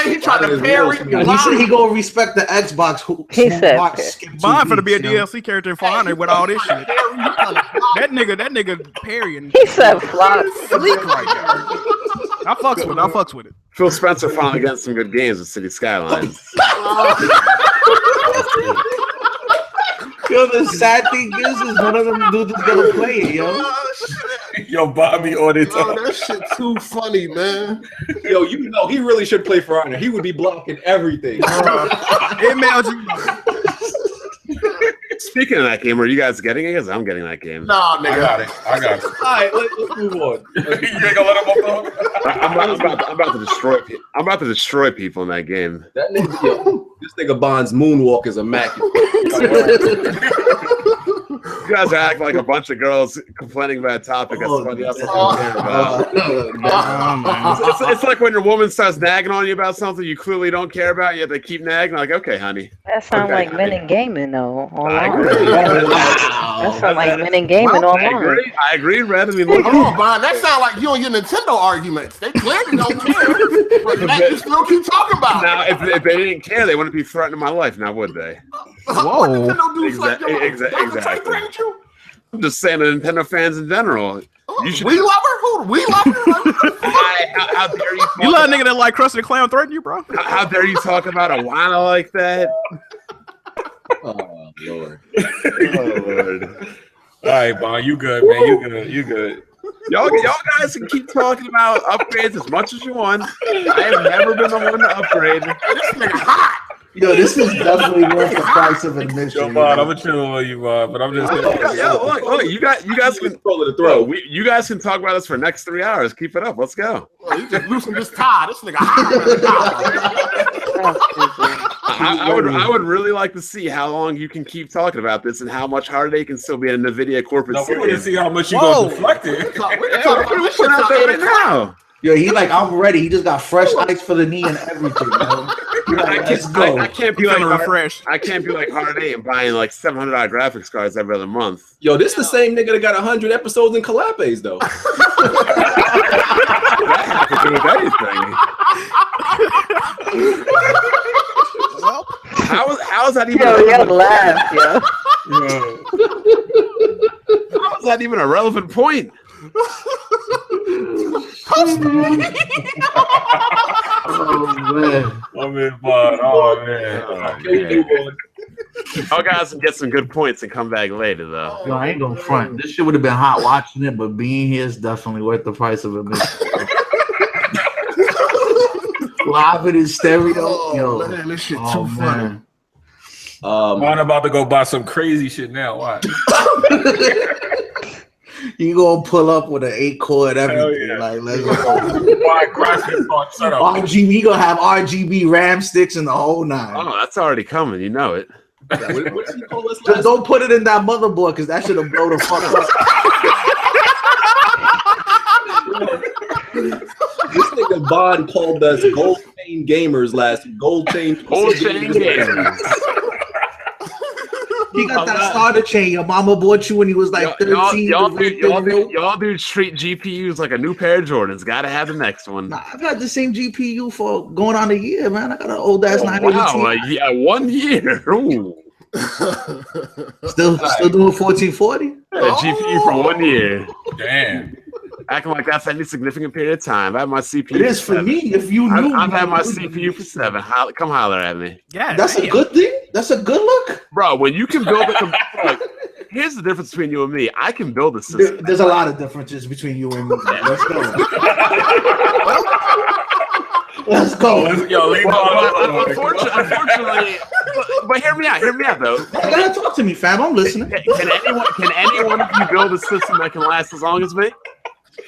he trying to parry. He said he gonna respect the Xbox. He said Bond for to be a DLC character in Fortnite with all this shit. That nigga parrying. He said flop. Sleek right now. I fucks with it. Phil Spencer finally got some good games with City Skylines. Yo, the sad thing is one of them dudes is gonna play it, yo. Yo, Bobby on it. That shit too funny, man. Yo, you know he really should play For Honor. He would be blocking everything. Email you. Speaking of that game, are you guys getting it? Because I'm getting that game. No, I nigga. got it. I got it. All right, let's move on. You ain't gonna let him off the hook? I'm about to destroy. I'm about to destroy people in that game. That nigga, yo, this nigga Bond's moonwalk is immaculate. You guys are acting like a bunch of girls complaining about a topic that somebody else doesn't care about. It's like when your woman starts nagging on you about something you clearly don't care about, yet they keep nagging. Like, okay, honey. That sounds Okay, like men in gaming, though. I Online. agree. That sounds like men in gaming online. I agree, Red. I mean, look, Hold on, Brian. That sounds like you and your Nintendo arguments. They clearly don't care, but Matt, you still keep talking about now, it. if they didn't care, they wouldn't be threatening my life, now would they? What Nintendo do like, yo, Exactly. threatened you? I'm just saying the Nintendo fans in general. You should. We love her? Who? We love her? How dare you? You let a nigga that like Krusty the Clown threaten you, bro? How dare you talk about Alana like that? Oh Lord. Oh Lord. All right, Bond, you good, man. You good. Y'all guys can keep talking about upgrades as much as you want. I have never been the one to upgrade. This nigga hot. Yo, this is definitely worth the price of admission. Yo, Bond, I'm gonna chill with you, Bond, but I'm just Look, you guys can Control of the throat. you guys can talk about this for the next 3 hours. Keep it up. Let's go. Well, you just loosened this tie. This nigga hot. I would really like to see how long you can keep talking about this and how much harder they can still be in NVIDIA corporate no, we're gonna series. see how much you gonna deflect it. We can talk about this shit Put it out there right now. now. Yo, he like, I'm ready. He just got fresh ice for the knee and everything, yo. He like, let's go. I can't be You like feeling refreshed? I can't be like Hard A and buying like $700 graphics cards every other month. Yo, this the same nigga that got 100 episodes in Calapes, though. That has to do with anything. Well, How is that even? Yo, laugh, yo. How is that even a relevant point? Oh, man. I'm in Bond. Oh man. Y'all guys can get some good points and come back later, though. Yo, I ain't gonna front. This shit would have been hot watching it, but being here is definitely worth the price of admission. Live it in stereo. Yo, Man, this shit oh, too funny. man. I'm about to go buy some crazy shit now. Why? You gonna pull up with an 8-core and everything. Yeah. Like, let's go. Why graphics card setup? RGB, he gonna have RGB RAM sticks and the whole nine. Oh, that's already coming. You know it. What did he call us Just last? don't put it in that motherboard because that should have blown the fuck up. This nigga Bond called us gold chain gamers last gold chain gamers. He got that starter chain your mama bought you when he was like 13. Y'all do treat GPUs like a new pair of Jordans. Gotta have the next one. Nah, I've got the same GPU for going on a year, man. I got an old ass 980. Wow, yeah, 1 year. Ooh. Still doing 1440. GPU for 1 year. Damn. Acting like that's any significant period of time. I have my CPU. It is for me. If you knew, I've had my CPU for 7. Come holler at me. yeah, That's a good thing. That's a good look. Bro, when you can build a like, here's the difference between you and me. I can build a system. There's a lot of differences between you and me. Let's go. Let's go. Yo, leave Unfortunately, but hear me out though. You gotta talk to me, fam. I'm listening. Can anyone of you build a system that can last as long as me?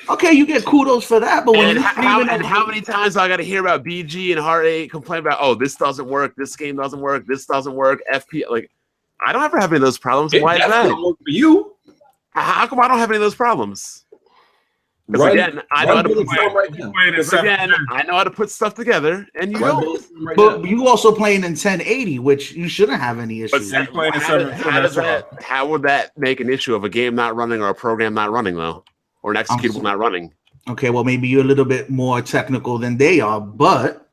Okay, you get kudos for that, but when how many times I got to hear about BG and Heart 8 complain about, oh, this doesn't work, this game doesn't work, this doesn't work, FP, like, I don't ever have any of those problems. Why is that? For you. How come I don't have any of those problems? Because again, I know how to put stuff together, and you don't. But you also playing in 1080, which you shouldn't have any issues. How would that make an issue of a game not running or a program not running, though? Or an executable not running? Okay, well, maybe you're a little bit more technical than they are, but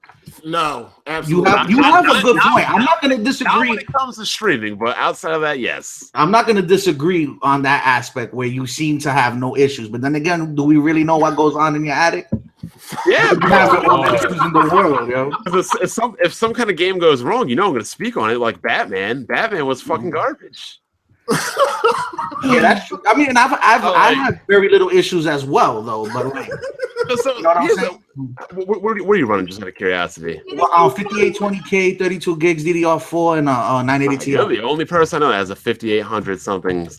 no, absolutely. You have a good point. I'm not going to disagree. Not when it comes to streaming, but outside of that, yes. I'm not going to disagree on that aspect where you seem to have no issues. But then again, do we really know what goes on in your attic? Yeah, you have all the issues in the world, yo. If some kind of game goes wrong, you know I'm going to speak on it. Like Batman. Batman was fucking garbage. Yeah, that's true. I mean, I have very little issues as well, though. But like, So, You know what I'm here's saying? where are you running? Just out of curiosity. 5820K, 32 gigs DDR4, and 980 Ti. You're the only person I know that has a 5800 something.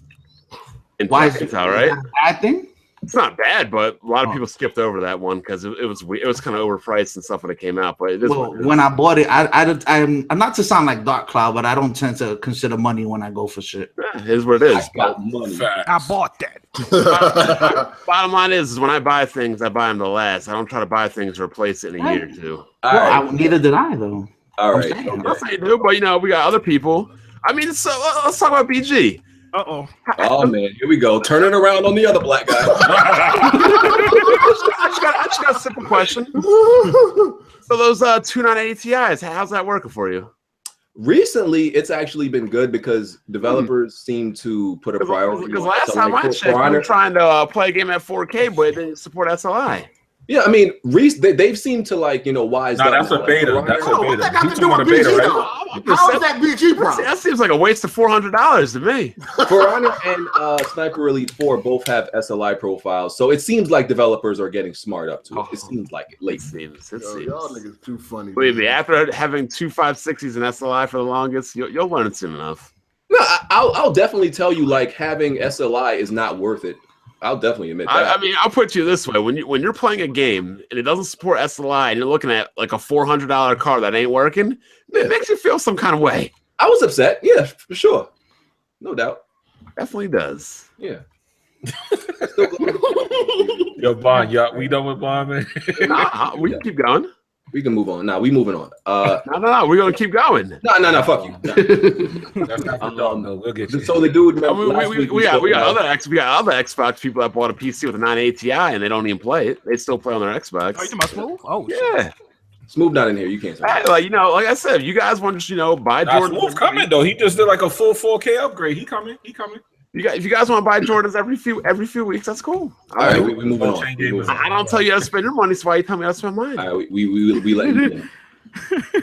Why is Intel, right? that a bad thing? It's not bad, but a lot of people skipped over that one because it was kind of overpriced and stuff when it came out. But it is Well, when I bought it, I'm not to sound like Dark Cloud, but I don't tend to consider money when I go for shit. Yeah, it is what it is. I bought that. Bottom line is when I buy things, I buy them to last. I don't try to buy things to replace it in a year or two. Neither did I, though. All right. That's how you do, but we got other people. I mean, so let's talk about BG. Uh-oh. Oh man, here we go. Turn it around on the other black guy. I just got a simple question. So those 2980 Ti's, how's that working for you? Recently, it's actually been good because developers seem to put a priority. Because last time I checked, we were trying to play a game at 4K, but it didn't support SLI. Yeah, I mean, they've seemed to wise up. That's a beta. That's a beta. What that got He's to do talking with about a beta, BG, right? though? How is that BG problem? That seems like a waste of $400 to me. For Honor and Sniper Elite 4 both have SLI profiles, so it seems like developers are getting smart up to it. It seems like it lately. It seems. Y'all niggas too funny. Believe me, after having two 560s and SLI for the longest, you'll learn it soon enough. No, I'll definitely tell you, having SLI is not worth it. I'll definitely admit that. I mean, I'll put you this way: when you're playing a game and it doesn't support SLI, and you're looking at like a $400 car that ain't working, it makes you feel some kind of way. I was upset, yeah, for sure, no doubt. Definitely does. Yeah. Yo, Bond, we done with Bond, man? Nah, we can keep going. We can move on. Nah, we moving on. No, we're gonna keep going. No, fuck you. That's not the dog, though. We'll get you. So the dude, We got other Xbox people that bought a PC with a 980 Ti and they don't even play it. They still play on their Xbox. Oh, you talking about Smooth? Oh, yeah. shit. Smooth not in here. You can't say that. Like I said, you guys want to buy Jordan. Smooth coming though. He just did like a full 4K upgrade. He coming. If you guys want to buy Jordans every few weeks, that's cool. All right, we move on. I don't tell you how to spend your money, so why you tell me how to spend mine? All right, we let you know.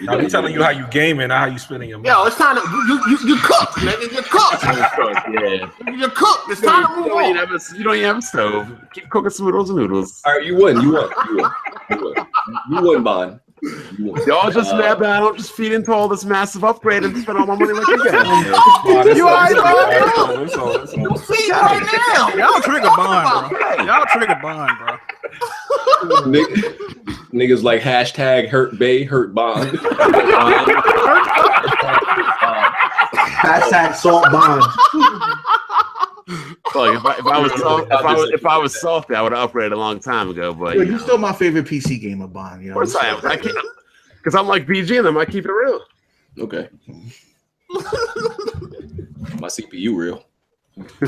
I'm telling you how you gaming, not how you spending your money. Yo, it's time to you cook, nigga. You cook. Yeah. You cook. It's time to move on. You don't even have a stove. Keep cooking some noodles. All right, you won, Bond. Y'all just mad that I don't just feed into all this massive upgrade and spend all my money like you guys. You alright, bro? You see right now. Y'all trigger Bond, bro. Y'all trigger Bond, bro. Niggas like hashtag hurt Bay, hurt Bond. Hashtag salt bond. Like if I was salty, I would have upgraded a long time ago. But Yo, you're still my favorite PC gamer, Bond. Of course I am. Because I'm like BG and them. I keep it real. Okay. My CPU real.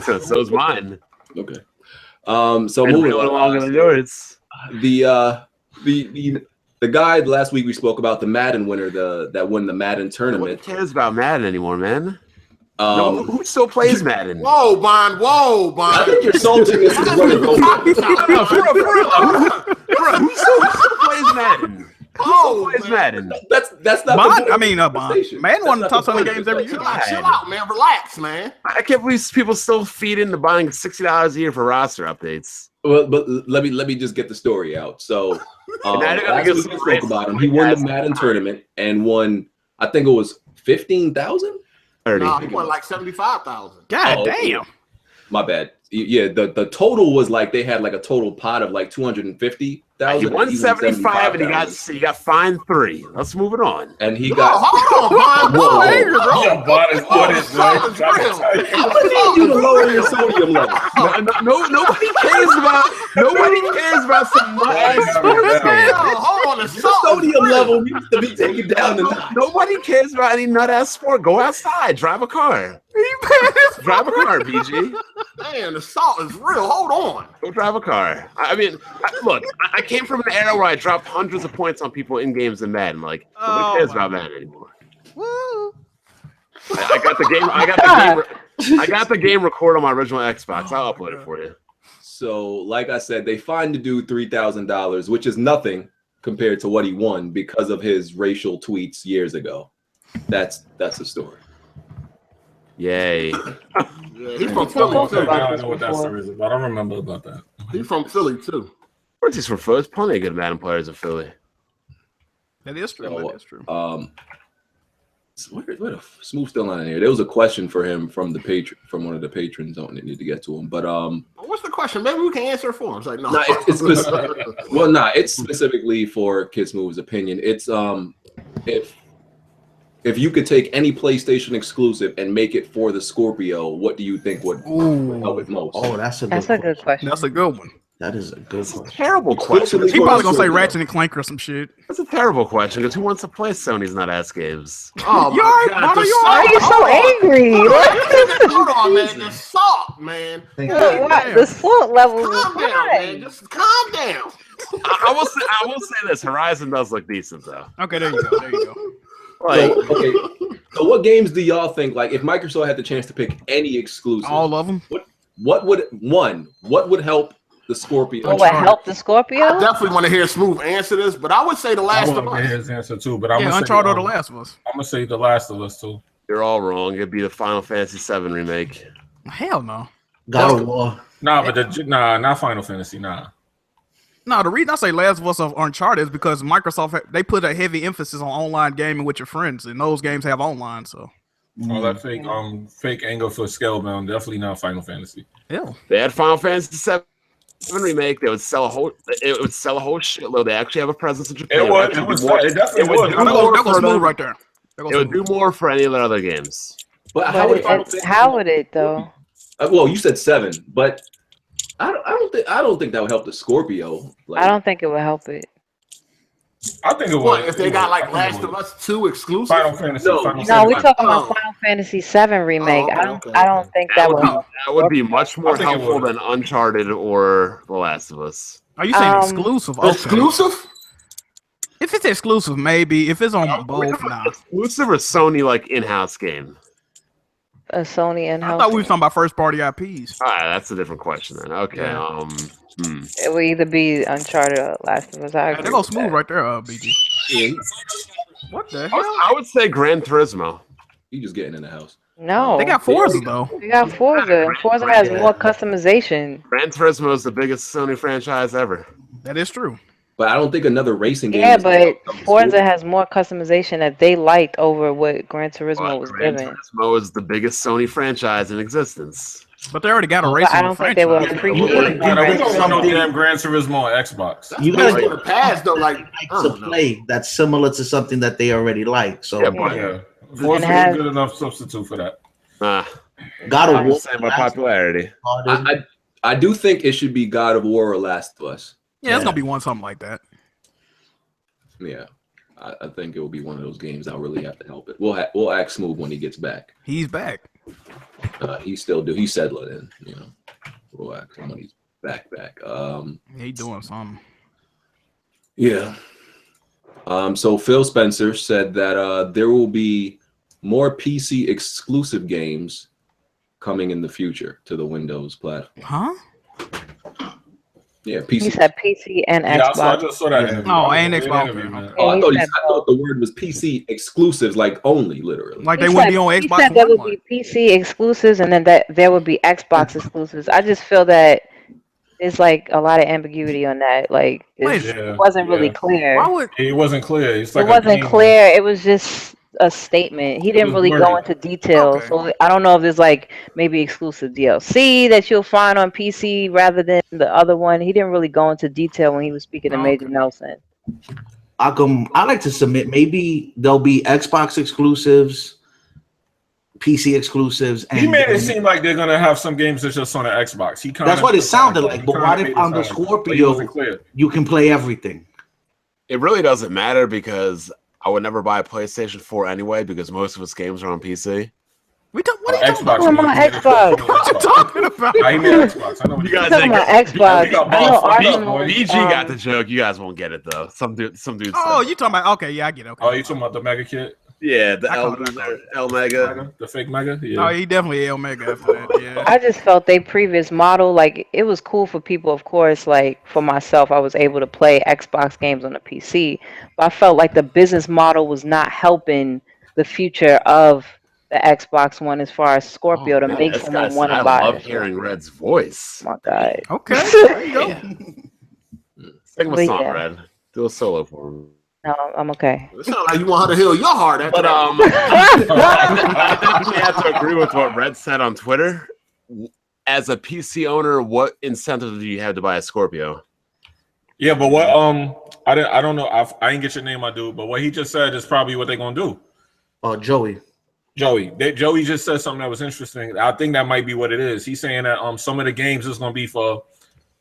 So's mine. Okay. So and moving longer than yours. The guy last week we spoke about the Madden winner, that won the Madden tournament. Who cares about Madden anymore, man? Who still plays Madden? Whoa, Bond. I think you're salting this is running over. Who still plays Madden? Madden? That's not Bond. Bond. Man, want to talk on the games every year. Chill out, man. Relax, man. I can't believe people still feed into buying $60 a year for roster updates. Well, but let me just get the story out. So last week we spoke about him. He won the Madden tournament and won. I think it was 15,000. 30. Nah, he won like 75,000. God damn. My bad. Yeah, the total was like they had like a total pot of like 250,000. He won 75 and he got fined 3. Let's move it on. And he got hold on, Bond. Bond is what is I need you to lower your sodium level. Nobody cares about some Hold on, the sodium level needs to be taken down to 9. Nobody cares about any nut ass sport. Go outside, drive a car. Drive a car, BG. Man, the salt is real. Hold on. Go drive a car. I mean, look, I came from an era where I dropped hundreds of points on people in games in Madden. Like, nobody cares about Madden anymore. Woo. I got the game recorded on my original Xbox. I'll upload it for you. So, like I said, they fined the dude $3,000, which is nothing compared to what he won because of his racial tweets years ago. That's the story. Yay. Yeah, he's from Philly too. I don't know what that story is about. I don't remember about that. He's from Philly too. There's for Philly. There's plenty of good Madden players in Philly. That is true. So, that is true. Where Smooth still not in here. There was a question for him from from one of the patrons. I don't need to get to him, but what's the question? Maybe we can answer it for him. It's like no, it's specifically for Kid Smooth's opinion. It's if you could take any PlayStation exclusive and make it for the Scorpio, what do you think would help it most? Oh, that's a good question. That's a good one. That is a good one. Terrible question. He probably gonna say Ratchet and Clank or some shit. That's a terrible question because who wants to play Sony's not ass games? Oh my God! Why are you so angry? Hold on, man. The salt, man. The salt level. Calm down, man. Just calm down. I will say this: Horizon does look decent though. Okay, there you go. So what games do y'all think? Like, if Microsoft had the chance to pick any exclusive, all of them. What would help the Scorpio? What would help the Scorpio? I definitely want to hear Smooth answer this, but I would say The Last of I want Us. his answer too, but I'm gonna Uncharted say, or The Last of Us. I'm gonna say The Last of Us too. You're all wrong. It'd be the Final Fantasy VII remake. Hell no. God of War. Nah, but not Final Fantasy. Nah. No, the reason I say Last of Us or Uncharted is because Microsoft they put a heavy emphasis on online gaming with your friends, and those games have online. So all that fake anger for Scalebound, definitely not Final Fantasy. Yeah, they had Final Fantasy VII remake. They would sell a whole. It would sell a whole shitload. They actually have a presence in Japan. It definitely would. That goes smooth right there. It would do more for any of their other games. But how would it though? Well, you said 7, but I don't think that would help the Scorpio. I don't think it would help it. I think it would. What if they got like Last of Us 2 exclusive? Final Fantasy. No, we're talking about Final Fantasy VII remake. I don't think that would help. That would be much more helpful than Uncharted or The Last of Us. Are you saying exclusive? Okay. Exclusive? If it's exclusive, maybe. If it's on both, nah. Exclusive or Sony like in-house game? A Sony in-house. I thought we were talking about first-party IPs. All right, that's a different question then. Okay. Yeah. It would either be Uncharted or Last of Us. They go smooth right there, BG. Yeah. What the hell? I would say Gran Turismo. You just getting in the house. No. They got Forza though. They got Forza. Forza has more customization. Gran Turismo is the biggest Sony franchise ever. That is true. But I don't think another racing game. Yeah, but Forza has more customization that they liked over what Gran Turismo was Gran giving. Turismo is the biggest Sony franchise in existence. But they already got a racing I don't think they will appreciate We don't want no damn Gran Turismo on Xbox. You guys in the past though, like to play that's similar to something that they already like. So Forza is a good enough substitute for that. God of War by popularity. I do think it should be God of War or Last of Us. Yeah, it's gonna be something like that. Yeah, I think it will be one of those games. I'll really have to help it. We'll act Smooth when he gets back. He's back. He still do. He's settling in. You know, we'll act him when he's back. He doing something. Yeah. So Phil Spencer said that there will be more PC exclusive games coming in the future to the Windows platform. Huh? Yeah, PC. He said PC and Xbox. I just saw that. And Xbox. Oh, I thought the word was PC exclusives, like only, literally. Like they wouldn't be on Xbox. He said there would be PC exclusives, and then that there would be Xbox exclusives. I just feel that there's like a lot of ambiguity on that. Like it wasn't really clear. It wasn't clear. It wasn't clear. It was just a statement. He didn't really go into detail. Okay. So I don't know if there's like maybe exclusive DLC that you'll find on PC rather than the other one. He didn't really go into detail when he was speaking to Major Nelson. I like to submit maybe there'll be Xbox exclusives, PC exclusives, and he made it seem like they're gonna have some games that's just on the Xbox. That's what it sounded like. But what if on the Scorpio you can play everything? It really doesn't matter because I would never buy a PlayStation 4 anyway because most of its games are on PC. What are you talking about? Xbox. What you talking about? I mean Xbox. I know you guys talking about Xbox. BG got the joke. You guys won't get it though. Some dudes. Oh, you talking about? Okay, yeah, I get it. Okay. Oh, you talking about the Mega Kit? Yeah, the L Mega. The fake Mega? Yeah. Oh, he definitely L Mega after that, yeah. I just felt they previous model, like, it was cool for people, of course, like, for myself, I was able to play Xbox games on the PC, but I felt like the business model was not helping the future of the Xbox One as far as Scorpio to make someone want to buy it. I love hearing Red's voice. Oh my God. Okay, there you go. Sing him a But song, yeah. Red. Do a solo for him. No, I'm okay. It sounds like you want her to heal your heart. After But that. I definitely have to agree with what Red said on Twitter. As a PC owner, what incentive do you have to buy a Scorpio? Yeah, but what I don't know. I didn't get your name, my dude. But what he just said is probably what they're gonna do. Joey. Joey just said something that was interesting. I think that might be what it is. He's saying that some of the games is gonna be for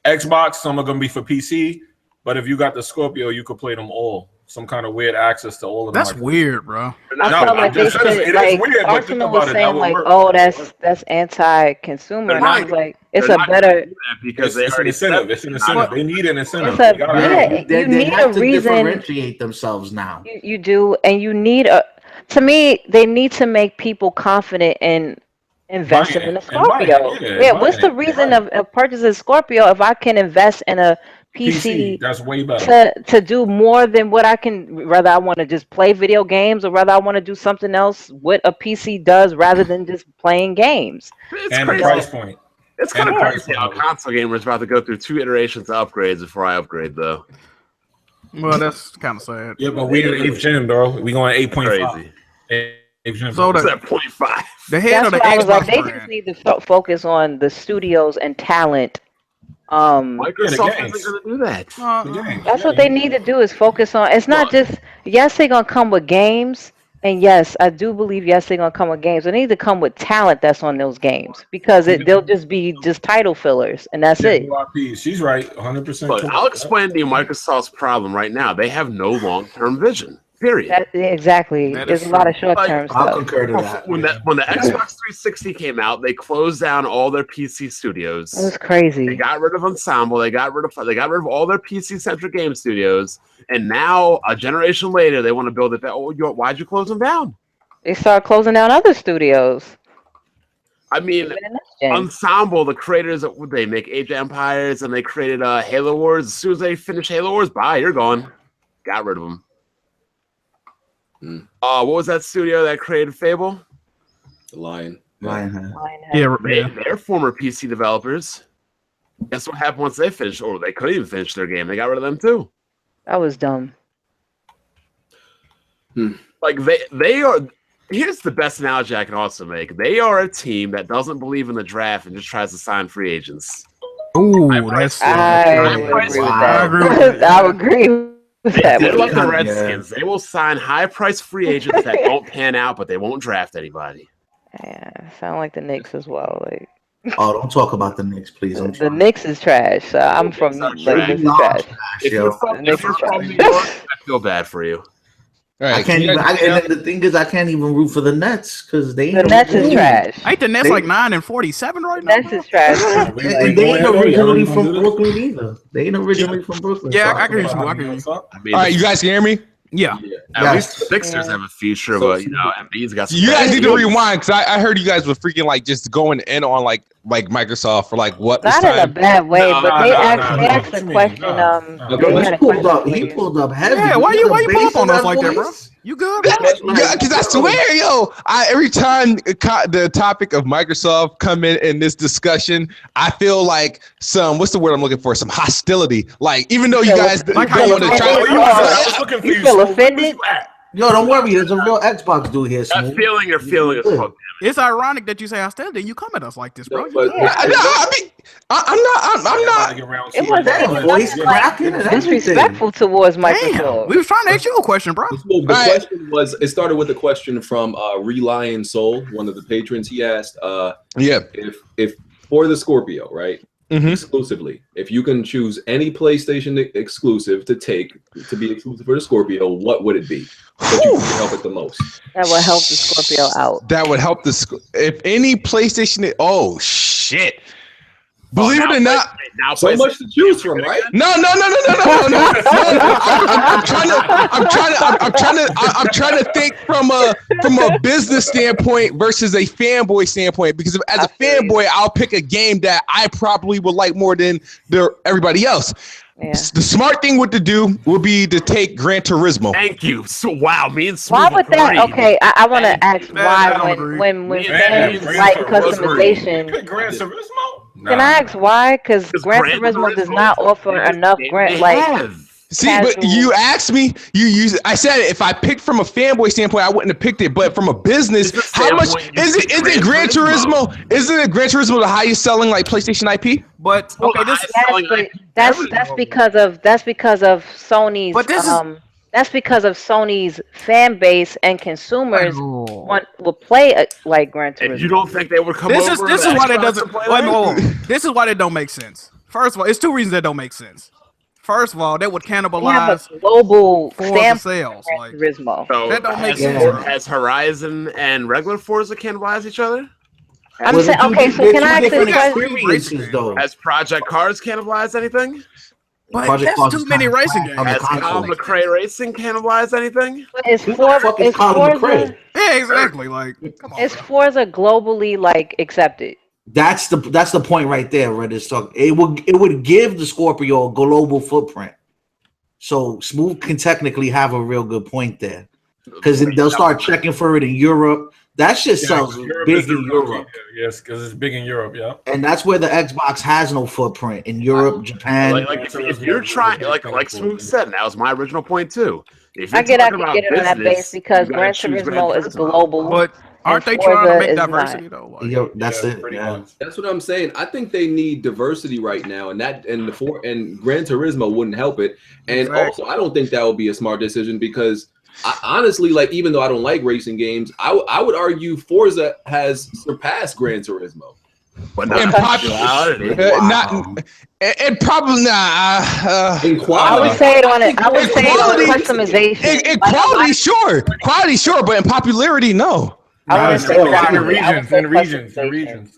Xbox, some are gonna be for PC. But if you got the Scorpio, you could play them all. Some kind of weird access to all of them. That's weird, bro. I felt like they should, like, Arsenal was saying, like, oh, that's anti-consumer. And I was like, it's a better... Because it's an incentive. It's an incentive. They need an incentive. You need a reason. Differentiate themselves now. You do, and you need a... To me, they need to make people confident in investing in a Scorpio. Yeah, what's the reason of purchasing Scorpio if I can invest in a PC that's way better to do more than what I can, whether I want to just play video games or whether I want to do something else, what a PC does rather than just playing games. And the price point. It's kind of crazy how console gamers about to go through 2 iterations of upgrades before I upgrade, though. Well, that's kind of sad. Yeah, but we in 8th gen, bro. We going 8.5. So that's at 0.5. The head of the Xbox, Xbox they just need to focus on the studios and talent. Microsoft isn't going to do that. That's what they need to do is focus on. It's not just, yes, they're going to come with games. And yes, I do believe, yes, they're going to come with games. They need to come with talent that's on those games because they'll just be title fillers. And that's it. She's right. 100%. Look, I'll explain to you Microsoft's problem right now. They have no long-term vision. Period. Exactly. There's a lot of short-term stuff. I'll concur to that. When the Xbox 360 came out, they closed down all their PC studios. It was crazy. They got rid of Ensemble. They got rid of all their PC-centric game studios. And now, a generation later, they want to build it back. Oh, why'd you close them down? They started closing down other studios. I mean, Ensemble, the creators, they make Age of Empires, and they created Halo Wars. As soon as they finish Halo Wars, bye, you're gone. Got rid of them. What was that studio that created Fable? The Lion. Lionhead. Yeah, they're former PC developers. Guess what happened once they finished? Or they couldn't even finish their game. They got rid of them too. That was dumb. Like they are. Here's the best analogy I can also make. They are a team that doesn't believe in the draft and just tries to sign free agents. Ooh, that's. I would agree. They're like the Redskins. They will sign high-priced free agents that don't pan out, but they won't draft anybody. Yeah, sound like the Knicks as well. Like, oh, don't talk about the Knicks, please. The Knicks is trash. So I'm from the Knicks is trash. If you're from New York, I feel bad for you. Right, I can't even. The thing is, I can't even root for the Nets because the Nets is trash. Ain't the Nets like 9-47 right now? Nets is trash. And they ain't originally from Brooklyn either. They ain't originally from Brooklyn. Yeah, I can hear you. I can hear you. All right, you guys can hear me? Yeah. At least the Sixers have a future, but Embiid's got some. You guys need to rewind because I heard you guys were freaking like just going in on like Microsoft for like what? Not in a bad way, but they asked a question. He pulled up heavy. Yeah, why you pull up on us like that, bro? You good? Yeah, because I swear, every time the topic of Microsoft come in this discussion, I feel like what's the word I'm looking for? Some hostility. Like, even though you guys don't want to try you feel offended? Yo, don't worry. There's a real Xbox dude here. That feeling you're feeling is fucked. It's ironic that you say hostility. You come at us like this, bro. I'm not. It was voice cracking. Disrespectful towards Microsoft. Damn, we was trying to ask you a question, bro. The question was. It started with a question from Relion Soul, one of the patrons. He asked, if for the Scorpio, right? Exclusively, if you can choose any PlayStation exclusive to be exclusive for the Scorpio, what would it be that you can help it the most? That would help the Scorpio out. That would help if any PlayStation. Oh shit! Believe it or not, so much to choose from, right? No. I'm trying to think from a business standpoint versus a fanboy standpoint. Because as a fanboy, I'll pick a game that I probably would like more than everybody else. Yeah. The smart thing to do would be to take Gran Turismo. Thank you. So wow, me and Smooth. Why would that? Okay, I want to ask why when fans like customization. Gran Turismo. Can I ask why? Because Gran Turismo does not offer enough See, but you asked me. I said if I picked from a fanboy standpoint, I wouldn't have picked it. But from a business, how much is it? Is it Gran Turismo? Isn't it Gran Turismo the highest selling like PlayStation IP? But okay, that's because of Sony's. But this is. That's because of Sony's fan base and consumers will play like Gran Turismo. And you don't think they would come This over? is why that doesn't. This is why that don't make sense. First of all, it's two reasons that don't make sense. First of all, that would cannibalize global sales. Like Turismo. So that don't make sense. Has Horizon and regular Forza cannibalized each other? I'm saying, okay, so can I ask this question? Has Project Cars cannibalized anything? But that's too many racing games. Has Colin McRae Racing cannibalized anything? Is Forza? Yeah, exactly. Like, come on. Is Forza globally like accepted? That's the point right there, Reddit talk. It would give the Scorpio a global footprint. So Smooth can technically have a real good point there. Because they'll start checking for it in Europe. That shit sells big in Europe. Yes, because it's big in Europe, yeah. And that's where the Xbox has no footprint in Europe, Japan. If you're trying, like Smooth said, and that was my original point too. I get it on that base because Gran Turismo is global. But aren't they trying to make diversity though? Like, that's it. Yeah. That's what I'm saying. I think they need diversity right now, and Gran Turismo wouldn't help it. And also, I don't think that would be a smart decision because. Honestly, like even though I don't like racing games, I would argue Forza has surpassed Gran Turismo. But not in popularity. Probably not. In quality, I would say it on customization. In quality, sure. Quality, sure, but in popularity, no. In regions.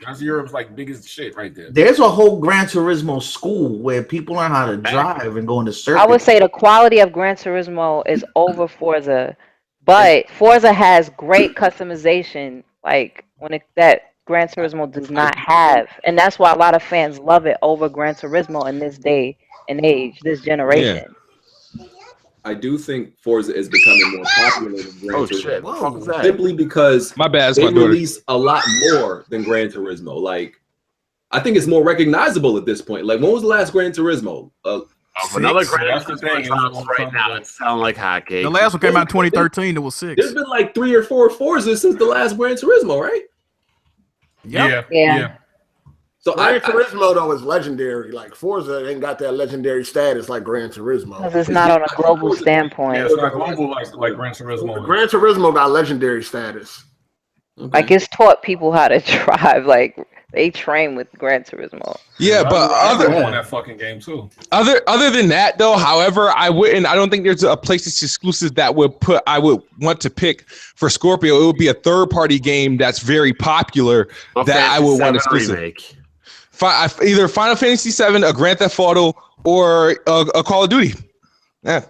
That's Europe's like biggest shit right there. There's a whole Gran Turismo school where people learn how to drive and go into circuits. I would say the quality of Gran Turismo is over Forza, but Forza has great customization, like that Gran Turismo does not have, and that's why a lot of fans love it over Gran Turismo in this day and age, this generation. Yeah. I do think Forza is becoming more popular than Gran Turismo. Simply because they release a lot more than Gran Turismo. Like, I think it's more recognizable at this point. Like, when was the last Gran Turismo? Another Gran Turismo right now. It sounds like hotcakes. The last one came out in 2013. It was 6. There's been like 3 or 4 Forzas since the last Gran Turismo, right? Yeah. So Gran Turismo though is legendary. Like Forza ain't got that legendary status like Gran Turismo. Because it's not on a global standpoint. Yeah, it's not global like Gran Turismo. Gran Turismo got legendary status. Okay. Like it's taught people how to drive. Like they train with Gran Turismo. Yeah, but on that fucking game too. Other than that though, however, I don't think there's a PlayStation exclusive that I would want to pick for Scorpio. It would be a third-party game that's very popular that I would want exclusive. Either Final Fantasy VII, a Grand Theft Auto, or a Call of Duty. Yeah,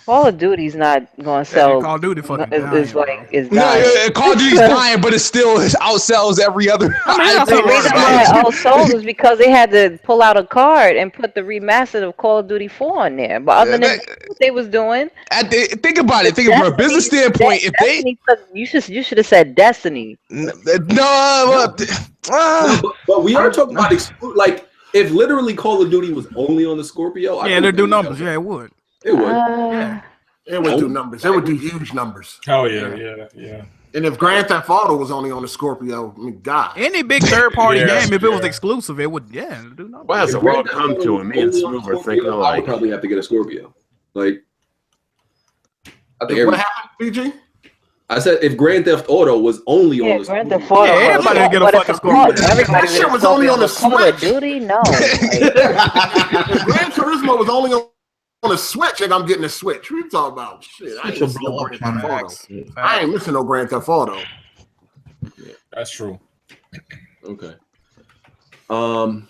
Call of Duty's not going to sell. Call of Duty fucking Call of Duty's dying, but it still outsells every other. The reason why it outsold is because they had to pull out a card and put the remastered of Call of Duty 4 on there. But other than what they was doing, think about it. Think from a business standpoint, if Destiny you should have said Destiny. But we are talking about like if literally Call of Duty was only on the Scorpio. They'd do numbers. Yeah, it would. It would. It would do numbers. It would do huge numbers. Oh yeah. And if Grand Theft Auto was only on the Scorpio, I mean, God. Any big third-party game, if it was exclusive, it would, do numbers. Well, as the world come to, me and Smooth are thinking I alike. would probably have to get a Scorpio. Like, I think what happened, PG? I said if Grand Theft Auto was only on the Grand Theft Auto. Everybody would get a fucking Scorpio. That shit was only on the Switch. Duty? No. If Gran Turismo was only on the Switch, and I'm getting a Switch. What are you talking about? Shit, I ain't missing no Grand Theft Auto. Yeah, that's true. Okay. That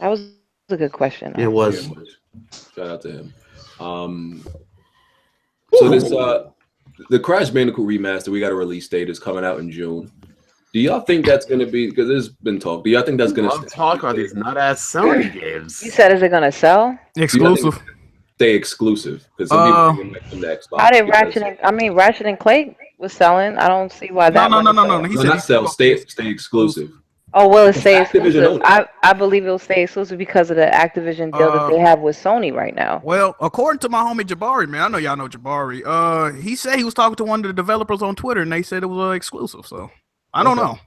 was a good question. It was. Shout out to him. So this the Crash Bandicoot remaster, we got a release date, is coming out in June. Do y'all think that's going to be, because there's been talk, do y'all think that's going to talk about these nut-ass Sony games? You said, is it going to sell? Exclusive. Stay exclusive. Because some people get from the Xbox. How did Ratchet and Clank was selling? I don't see why that No. He said not sell, stay exclusive. Oh, will it stay Activision exclusive? owned it. I believe it'll stay exclusive because of the Activision deal that they have with Sony right now. Well, according to my homie Jabari, man, I know y'all know Jabari. He said he was talking to one of the developers on Twitter, and they said it was exclusive. So I don't know.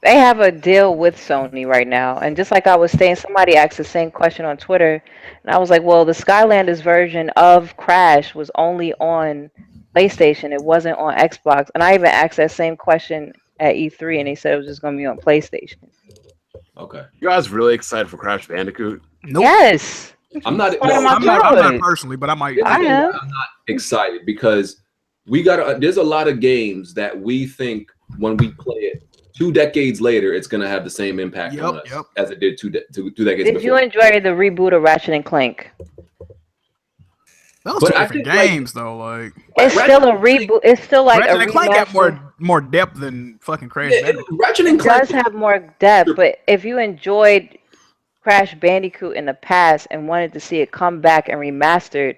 They have a deal with Sony right now, and just like I was saying, somebody asked the same question on Twitter, and I was like, "Well, the Skylanders version of Crash was only on PlayStation; it wasn't on Xbox." And I even asked that same question at E3, and they said it was just going to be on PlayStation. Okay. You guys really excited for Crash Bandicoot? Nope. Yes. I'm not. I'm not personally, but I might. I am. I'm not excited because we got. There's a lot of games that we think when we play it 2 decades later, it's gonna have the same impact on us as it did two decades before. Did you enjoy the reboot of Ratchet and Clank? Those two different games, though. Like it's still a reboot. It's still like Ratchet a and Clank got more depth than fucking Crash Bandicoot. Ratchet and Clank does have more depth, but if you enjoyed Crash Bandicoot in the past and wanted to see it come back and remastered,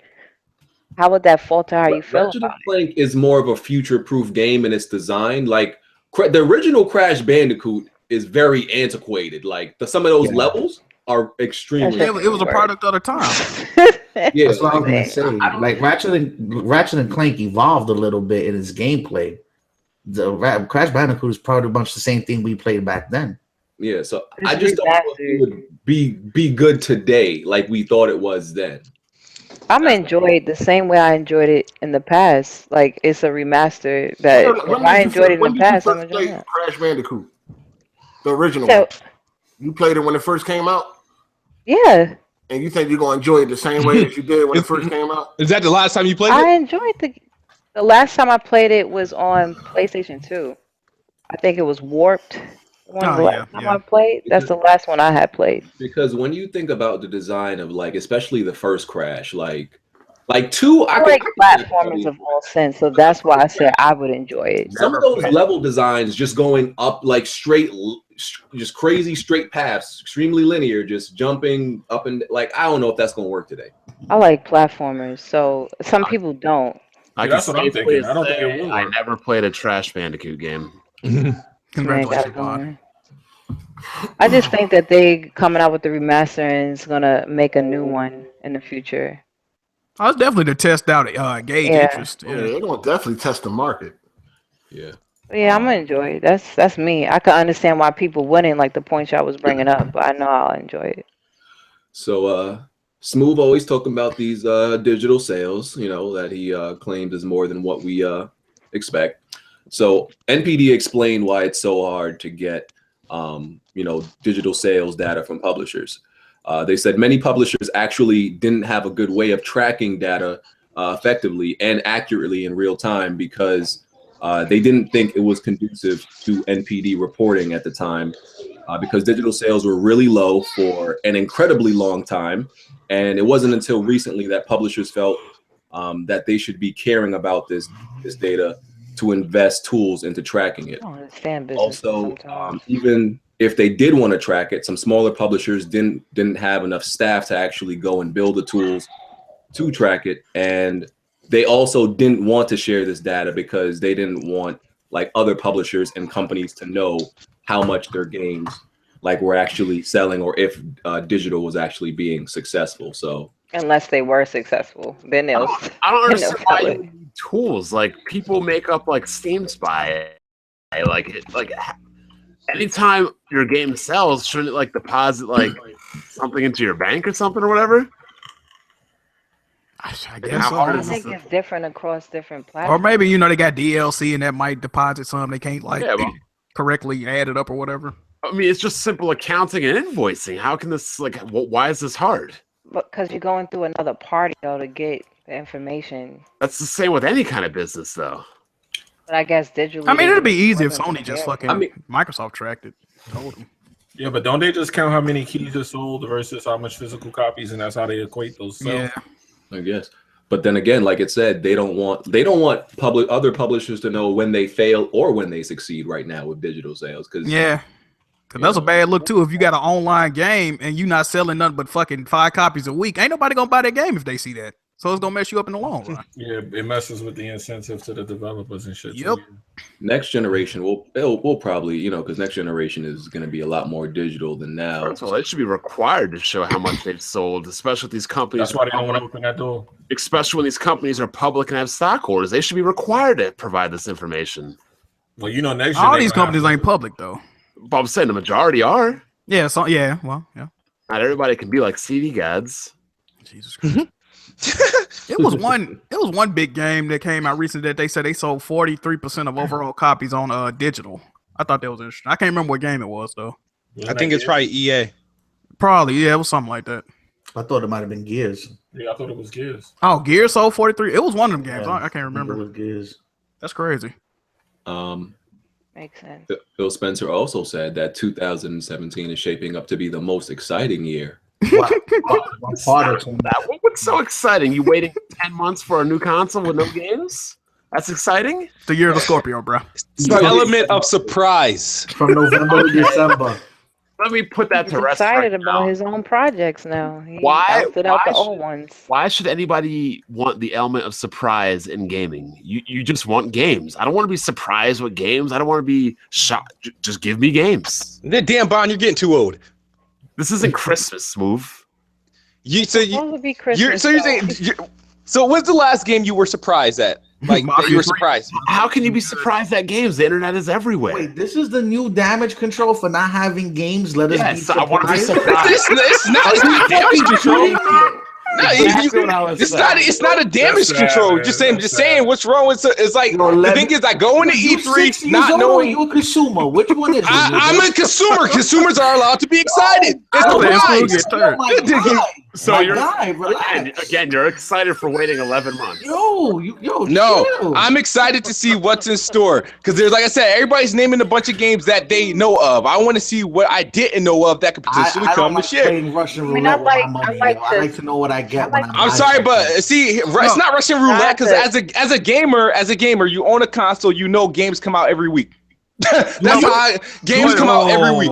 how would that falter how you feel Ratchet about and Clank is more of a future-proof game in its design. Like the original Crash Bandicoot is very antiquated. Like some of those levels are extremely. It was a product of the time. Yeah, that's what I was gonna say. Like Ratchet and Clank evolved a little bit in its gameplay. The Crash Bandicoot is probably a bunch of the same thing we played back then. Yeah, so I just don't know if it would be good today like we thought it was then. I'm enjoyed the same way I enjoyed it in the past. Like it's a remaster that if I enjoyed it in the past, I'm enjoying it. Crash Bandicoot, the original one. You played it when it first came out? Yeah. And you think you're gonna enjoy it the same way as you did when it first came out? Is that the last time you played it? I enjoyed the last time I played it was on PlayStation 2. I think it was Warped. Time I played. That's the last one I had played. Because when you think about the design of like, especially the first Crash, like 2, I like platformers of all sense, so that's why I said I would enjoy it. Some of those level designs just going up like straight, just crazy straight paths, extremely linear, just jumping up and like I don't know if that's gonna work today. I like platformers, so some people don't. That's what I'm thinking. I don't think it will. I never played a Trash Bandicoot game. Congratulations, Bond. I just think that they coming out with the remaster and it's gonna make a new one in the future. I was definitely to test out gauge interest. Yeah, they're gonna definitely test the market. Yeah. Yeah, I'm gonna enjoy it. That's me. I can understand why people wouldn't like the points y'all was bringing up, but I know I'll enjoy it. So Smooth always talking about these digital sales, you know, that he claimed is more than what we expect. So NPD explained why it's so hard to get digital sales data from publishers. They said many publishers actually didn't have a good way of tracking data effectively and accurately in real time because they didn't think it was conducive to NPD reporting at the time because digital sales were really low for an incredibly long time. And it wasn't until recently that publishers felt that they should be caring about this data to invest tools into tracking it. Also, even if they did want to track it, some smaller publishers didn't have enough staff to actually go and build the tools to track it, and they also didn't want to share this data because they didn't want like other publishers and companies to know how much their games like were actually selling or if digital was actually being successful. So unless they were successful, then they'll. I don't understand why you need tools. Like people make up like Steam Spy, anytime your game sells, shouldn't it like deposit like something into your bank or something or whatever? I guess so. I think it's different across different platforms. Or maybe they got DLC and that might deposit something they can't correctly add it up or whatever. I mean, it's just simple accounting and invoicing. How can this why is this hard? Because you're going through another party though to get the information. That's the same with any kind of business though. But I guess digitally. I mean, it'd be easy if Sony just Microsoft tracked it. Told them. Yeah, but don't they just count how many keys are sold versus how much physical copies, and that's how they equate those sales? Yeah, I guess. But then again, like it said, they don't want other publishers to know when they fail or when they succeed right now with digital sales. Because that's a bad look too. If you got an online game and you're not selling nothing but fucking 5 copies a week, ain't nobody gonna buy that game if they see that. So it's gonna mess you up in the long run. Yeah, it messes with the incentive to the developers and shit. Yep. Next generation, we'll probably, because next generation is going to be a lot more digital than now. First of all, they should be required to show how much they've sold, especially with these companies. That's why they don't want to open that door. Especially when these companies are public and have stockholders, they should be required to provide this information. Well, next all these companies ain't public though. But I'm saying the majority are. Yeah. So yeah. Well, yeah. Not everybody can be like CD gods. Jesus Christ. It was one big game that came out recently that they said they sold 43% of overall copies on digital. I thought that was interesting. I can't remember what game it was though. I think it's probably EA. Probably, yeah, it was something like that. I thought it might have been Gears. Yeah, I thought it was Gears. Oh, Gears sold 43. It was one of them games. Yeah, I can't remember. It was Gears. That's crazy. Makes sense. Phil Spencer also said that 2017 is shaping up to be the most exciting year. What's so exciting? You waiting 10 months for a new console with no games? That's exciting? The year of the Scorpio, bro. The element of surprise. From November to December. Let me put that to rest. Excited about his own projects now. He Why outed out the old ones. Why should anybody want the element of surprise in gaming? You just want games. I don't want to be surprised with games. I don't want to be shocked. Just give me games. Damn, Bond, you're getting too old. This isn't Christmas, Move. You're saying so when's the last game you were surprised at? Like that you were surprised. How can you be surprised at games? The internet is everywhere. Wait, this is the new damage control for not having games. Let us be surprised. I want to be surprised. It's not damage control. No, it's not a damage control. Just saying what's wrong with it's like the thing is I go into E3 not knowing you're a consumer. Which one is it? I'm a consumer. Consumers are allowed to be excited. So you're again, you're excited for waiting 11 months. No, I'm excited to see what's in store because there's, like I said, everybody's naming a bunch of games that they know of. I want to see what I didn't know of that could potentially come to shit. Russian roulette with my money. I like to know what I get. I'm sorry, but see, it's not Russian roulette because as a gamer, you own a console. You know games come out every week. That's how games come out every week.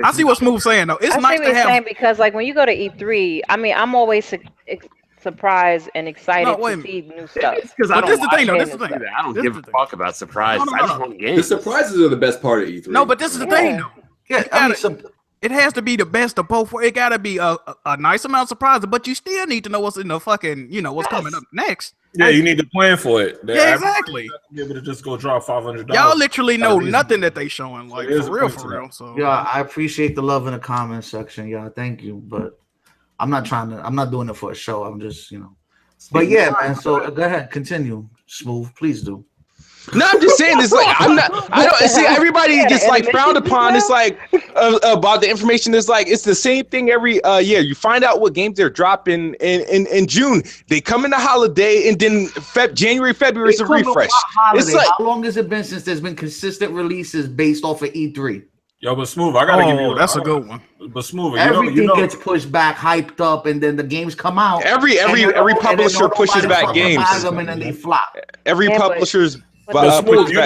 I see what Smooth's saying though. It's nice to have because like when you go to E3, I mean, I'm always surprised and excited to see new stuff. Because this is the thing though. This is the thing. I don't give a fuck about surprises. I just want games. The surprises are the best part of E3. No, but this is the thing though. Yeah, it has to be the best of both. It gotta be a nice amount of surprises, but you still need to know what's in the fucking, what's coming up next. Yeah, you need to plan for it. Yeah, exactly. Be able to just go drop $500. Y'all literally know nothing that they showing, like for real. So yeah, I appreciate the love in the comments section, y'all. Thank you, but I'm not doing it for a show. I'm just, But yeah, man. So go ahead, continue, Smooth. Please do. No, I'm just saying it's like I don't see everybody gets like frowned upon. It's like about the information. It's like it's the same thing every year. You find out what games they're dropping in June. They come in the holiday and then January, February is a refresh. It's like how long has it been since there's been consistent releases based off of E3? Yo, but Smooth, I gotta give you. That's a good one. But Smooth, everything gets pushed back, hyped up, and then the games come out. Every publisher pushes back games, and then they flop. Every publisher's. But Smooth, you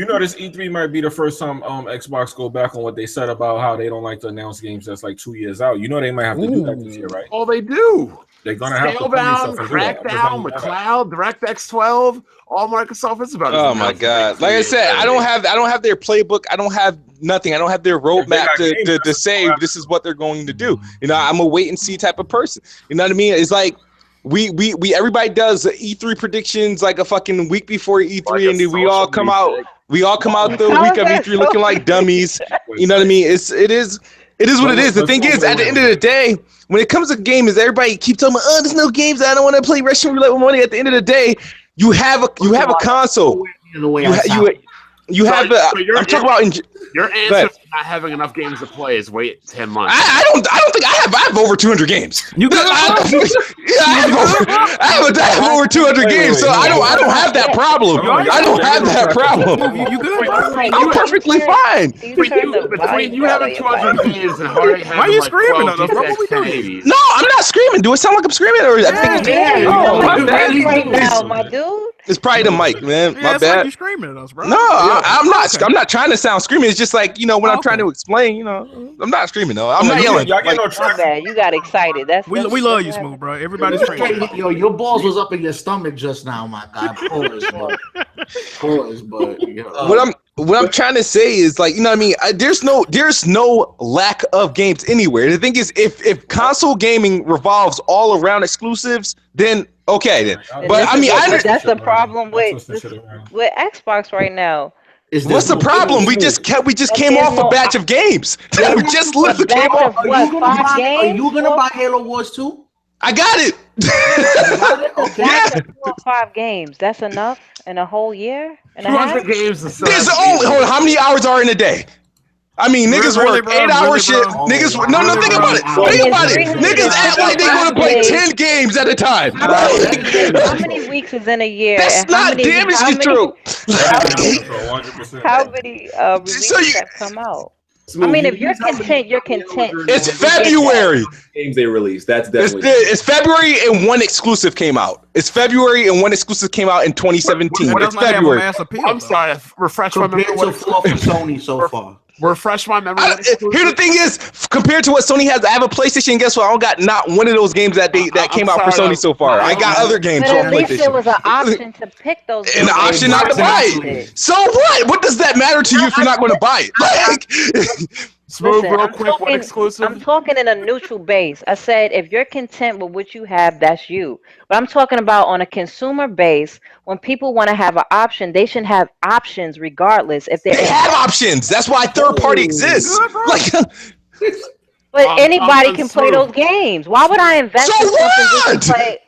know this E3 might be the first time Xbox go back on what they said about how they don't like to announce games that's like 2 years out. You know they might have to do that this year, right? Oh, they do. They're gonna have to Scalebound, Crackdown, McCloud, DirectX 12, all Microsoft is about. Oh my god! Like I said, I don't have their playbook. I don't have nothing. I don't have their roadmap to say this is what they're going to do. I'm a wait and see type of person. You know what I mean? It's like. We everybody does E3 predictions like a fucking week before E3, and then we all come out the week of E3 looking like dummies. You know what I mean? It is what it is. The thing is, at the end of the day, when it comes to games, everybody keeps telling me, "Oh, there's no games. I don't want to play Russian roulette with money." At the end of the day, you have a console. I'm talking about. Your answer to not having enough games to play is wait 10 months. I don't think I have over 200 games. You good? I have over 200 games, so I don't have that problem. I don't have that problem. You good? I'm perfectly fine. Between you having 200 games and Harding having why are you screaming at us, bro? What we doing? No, I'm not screaming. Do it sound like I'm screaming or my bad? My dude. It's probably the mic, man. My bad. Like you screaming at us, bro. No, I'm not trying to sound screaming. screaming. It's just like, when I'm trying to explain, I'm not screaming though. I'm not yelling. Y'all get no My track. bad. You got excited. We love you, Smooth, bro. Everybody's friends. Yo, your balls was up in your stomach just now, my guy. Pause, but What I'm trying to say is, like, what I mean? There's no lack of games anywhere. The thing is, if console gaming revolves all around exclusives, then okay, then. But I mean, that's the problem with Xbox right now. What's the problem? We just came off a batch of games. We just literally came off. Are you gonna buy Halo Wars 2? I got it. Yeah. 4 or 5 games. That's enough in a whole year and a half. 200 games. There's only how many hours are in a day? I mean, niggas work 8-hour shit. Niggas, no, think about it. Think about it. Niggas act like they want to play 10 games at a time. How many weeks is in a year? That's not damage control. How many releases have come out? I mean, if you're content, you're content. It's February. Games they released. That's definitely. It's February and one exclusive came out. It's February and one exclusive came out in 2017. It's February. I'm sorry. Refresh my memory. Compared to for Sony so far. Refresh my memory. Here the thing is, compared to what Sony has, I have a PlayStation. And guess what? I don't got not one of those games that came out for Sony so far. I got other games but on at least PlayStation. there was an option to pick those games. And the option not to buy it. So what? What does that matter to you if you're not going to buy it? Smooth, real quick, what exclusive? I'm talking in a neutral base. I said if you're content with what you have, that's you. But I'm talking about on a consumer base, when people want to have an option, they should have options regardless. If they have options, that's why third party exists. But anybody can play those games. Why would I invest in something just to play?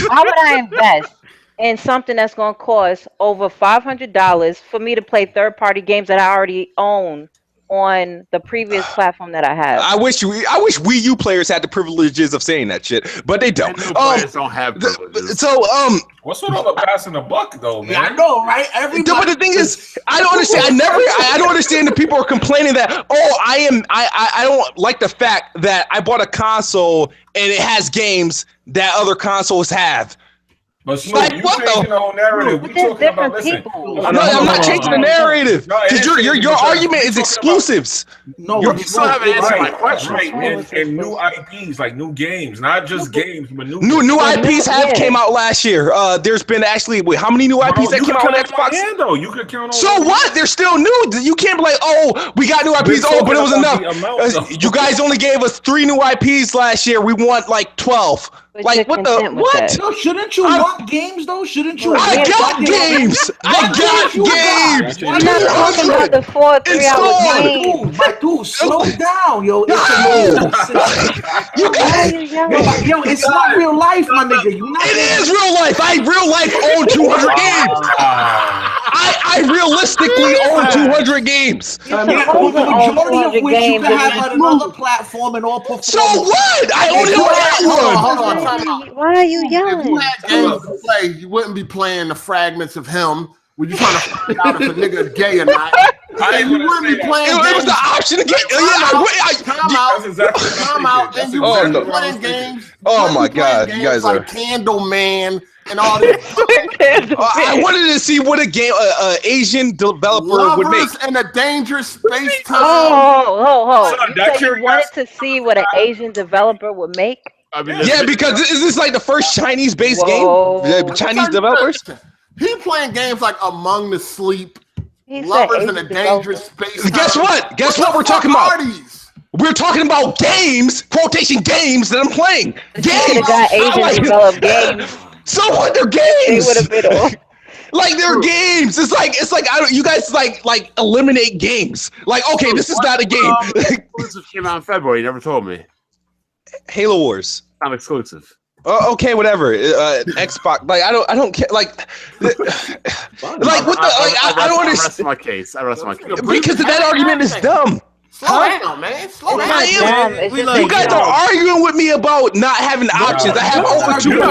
Why would I invest in something that's going to cost over $500 for me to play third party games that I already own on the previous platform that I have? I wish Wii U players had the privileges of saying that shit, but they don't. Players don't have privileges. What's with all the passing the buck though, man? Yeah, I know, right? But the thing is, I don't understand. I don't understand that people are complaining that I don't like the fact that I bought a console and it has games that other consoles have. But Smooth, you changing the whole narrative. We talking about I'm not changing the narrative because your argument is exclusives. No, you still haven't answered my question. And new IPs, like new games, not just games, but new IPs have came out last year. There's been actually how many new IPs that came out on Xbox? You could count on. So what? They're still new. You can't be like, oh, we got new IPs. Oh, but it was enough. You guys only gave us 3 new IPs last year. We want like 12. Like what the what? No, shouldn't you want games though? Shouldn't you? I got games. I got games. I'm not talking about the 4 3-hour games. But dude, slow down, yo. Yo, it's not real life, my nigga. It is real life. I real life own 200 games. I realistically own 200 games. The majority of which you can have on another platform and all perform. So what? I only own that one. Hold on. Why are you yelling? If you had games to play, you wouldn't be playing the fragments of him. Were you trying to find out if a nigga gay or not? You wouldn't be playing games. It was the option to get. Time out. And you would be playing games. Oh my God, you guys are like Candleman and all this. I wanted to see what a game Asian developer would make. In a dangerous space time. Oh. You wanted to see what an Asian developer would make? I mean, yeah, because is this like the first Chinese-based game? Chinese developers? He playing games like Among the Sleep, Lovers in a Dangerous Space. Guess what? Guess what we're talking about? We're talking about games, quotation games that I'm playing. Games. Got Asian developed games. So what? They're games. They would have been all. Like they're games. It's like you guys like eliminate games. Like okay, this is not a game. Exclusive came out in February. You never told me. Halo Wars. Not exclusive. Okay, whatever. Xbox. Like I don't care. Like what the? I don't understand. I rest my case. Because that argument is dumb. Slow down, man. Slow down. You guys are arguing with me about not having options. I have over 200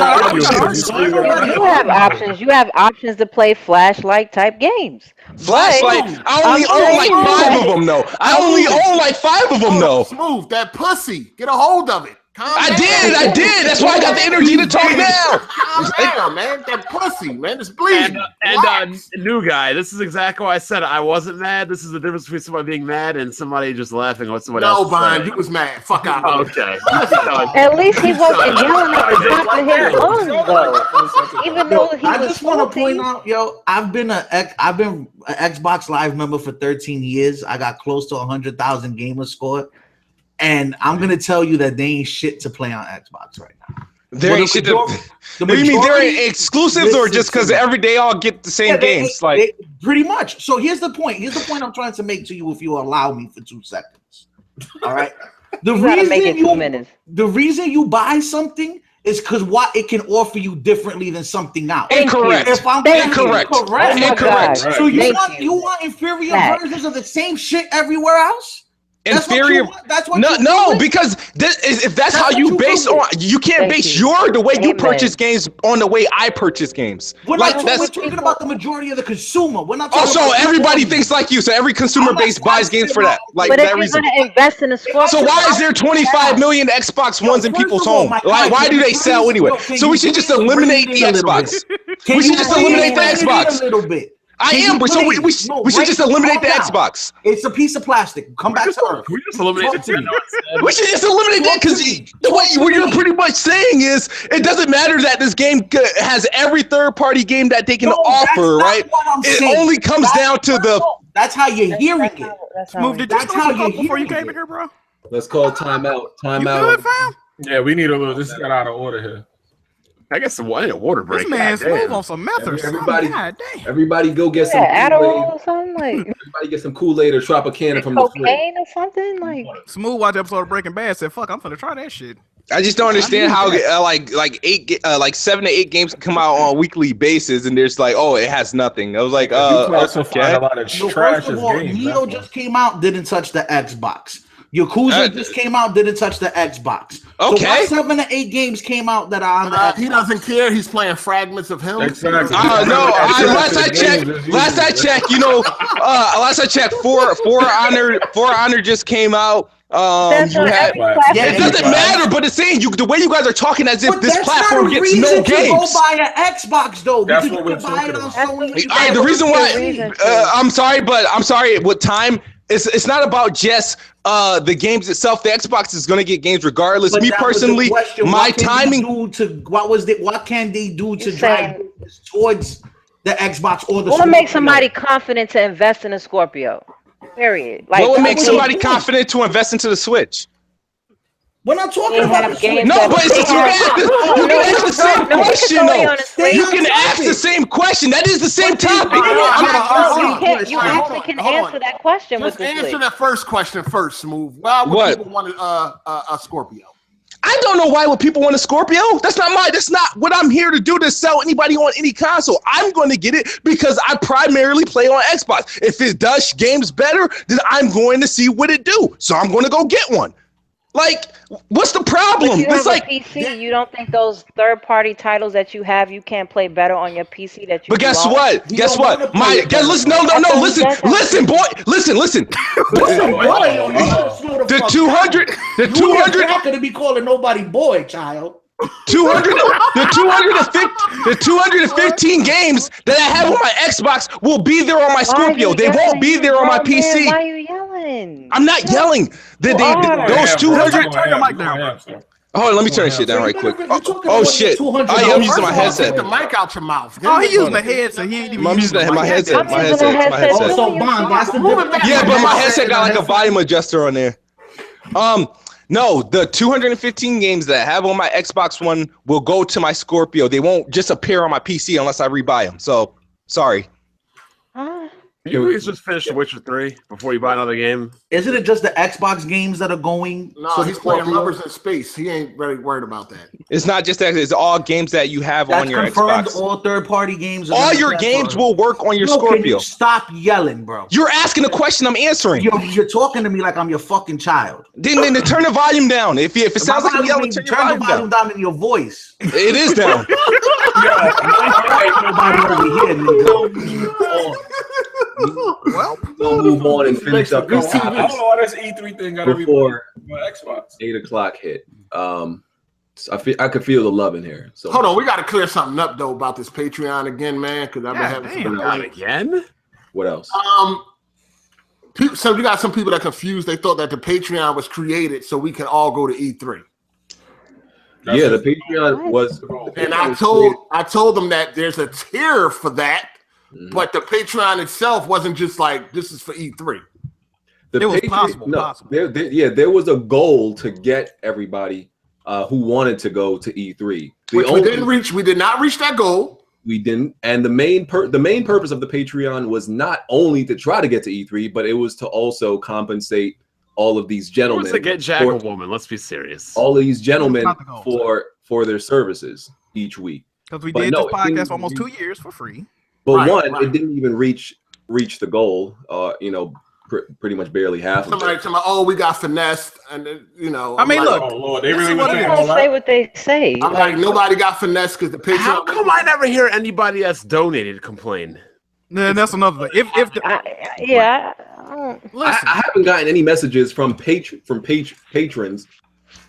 options. You have options. You have options to play flashlight type games. Flashlight. I only own like 5 of them though. I only own like 5 of them though. Smooth that pussy. Get a hold of it. I did. That's why I got the energy to talk now. Calm down, man. That pussy, man, it's bleeding. And new guy, this is exactly why I said I wasn't mad. This is the difference between somebody being mad and somebody just laughing at what somebody else. No, Brian, you was mad. Fuck out. Okay. At least he wasn't yelling at the top of his lungs, though. Even though he I was just want to salty. point out, I've been an Xbox Live member for 13 years. I got close to 100,000 gamer score, and I'm gonna tell you that they ain't shit to play on Xbox right now. There ain't shit to. What do you mean there ain't exclusives, or just because every day all get the same games? Pretty much. So here's the point. Here's the point I'm trying to make to you, if you allow me for 2 seconds. All right. The reason you buy something is because what it can offer you differently than something else. Incorrect. Incorrect. So you want inferior versions of the same shit everywhere else? Inferior. No, because if that's how you base on, you can't base the way you purchase games on the way I purchase games. We're talking about the majority of the consumer. We're not. Also, everybody thinks like you, so every consumer base buys games for that. Like but that if reason. You're gonna invest in a Scorpio, so why is there 25 million Xbox Ones in people's home? Like, why do they sell anyway? So we should just eliminate the Xbox. We should just eliminate the Xbox. A little bit. I am, but so we should just eliminate the Xbox. It's a piece of plastic. Come back to Earth. We just eliminate the We should just eliminate that because what you're pretty much saying is it doesn't matter that this game has every third-party game that they can offer, right? It only comes down to the. That's how you're hearing it. Smooth, did you smoke before you came in here, bro? Let's call timeout. You good, fam? Yeah, we need a little. This got out of order here. I guess I need a water break. This man's Smooth on some meth or something. Everybody go get some Adderall or something like. Everybody get some Kool-Aid or Tropicana from the fridge. Cocaine or something like. Smooth watched the episode of Breaking Bad. Said, "Fuck, I'm gonna try that shit." I just don't understand how like 7 to 8 games can come out on a weekly basis, and there's like, oh, it has nothing. I was like, okay. A lot of first of all, Neo just came out, didn't touch the Xbox. Yakuza just came out, didn't touch the Xbox. Okay. So 7 to 8 games came out that are on the Xbox. He doesn't care. He's playing fragments of him. Exactly. No. Last I checked, last I checked, For Honor just came out. It doesn't matter, but it's saying the way you guys are talking as if this platform gets no games. Go buy an Xbox though, That's because what you can buy it on Sony. All right, the reason why I'm sorry. With time, it's not about just the games itself. The Xbox is going to get games regardless. But me personally, my timing. What can they do to drive towards the Xbox or the? What would make somebody confident to invest in a Scorpio? Period. Like, what would make somebody confident to invest into the Switch? We're not talking about the Switch. No, but you can ask the same question, though. You can ask the same question. That is the same topic. You actually can answer that question with the Switch. Answer that first question first, Smooth. Why would people want a Scorpio? I don't know why would people want a Scorpio. That's not what I'm here to do, to sell anybody on any console. I'm going to get it because I primarily play on Xbox. If it does games better, then I'm going to see what it do. So I'm going to go get one. Like, what's the problem? It's like a PC. You don't think those third-party titles that you have, you can't play better on your PC that you. But guess what? Listen, listen. The 200. You're not gonna be calling nobody boy, child. 215 games that I have on my Xbox will be there on my Scorpio. They won't be there on my PC. Why are you yelling? I'm not yelling. Those 200. Turn your mic down. Hold on, let me turn this shit down right quick. Oh shit! I'm using my headset. Take the mic out your mouth. Oh, he using the headset. He ain't even. I'm using my headset. My headset. Yeah, but my headset got like a volume adjuster on there. No, the 215 games that I have on my Xbox One will go to my Scorpio. They won't just appear on my PC unless I rebuy them. So, sorry. Can you please just finish The Witcher 3 before you buy another game? Isn't it just the Xbox games that are going? No, he's playing Lovers in Space. He ain't very worried about that. It's not just that. It's all games that you have on your Xbox. All third-party games. All your games will work on your Scorpio. Can you stop yelling, bro? You're asking a question. I'm answering. You're talking to me like I'm your fucking child. Then turn the volume down. If it sounds like I'm yelling, turn the volume down in your voice. It is down. Nobody over here, nigga. Well, we'll move on and finish up I these don't know topics why this E3 thing got before everybody on Xbox. 8:00 hit. I could feel the love in here. So hold on, we got to clear something up though about this Patreon again, man, because I've been having some complaints. Again? What else? So you got some people that confused. They thought that the Patreon was created so we can all go to E3. Yeah, the Patreon was. And I told them that there's a tier for that, but the Patreon itself wasn't just like this is for E3. It was possible. There was a goal to get everybody who wanted to go to E3. Which we didn't reach. We did not reach that goal. We didn't, and the main purpose of the Patreon was not only to try to get to E3, but it was to also compensate all of these gentlemen. To get Jack a woman. Let's be serious. All of these gentlemen for their services each week. Because we did this podcast for almost 2 years for free. But it didn't even reach the goal. Pretty much barely half. Somebody, oh, we got finessed, and I mean, look, oh Lord, they really say what they say. I'm like, nobody got finessed because the Patreon. How come I never hear anybody that's donated complain? Then that's another thing. I haven't gotten any messages from patrons.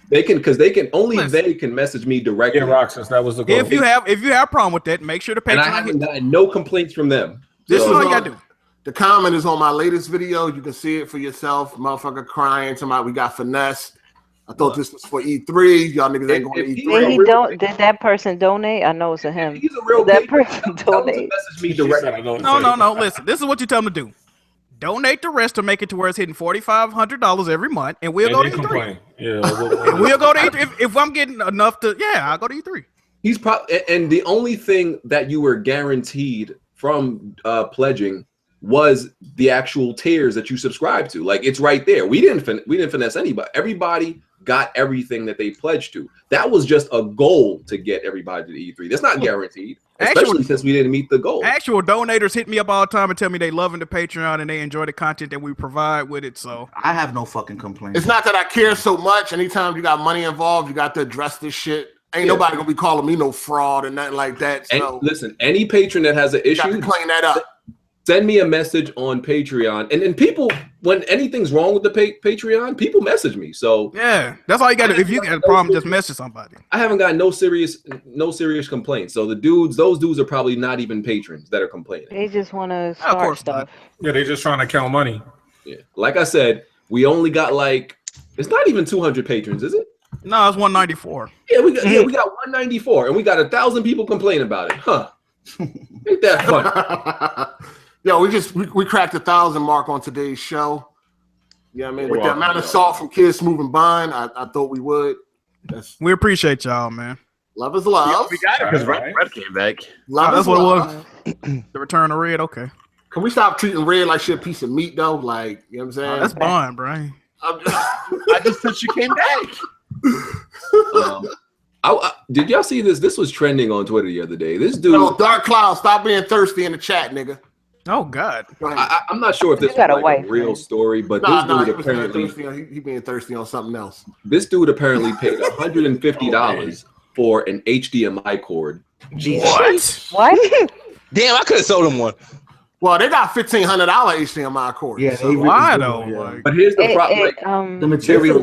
They can message me directly. Yeah, Roxas, that was the goal. If you have a problem with that, make sure the Patreon. And I haven't gotten no complaints from them. This is all you gotta do. The comment is on my latest video. You can see it for yourself. Motherfucker crying. Somebody, we got finessed. I thought this was for E3. Y'all niggas ain't going to E3. Did that person donate? I know it's a him. He's a real that person donate. Message me directly. No. Listen, this is what you tell them to do. Donate the rest to make it to where it's hitting $4,500 every month, and we'll go to E3. Yeah, and we'll go to E3 if I'm getting enough to. Yeah, I'll go to E3. He's probably, and the only thing that you were guaranteed from pledging was the actual tiers that you subscribe to. Like, it's right there. We didn't finesse anybody. Everybody got everything that they pledged to. That was just a goal to get everybody to the E3. That's not guaranteed, especially since we didn't meet the goal. Actual donators hit me up all the time and tell me they loving the Patreon and they enjoy the content that we provide with it. So I have no fucking complaints. It's not that I care so much. Anytime you got money involved, you got to address this shit. Ain't nobody gonna be calling me no fraud and nothing like that. So and listen, any patron that has an issue, clean that up. Send me a message on Patreon. And then people, when anything's wrong with the Patreon, people message me. So yeah, that's all you got to do. If you got a problem, just message somebody. I haven't got no serious complaints. So those dudes are probably not even patrons that are complaining. They just want to start stuff. Yeah, they're just trying to count money. Yeah, like I said, we only got it's not even 200 patrons, is it? No, it's 194. Yeah, we got 194, and we got 1,000 people complain about it, huh? Ain't that funny? Yo, we cracked 1,000 mark on today's show. Yeah, I mean, with the amount of salt from Kids Moving Bond, I thought we would. We appreciate y'all, man. Love is love. Yeah, we got it because Red came back. That's what it was. The return of Red. Okay. Can we stop treating Red like shit a piece of meat though? Like, you know what I'm saying? That's Bond, Brian. I just said she came back. Did y'all see this? This was trending on Twitter the other day. This dude, Dark Cloud, stop being thirsty in the chat, nigga. Oh God! I'm not sure if this is a real story, but this dude apparently he being thirsty on something else. This dude apparently paid $150 for an HDMI cord. What? Damn, I could have sold him one. Well, they got $1,500 HDMI cords. Yeah, so why though? But here's the problem: the material.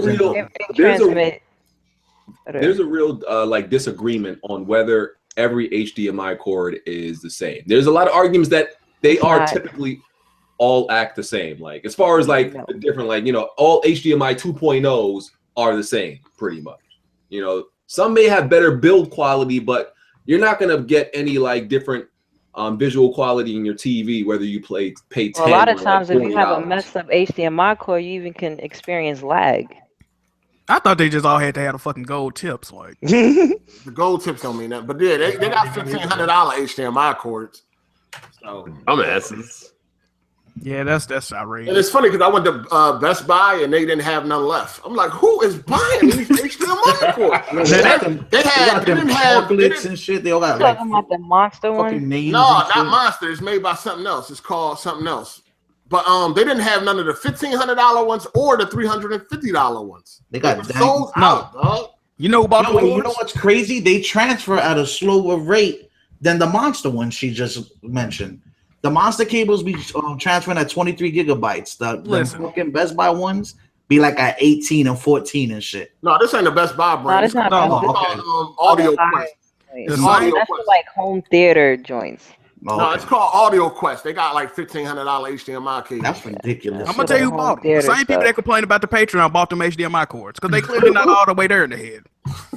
There's a real disagreement on whether every HDMI cord is the same. There's a lot of arguments that they are typically all act the same. Like as far as the different, all HDMI 2.0s are the same pretty much. Some may have better build quality, but you're not gonna get any different visual quality in your TV whether you pay 10. A lot of times, if you have a messed up HDMI cord, you even can experience lag. I thought they just all had to have the fucking gold tips. The gold tips don't mean that, but yeah, they got $1,500 HDMI cords. So dumbasses. Yeah, that's outrageous. And it's funny because I went to Best Buy and they didn't have none left. I'm like, who is buying these HDMI cords? They didn't have and shit. They all got talking about the Monster one. No, not Monster. It's made by something else. It's called something else. But they didn't have none of the $1,500 ones or the $350 ones. They got sold out, dog. You know about the you know what's crazy? They transfer at a slower rate than the Monster one she just mentioned. The monster cables be transferring at 23 gigabytes. The fucking Best Buy ones be like at 18 and 14 and shit. No, this ain't the Best Buy brand. No, it's not. Audio Quest. That's for like home theater joints. No, it's called Audio Quest. They got like $1,500 HDMI cables. That's ridiculous. I'm gonna tell you who bought them. The same people that complain about the Patreon bought them HDMI cords because they clearly not all the way there in the head.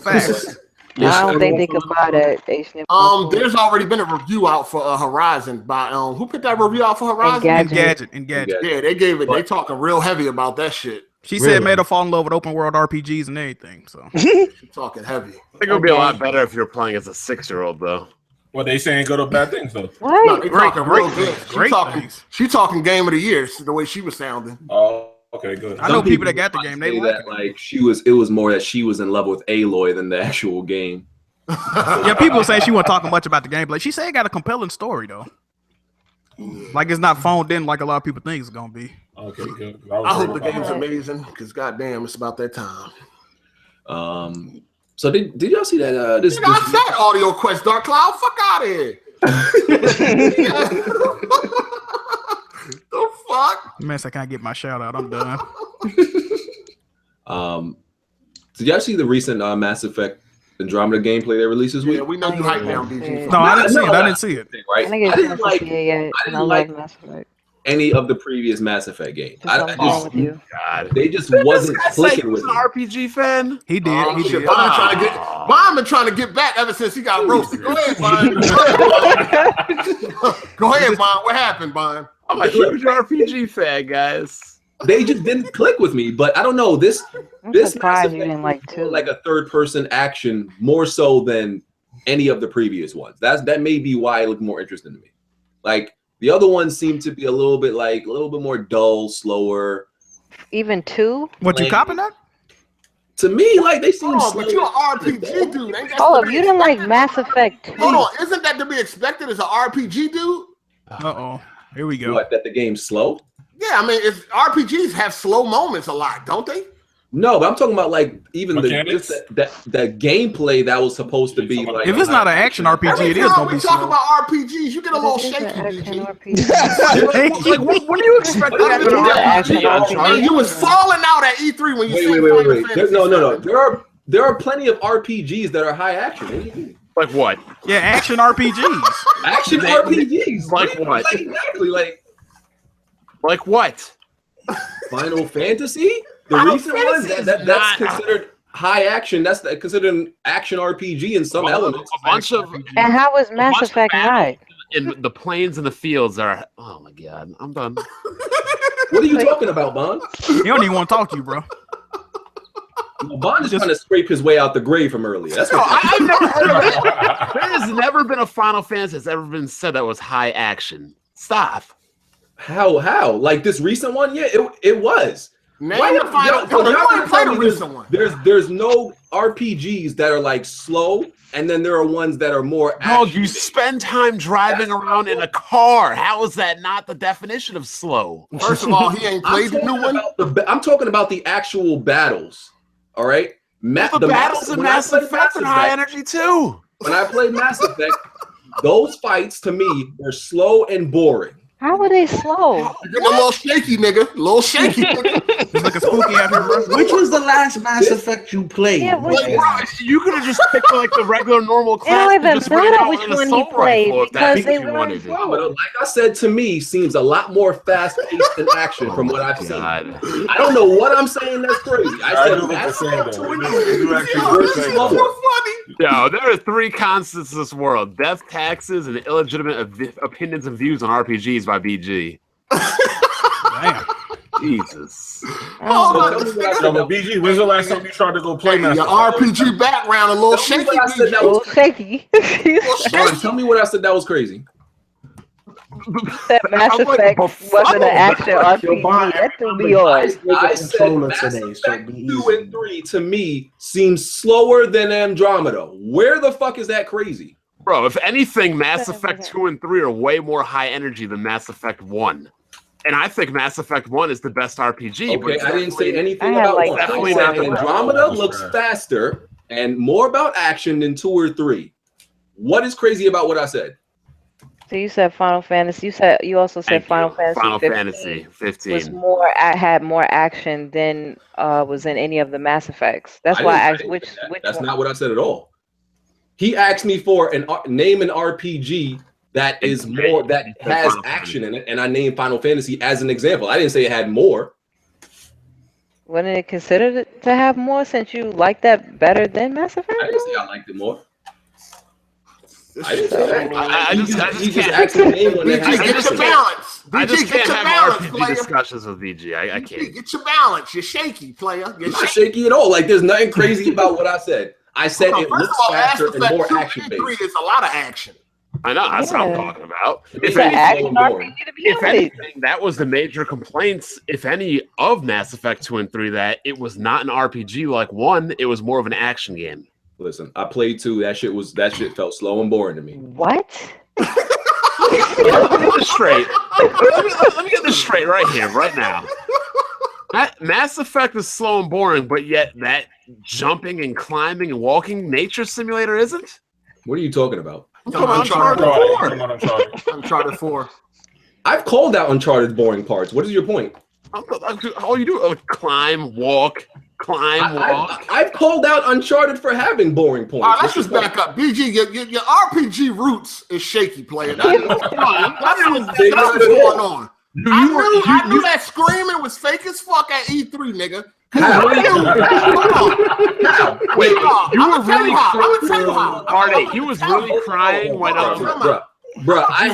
Facts. I don't think they could buy that HDMI. There's already been a review out for Horizon by who put that review out for Horizon? Engadget. Yeah, they gave it. They talking real heavy about that shit. She said made her fall in love with open world RPGs and everything. So she talking heavy. I think it would be a lot better if you're playing as a 6-year-old though. Well, they saying good or bad things though. No, they talking real good. Great She talking game of the year. The way she was sounding. Oh, okay, good. I know people that got the game. They like that, like it was more that she was in love with Aloy than the actual game. Yeah, people say she wasn't talking much about the gameplay. She said it got a compelling story though. Like it's not phoned in like a lot of people think it's gonna be. Okay, good. I hope the game's amazing because goddamn, it's about that time. So did y'all see that? This I said Audio Quest, Dark Cloud. Fuck out of here. The fuck? Man, I can't get my shout out. I'm done. Did y'all see the recent Mass Effect Andromeda gameplay they released this week? Yeah, we know you hype down, BG. No, I didn't see it. Right? I didn't like Mass Effect. Any of the previous Mass Effect games. God. They just wasn't clicking with an RPG fan. He did. He did. Bond been trying to get back ever since he got roasted. Go ahead, Bond. Go ahead, Bond. What happened, Bond? I'm a huge RPG fan, guys. They just didn't click with me, but I don't know. This Mass Effect you didn't like too. Like a third-person action more so than any of the previous ones. That may be why it looked more interesting to me. Like the other ones seem to be a little bit more dull, slower. Even 2? What, you copping that? To me, like they seem. Oh, but you're an RPG dude. If you didn't like Mass Effect 2. Hold on, isn't that to be expected as an RPG dude? Here we go. What? That the game's slow? Yeah, I mean, RPGs have slow moments a lot, don't they? No, but I'm talking about like even that gameplay that was supposed to be like. If it's not an action RPG, it is gonna be slow. Talk about RPGs, you get a little shaky. Like, what do you expect? You was falling out at E3 when you wait. No. There are plenty of RPGs that are high action. Like what? Yeah, action RPGs. Action RPGs. Like what? Exactly. Like what? Final Fantasy. The recent one that's considered high action. That's considered an action RPG in some elements. A bunch of. And how was Mass Effect high? In the plains and the fields are. Oh my god, I'm done. What are you talking about, Bond? He don't even want to talk to you, bro. Bond is trying to scrape his way out the grave from earlier. That's what I've never heard of it. There has never been a Final Fantasy that's ever been said that was high action. Stop. How? Like this recent one? Yeah, it was. There's no RPGs that are like slow, and then there are ones that are more. Dog, you spend time driving around in a car. How is that not the definition of slow? First of all, he ain't played the new one. I'm talking about the actual battles. All right, the battles in Mass Effect are high energy too. When I played Mass Effect, those fights to me were slow and boring. How were they slow? You're a little shaky, nigga. A little shaky. It's looking spooky out here, bro. Which was the last Mass Effect you played? Yeah, you could have just picked like the regular normal class. It don't even matter which one you played because they weren't slow. But like I said, to me, seems a lot more fast-paced in action from what I've seen. I don't know what I'm saying. That's crazy. I said Mass Effect 2. No, there are 3 constants in this world: death, taxes, and illegitimate opinions and views on RPGs by BG. Damn. Jesus. BG, when's the last time you tried to go play Mass Your Effect? RPG background a little shaky. Tell me what I said that was crazy. That Mass Effect wasn't an action RPG. That threw me off. I said Mass Effect 2 and 3 to me seems slower than Andromeda. Where the fuck is that crazy? Bro, if anything, Mass Effect 2 and 3 are way more high energy than Mass Effect 1. And I think Mass Effect 1 is the best RPG. Okay, I didn't say anything about one. Definitely not. Andromeda looks faster and more about action than 2 or 3. What is crazy about what I said? So you said Final Fantasy. You also said Final Fantasy. Final 15 Fantasy 15 was had more action than was in any of the Mass Effects. That's why I asked which That's one. not what I said at all. He asked me for name an RPG that is more that has action in it, and I named Final Fantasy as an example. I didn't say it had more. Wouldn't it consider it to have more since you like that better than Mass Effect? I didn't say I liked it more. I didn't say that. I just asked me name one that BG, get your balance. I just BG, can't get your have balance, RPG player. discussions with BG. I BG, can't. get your balance. You're shaky, player. You're not shaky at all. Like there's nothing crazy about what I said. I said it First looks of all, faster Mass and Effect more 2 action and based. 3 is a lot of action. I know. That's what I'm talking about. It's an action RPG to begin If with. anything, that was the major complaints, if any, of Mass Effect 2 and 3, that it was not an RPG like 1, it was more of an action game. Listen, I played 2. That shit felt slow and boring to me. What? Let me get this straight. Let me get this straight right here, right now. Mass Effect is slow and boring, but yet that jumping and climbing and walking nature simulator isn't? What are you talking about? Uncharted 4. I've called out Uncharted's boring parts. What is your point? All you do is climb, walk. I've called out Uncharted for having boring points. All right, let's just back up. BG, your RPG roots is shaky, player. That's what's going on. I knew that screaming was fake as fuck at E3, nigga. Wait, you were really crying? He was really crying when Bruh, I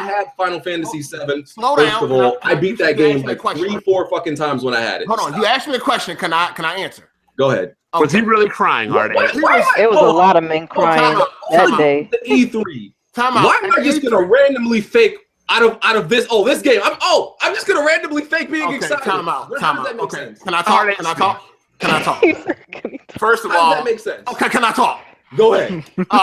had Final Fantasy 7. First of all, I beat that game like 3-4 fucking times when I had it. Hold on, you asked me a question. Can I answer? Go ahead. Okay. Was he really crying, Artie? It was a lot of men crying that day. E3. Why am I just gonna randomly fake out of this? Oh, this game. I'm just gonna randomly fake being excited. Time out. Okay. Can I talk? First of all, how does that make sense? Okay, can I talk? Go ahead. All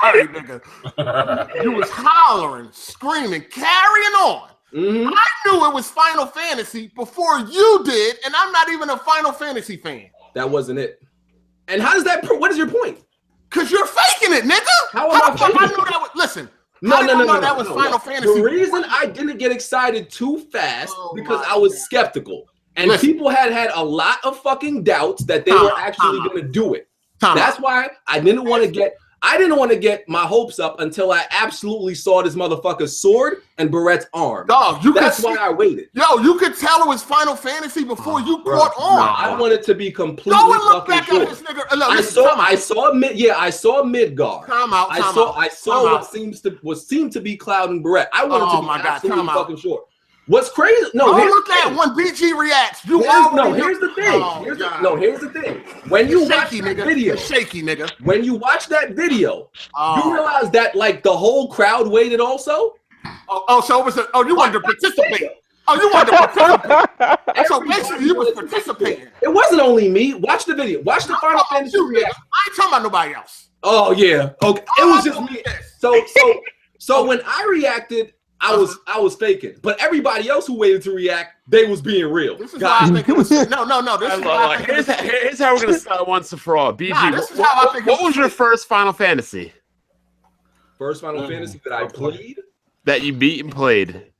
right, nigga. You was hollering, screaming, carrying on. Mm-hmm. I knew it was Final Fantasy before you did, and I'm not even a Final Fantasy fan. That wasn't it. And how does that? What is your point? Cause you're faking it, nigga. How am I faking I knew that was. Listen. No. That was Final Fantasy. The reason I didn't get excited too fast because I was skeptical, and people had a lot of fucking doubts that they were actually going to do it. That's why I didn't want to get my hopes up until I absolutely saw this motherfucker's sword and Barrett's arm. Dog, that's why I waited. Yo, you could tell it was Final Fantasy before you caught on. No, I wanted to be completely. Go and look back at this nigga. I saw Midgar. I saw what seemed to be Cloud and Barrett. I wanted to be absolutely fucking sure. What's crazy? No, look at when BG reacts. Here's the thing. Here's the thing. When you watch that video, shaky nigga. When you watch that video, you realize that like the whole crowd waited also. So it was you wanted to participate. You wanted to participate. So basically, you was participating. It wasn't only me. Watch the video. Watch the Final Fantasy reaction. I ain't talking about nobody else. Oh yeah. Okay. It was just me. So when I reacted, I was faking, but everybody else who waited to react, they was being real. This is why I think it was no. Here's how we're gonna start once and for all. BG, what was your first Final Fantasy? First Final Fantasy that I played, that you beat and played,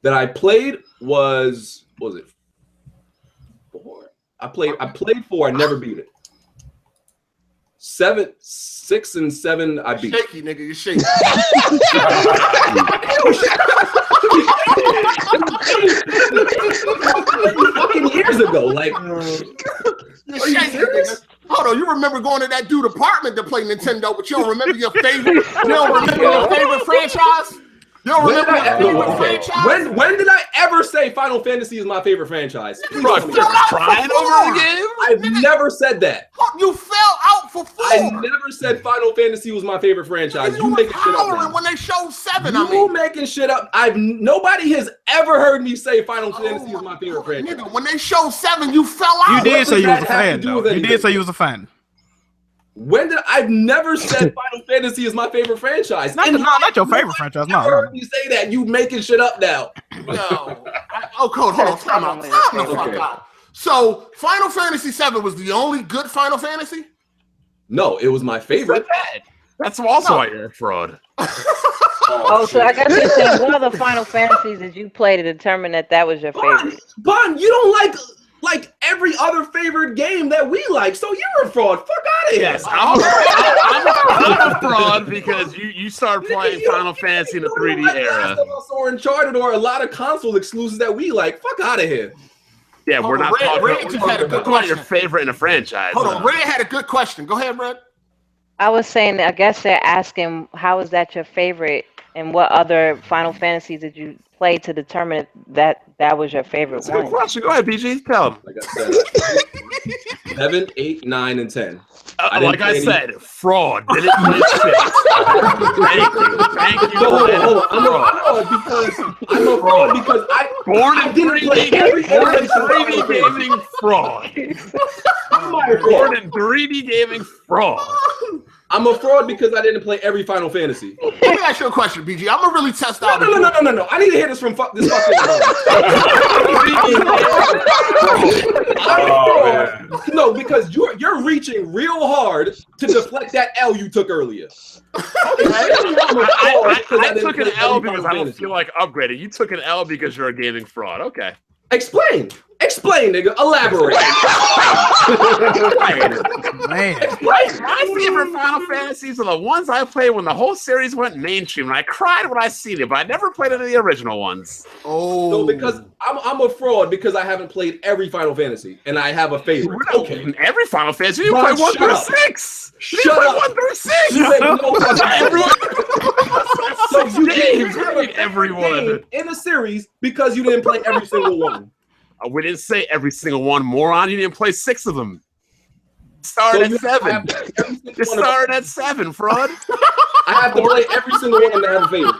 that I played was it 4? I played 4. I never beat it. 7, 6, and 7. I beat. Shaky nigga, you're shaky. Fucking years ago, like. You're shaky, nigga. Hold on, you remember going to that dude apartment to play Nintendo, but you don't remember your favorite. You don't remember your favorite franchise. You don't remember your favorite franchise. When did I ever say Final Fantasy is my favorite franchise? Bro, crying over the game? I've never said that. You fell out for 4. I never said Final Fantasy was my favorite franchise. You making shit up now. When they showed 7, You making shit up. Nobody has ever heard me say Final Fantasy is my favorite franchise. Nigga, when they showed 7, you fell out. You did say you was a fan, though. You did say you was a fan. I've never said Final Fantasy is my favorite franchise. Not your favorite franchise. No. Heard me say that. You making shit up now. No. Hold on. Time out. So Final Fantasy 7 was the only good Final Fantasy? No, it was my favorite. That's also why you're a fraud. Oh, so I guess you're saying what other Final Fantasies did you play to determine that was your favorite? Bond, you don't like every other favorite game that we like, so you're a fraud. Fuck out of here. Yes, I'm a fraud because you started playing Final Fantasy in the 3D era. Last of Us or Uncharted or a lot of console exclusives that we like. Fuck out of here. Yeah, we're not talking about your question. favorite in a franchise. Hold on, Red had a good question. Go ahead, Red. I was saying, I guess they're asking, how is that your favorite, and what other Final Fantasies did you play to determine that was your favorite That's a good one? question. Go ahead, BG. Tell them. Like I said, 7, 8, 9, and 10. Like I said, fraud. Didn't play 6. Thank you. Hold on. I'm a fraud because I didn't play every 3D gaming fraud. Born in 3D gaming fraud. I'm a fraud because I didn't play every Final Fantasy. Let me ask you a question, BG. I'm gonna really test out. No. I need to hear this from this fucking. No, because you're reaching real hard to deflect that L you took earlier. I took an L because I don't feel like upgrading. You took an L because you're a gaming fraud. Okay. Explain, nigga. Elaborate. Man. My favorite Final Fantasies are the ones I played when the whole series went mainstream, and I cried when I seen it, but I never played any of the original ones. Oh, so because I'm a fraud because I haven't played every Final Fantasy, and I have a favorite. Okay. Every Final Fantasy, you play 1 through 6. Shut up. 1 through 6. You ain't no Everyone. So you Games, played everyone in a series because you didn't play every single one. We didn't say every single one, moron. You didn't play 6 of them. Started at 7. You started at 7, fraud. I have to play every single one to have a favorite.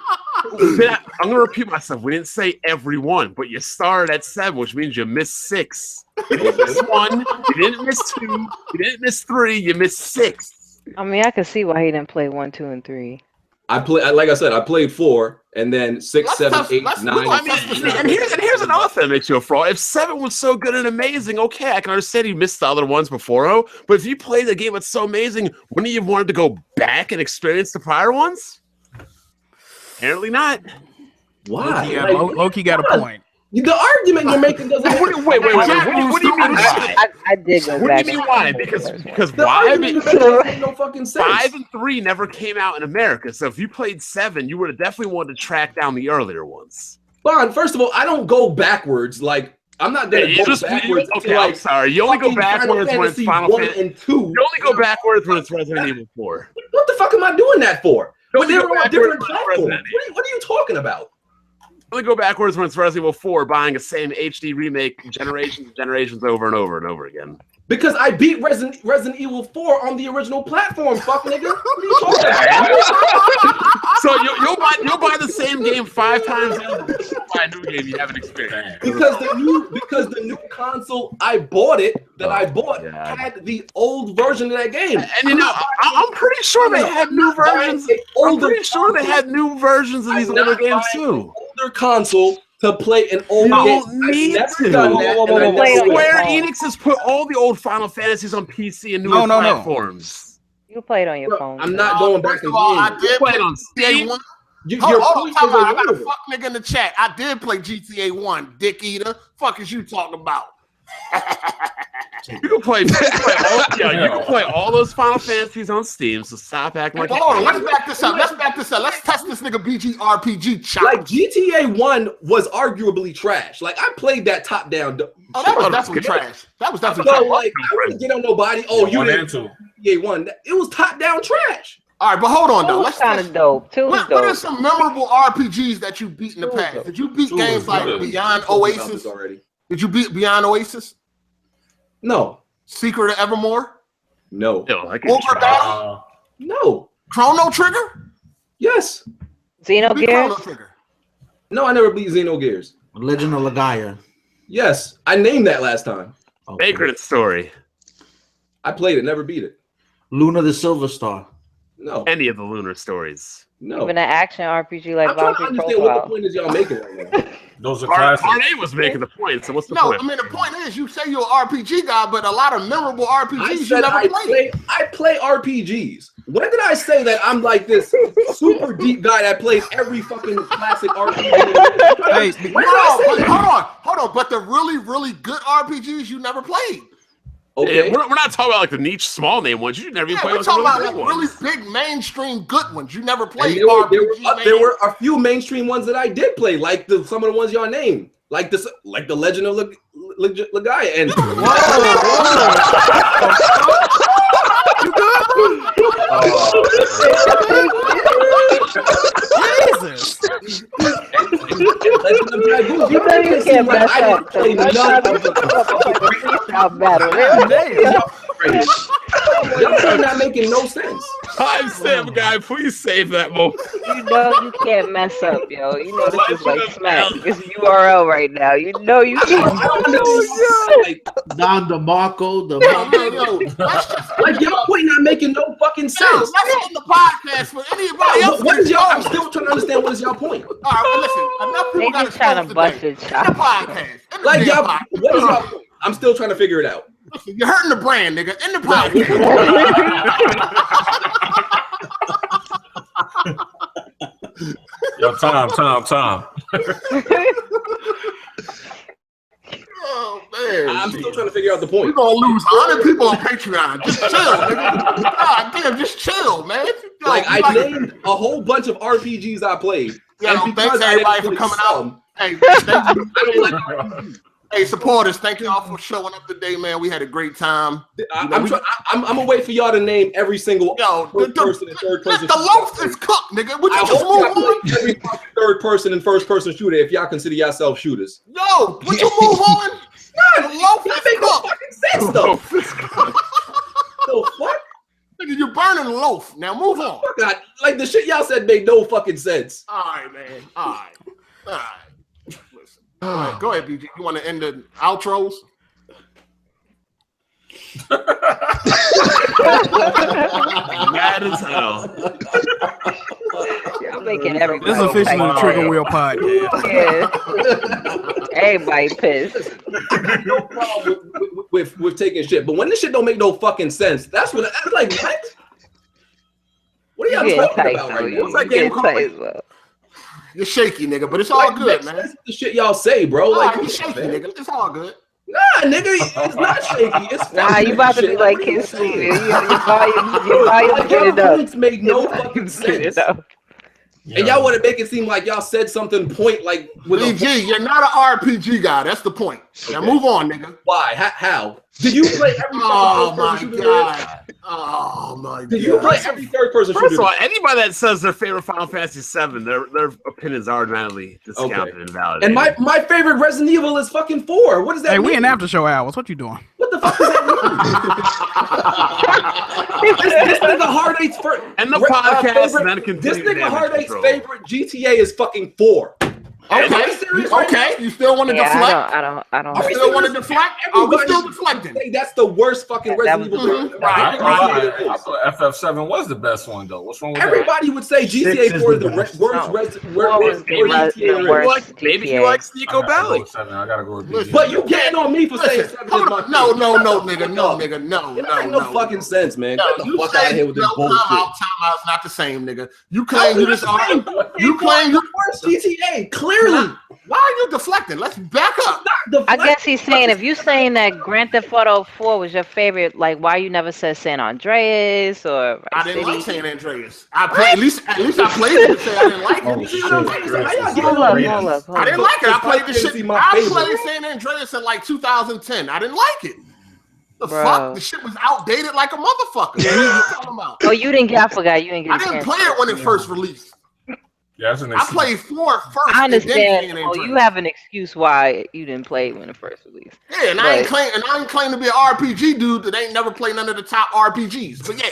I'm gonna repeat myself. We didn't say every one, but you started at 7, which means you missed 6. You didn't miss 1. You didn't miss 2. You didn't miss 3. You missed 6. I mean, I can see why he didn't play 1, 2, and 3. Like I said, I played 4 and then 6, 7, 8, 9. And here's another thing that makes you a fraud. If 7 was so good and amazing, okay, I can understand you missed the other ones before. But if you played a game that's so amazing, wouldn't you have wanted to go back and experience the prior ones? Apparently not. Why? Loki got a point. The argument you're making doesn't. Wait. What do you mean why? I did go back. What do you mean why? Because the why? Makes no fucking sense. 5 and 3 never came out in America. So if you played 7, you would have definitely wanted to track down the earlier ones. Bond, first of all, I don't go backwards. Like I'm not gonna go backwards. Okay, I'm sorry. You only go backwards when it's Final Fantasy and 2. You only go backwards when it's Resident Evil 4. What the fuck am I doing that for? But they're on different platforms. What are you talking about? Only go backwards when it's Resident Evil 4, buying the same HD remake generations over and over and over again. Because I beat Resident Evil 4 on the original platform, fuck nigga. What are you talking about? So you'll buy the same game 5 times over. Buy a new game you haven't experienced. Because the new console I bought had the old version of that game. And you know, I'm pretty sure they had new versions. I'm pretty sure they had new versions of these older games too. Older console to play an old game. Need to. Square Enix has put all the old Final Fantasies on PC and newer platforms. You can play it on your phone. I'm not going back and I did play it on GTA 1. I got a fuck nigga in the chat. I did play GTA 1, dick eater. Fuck is you talking about? You can play all those Final Fantasies on Steam, so stop acting like Hold on, let's back this up. Let's test this nigga BG RPG chop. Like GTA 1 was arguably trash. Like I played that top down. Oh, that was definitely trash. That was definitely trash. Like I wouldn't get on nobody. Oh, you didn't. GTA 1. It was top down trash. All right, but hold on though. Let's kind of dope. What are some memorable RPGs that you beat in the past? Did you beat games like Beyond Oasis? Did you beat Beyond Oasis? No. Secret of Evermore? No. Overbattle? No. Chrono Trigger? Yes. Xenogears? No, I never beat Xenogears. Legend of Legaia. Yes, I named that last time. Okay. Vagrant Story. I played it, never beat it. Luna the Silver Star. No. Any of the Lunar stories. No. Even an action RPG like I'm trying to understand what the point is y'all making right now. Those are classics. RA was making the point, so what's the point? No, I mean the point is you say you're an RPG guy, but a lot of memorable RPGs you never played. I play RPGs. When did I say that I'm like this super deep guy that plays every fucking classic RPG? Hey, Hold on. But the really, really good RPGs you never played. Okay. We're not talking about like the niche small name ones. You never even played we're talking about really, like really big mainstream good ones. You never And played there RPGs. were a few mainstream ones that I did play, like some of the ones y'all named, like the Legend of Legaia. And you good, bro? Jesus. You know you can't mess up. Y'all not making no sense. Timestamp guy, please save that moment. You know you can't mess up, yo. You know this is like smack. It's URL right now. You know you can't. Don DeMarco, like y'all point not making no fucking sense. Let's end the podcast for anybody else. What is y'all? I'm still trying to understand what is y'all point. All right, well, listen. Enough people got just trying to bust your the chops. podcast. Like y'all, what is y'all point? I'm still trying to figure it out. Listen, you're hurting the brand, nigga. In the podcast. Yo, Tom. Oh man, I'm still trying to figure out the point. We're gonna lose 100 people on Patreon. Just chill, nigga. God damn, just chill, man. Like I named a whole bunch of RPGs I played. Yeah, and thanks everybody for coming out. Hey, thank you. Hey, supporters, thank y'all for showing up today, man. We had a great time. I'm gonna wait for y'all to name every single first person and third person. The loaf is cooked, nigga. Would you just move on? Every third person and first person shooter, if y'all consider yourself shooters. Yo, would you move on? The loaf is make no cooked. fucking sense, though. So what? Nigga, you're burning the loaf. Now move on. God, like the shit y'all said made no fucking sense. All right, man. All right. Listen. All right, go ahead, BG. You want to end the outros? Mad as hell. Y'all making everybody. This is officially the Trigger Wheel podcast. Yeah. Everybody pissed. No problem with taking shit, but when this shit don't make no fucking sense, that's what I'm like. What are y'all talking about right now? What's that game called? You're shaky, nigga, but it's all good, man. That's the shit y'all say, bro. Like, Like, you're shaky, nigga. It's all good. Nah, nigga, it's not shaky. It's Nah, you about to be like Kid Steven. Your volume get it up. Points make no fucking sense. And y'all want to make it seem like y'all said something point like with BG, you're not an RPG guy. That's the point. Now move on, nigga. Why? How? Did you play every Oh my shooter? god. Oh my god. Did you play every third person shooter? First of all, anybody that says their favorite Final Fantasy VII, their opinions are automatically discounted and validated. And my favorite Resident Evil is fucking 4. What does that mean? Hey, we in after show hours. What you doing? What the fuck does that mean? this nigga Hard Eight's first. And the podcast and then continue. This nigga Hard Eight's favorite GTA is fucking 4. Okay. Okay. You still want to deflect? I don't. You still want to deflect? Are we still deflecting? That's the worst fucking Resident Evil. I thought FF7 was the best one though. What's wrong with Everybody would say GTA 4 is the worst GTA. Maybe you like Sneako Valley. I gotta go with BG. But you getting on me for saying 7 is my favorite. No, nigga. No. It makes no fucking sense, man. Get the fuck out of here with this bullshit. Timeout's not the same, nigga. You claim you just are. You claim you worst GTA. Clearly. Why are you deflecting? Let's back up. I guess he's saying if you saying that Grand Theft Auto 4 was your favorite, like why you never said San Andreas or I didn't like San Andreas. At least I played it to say I didn't like it. Hold up. I didn't like it. I played the shit. I played San Andreas in like 2010. I didn't like it. The fuck? The shit was outdated like a motherfucker. What are you talking about? Oh, you didn't get. I forgot you didn't get. I didn't play it when it first released. Yeah, I played 4 first. I understand. Oh, you have an excuse why you didn't play it when it first released. Yeah, and I ain't claim to be an RPG dude that ain't never played none of the top RPGs. But yeah,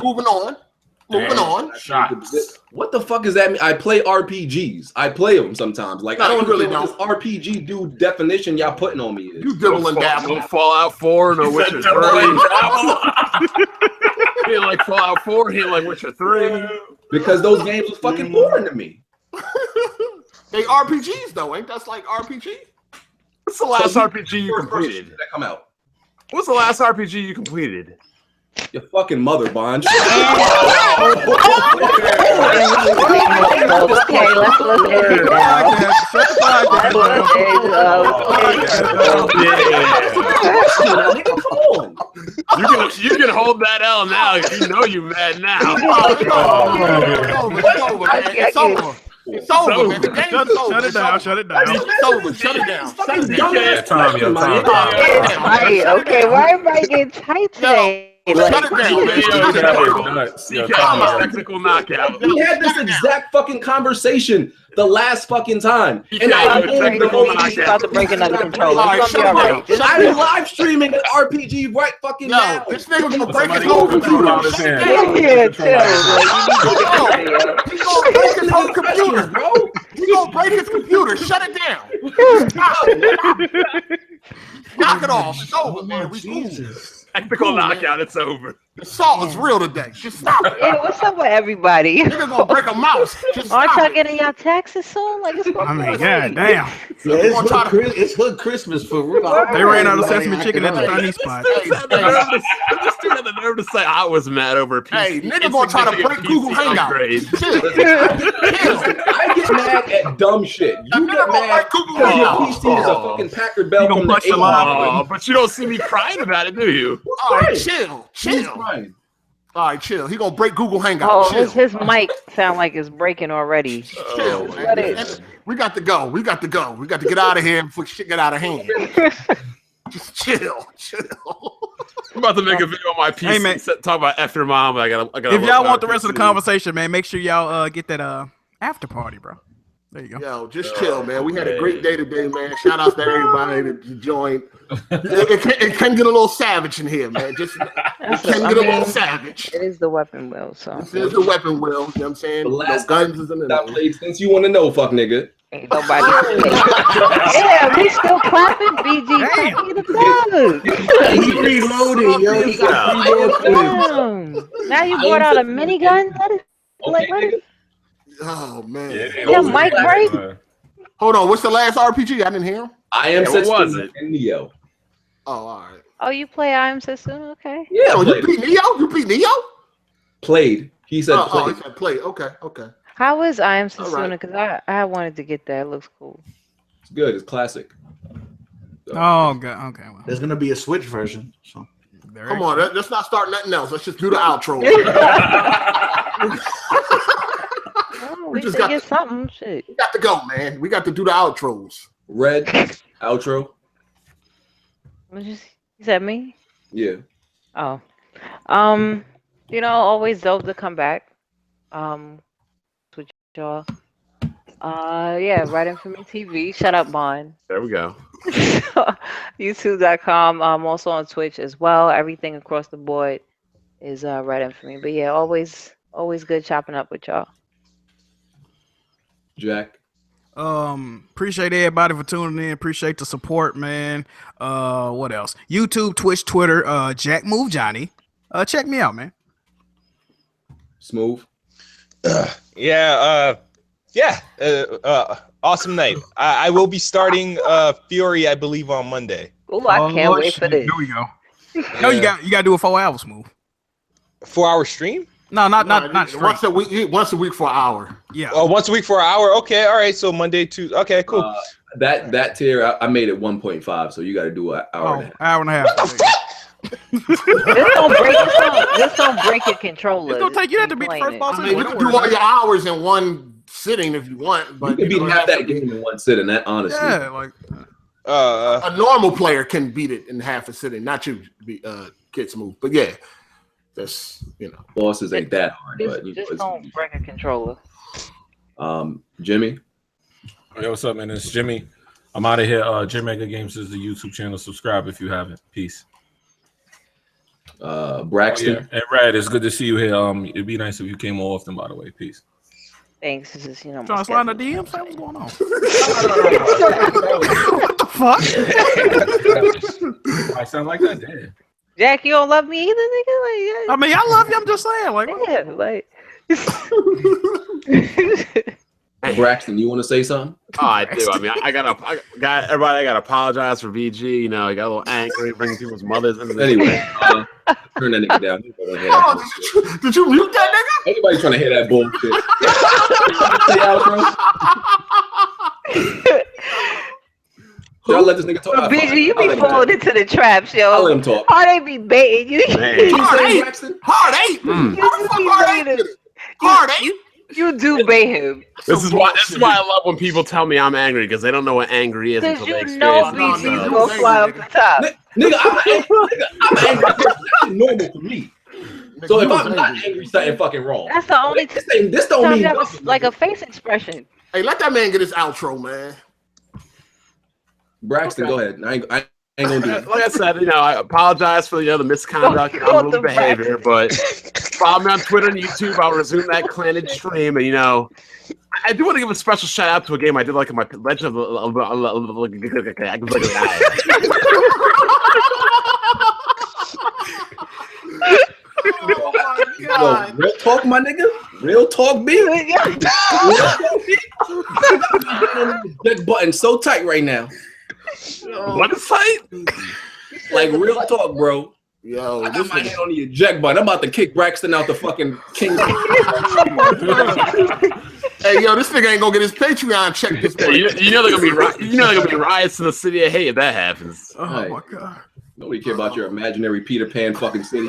moving on. What the fuck does that mean? I play RPGs. I play them sometimes. Like I don't really know this RPG dude definition y'all putting on me is. You dibble and dabble. No Fallout 4, no Witcher 3. He like Fallout 4, he like Witcher 3. Because those games was fucking boring to me. They RPGs though, ain't that like RPG? What's the last RPG you completed? That come out. What's the last RPG you completed? Your fucking mother, Bond. Okay, let's end it now. Shut the podcast. You can hold that L now if you know you mad now. It's over. It's over, man. The game's over. Shut it down. Shut it down. It's over. Shut it down. Shut it down. Yeah, Tom. Right, okay, why everybody getting tight today? Shut it down, man. Technical knockout. We had this exact fucking conversation the last fucking time. And He's about to break another controller. It's gonna be all right. I'm live streaming an RPG right fucking now. This nigga gonna break his whole computer. Yeah, He's gonna break his whole computer, bro. He's gonna break his computer. Shut it down. Knock it off. It's over, man. We Jesus. Technical knockout. It's over. The salt is real today. Just stop it. Yeah, what's up with everybody? Nigga gonna break a mouse. Just Aren't stop y'all it. getting y'all taxes soon? Like it's I mean, god damn. Yeah, it's hood Christmas for real. They ran out of sesame chicken at the Chinese spot. I just had the nerve to say I was mad over a piece. Hey, nigga gonna try to break Google Hangout. I get mad at dumb shit. You get mad because your PC is a fucking Packard Bell from the 80s. But you don't see me crying about it, do you? All right, chill. All right, chill. He gonna break Google Hangout. Oh, Chill. his mic sound like it's breaking already. Chill, man. We got to go. We got to get out of here before shit get out of hand. Just chill. I'm about to make a video on my PC. Hey, man. Talk about F your mom. I gotta If y'all want the rest of the conversation, man, make sure y'all get that after party, bro. There you go. Yo, just chill, man. We had a great day today, man. Shout out to everybody that joined. It can get a little savage in here, man. It can get a little savage. It is the weapon wheel, so. This is the weapon wheel. You know what I'm saying? The last guns is in that played since you want to know, fuck nigga. Ain't nobody. Yeah, we still clapping. BG taking the buzz. He reloaded, yo. He got reloaded. Now you brought out a minigun. Let it. Oh man. Yeah, mic break. Hold on. What's the last RPG? I didn't hear him. I am what was it? and Neo. Oh, all right. Oh, you play I Am Setsuna? Okay. Yeah, Oh, you beat Neo? You beat Neo? played. He said Oh, played. he said play. Okay. How is I Am All Setsuna? right. Because I wanted to get that. It looks cool. It's good. It's classic. Oh, god. Okay. Well, There's gonna be a Switch version. So Come on. Let's not start nothing else. Let's just do the outro. Oh, We we just should got get something. Shit. We got to go, man. We got to do the outros. Red outro. What you said me? Yeah. Oh. Always dope to come back. With y'all. Yeah, writing for me TV. Shut up, Bond. There we go. YouTube.com. I'm also on Twitch as well. Everything across the board is writing for me. But yeah, always good chopping up with y'all. Jack. Appreciate everybody for tuning in. Appreciate the support, man. What else? YouTube, Twitch, Twitter, Jack Move Johnny. Check me out, man. Smooth. Awesome night. I will be starting Fury, I believe, on Monday. Oh, I can't wait for this. Here we go. No, you got to do a 4 hours move. 4-hour stream? No, not straight. Once a week for an hour. Yeah. Oh, once a week for an hour. Okay, all right. So Monday, Tuesday. Okay, cool. That tier, I made it 1.5, so you got to do an hour and a half. Hour and a half. What the fuck? This don't break your controller. It's gonna take you that to beat the first boss. I mean, you can do all your hours in one sitting if you want, but You can beat half that game in one sitting. That honestly. Yeah, like a normal player can beat it in half a sitting. Not you, Kid Smooth. But yeah, that's Bosses ain't that hard, but Just don't break a controller. Jimmy. Yo, what's up, man? It's Jimmy. I'm out of here. Jim Mega Games is the YouTube channel. Subscribe if you haven't. Peace. Braxton. Oh, yeah. And Red, it's good to see you here. It'd be nice if you came more often, by the way. Peace. Thanks. This is, trying to slide in the DMs. What's going on? What the fuck? I sound like that. Damn. Jack, you don't love me either, nigga. I mean, I love you. I'm just saying, like, yeah, like. Braxton, you want to say something? Oh, I do. I mean, I gotta apologize for VG. You know, I got a little angry, bringing people's mothers into this. Anyway, turn that nigga down. Did you mute that nigga? Anybody trying to hear that bullshit? The outro? Y'all let this nigga talk. BG, you be falling into the traps, yo. I'll let him talk. Hard ain't be baiting you. Hard eight. Hard eight. You do bait him. This is why I love when people tell me I'm angry, because they don't know what angry is until they experience it. BG's gonna fly up the top. Nigga, I'm angry. That's normal for me. So if I'm not angry, something fucking wrong. That's the only this don't mean nothing. like a face expression. Hey, let that man get his outro, man. Braxton, go ahead. I ain't gonna do it. Like I said, you know, I apologize for the misconduct and unruly behavior, but follow me on Twitter and YouTube. I'll resume that clanted stream, and you know, I do want to give a special shout out to a game I did like in my Legend of Oh my God. Yo, real talk, my nigga. Real talk, B. That button so tight right now. What is tight? Like real talk, bro. Yo, I got my hand on the eject button. I'm about to kick Braxton out the fucking king. Hey, yo, this nigga ain't gonna get his Patreon check this week. You know they're gonna be riots in the city of hate if that happens. Oh Right. my God. Nobody care about your imaginary Peter Pan fucking city.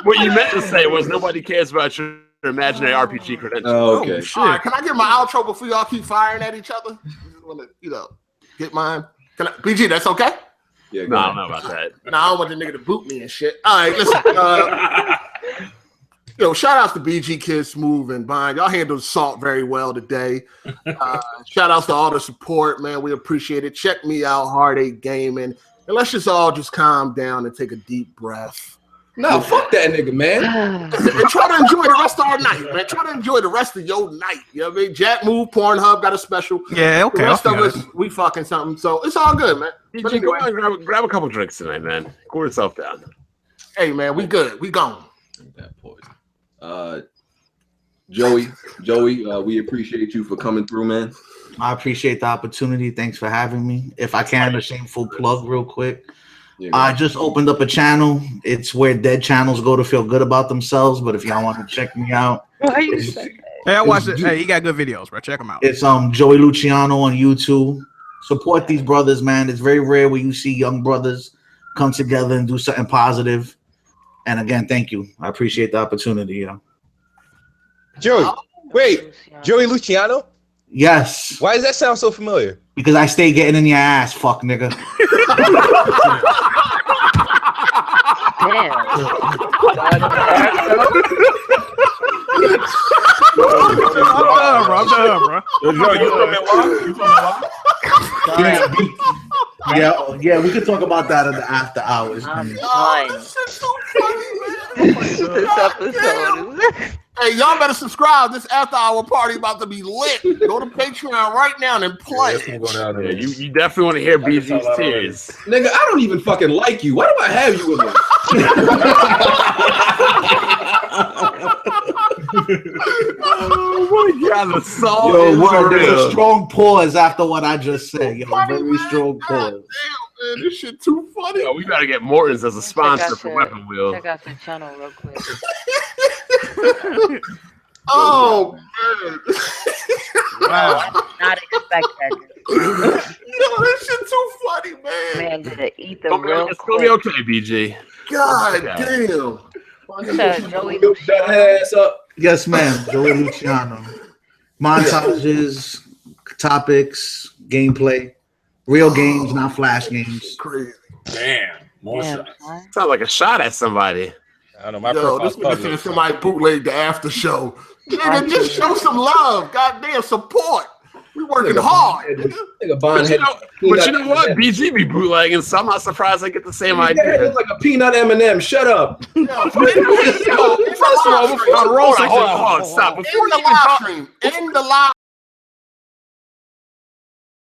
What you meant to say was nobody cares about your imaginary RPG credentials. Oh, okay. All right, can I get my outro before y'all keep firing at each other? Just wanna, get mine. Can I, BG, that's okay? Yeah, No, I don't know about that. No, I don't want the nigga to boot me and shit. All right, listen. Shout outs to BG Kid Smooth and Vine. Y'all handled Salt very well today. Shout outs to all the support, man. We appreciate it. Check me out, Hard 8 Gaming. And let's just all just calm down and take a deep breath. No, fuck that nigga, man. And try to enjoy the rest of our night, man. Try to enjoy the rest of your night. You know what I mean? Jack Move, Pornhub got a special. Yeah, okay. The rest of us, we fucking something. So it's all good, man. But Go anyway, on, grab a couple drinks tonight, man. Cool yourself down. hey, man, we good. We gone. That poison. Joey, we appreciate you for coming through, man. I appreciate the opportunity. Thanks for having me. If I can, a shameful plug real quick. Yeah, I just opened up a channel. It's where dead channels go to feel good about themselves. But if y'all want to check me out, Hey, I watched it. Hey, he got good videos, bro. Check him out. it's Joey Luciano on YouTube. Support these brothers, man. It's very rare where you see young brothers come together and do something positive. And again, thank you. I appreciate the opportunity. Yeah. Joey, wait, Joey Luciano? Yes, Why does that sound so familiar? because I stay getting in your ass, fuck nigga. Damn. I'm done, bro. Yo, you from Milwaukee? You from Milwaukee? Yeah, we can talk about that in the after hours. I'm Oh, fine. this shit's so funny, man. This episode is Hey, y'all better subscribe. This after hour party about to be lit. Go to Patreon right now and play. It's gonna go down there. Yeah, you definitely want to hear can tell BG's that tears. Nigga, I don't even fucking like you. Why do I have you with me? Oh my God, the song Yo, is word, there's a real. strong pause after what I just said. Yo, very strong God pause. damn, man, this shit too funny. Yo, we gotta get Morton's as a sponsor for Weapon Wheel. check out the channel real quick. Oh man, Wow. Not expect that. yo, this shit too funny, man. Man did an ether It's real gonna be quick. okay, BG. God Yeah. damn. Joey Built that ass up. Yes, ma'am. Joey Luciano. Montages, topics, gameplay, real games, not flash games. Crazy. Damn. More Damn, shots. son. Sounds like a shot at somebody. I don't know. My Yo, profile's this nigga public. said somebody bootleg the after show. Nigga, just show some love. Goddamn support. We working hard. Nigga, Bond But you head. know what? BG be bootlegging, so I'm not surprised I get the same That idea. looks like a peanut M&M. Shut up. Yo, First of all, hold on, hold on, stop. In Before the you even live talk, stream. In the live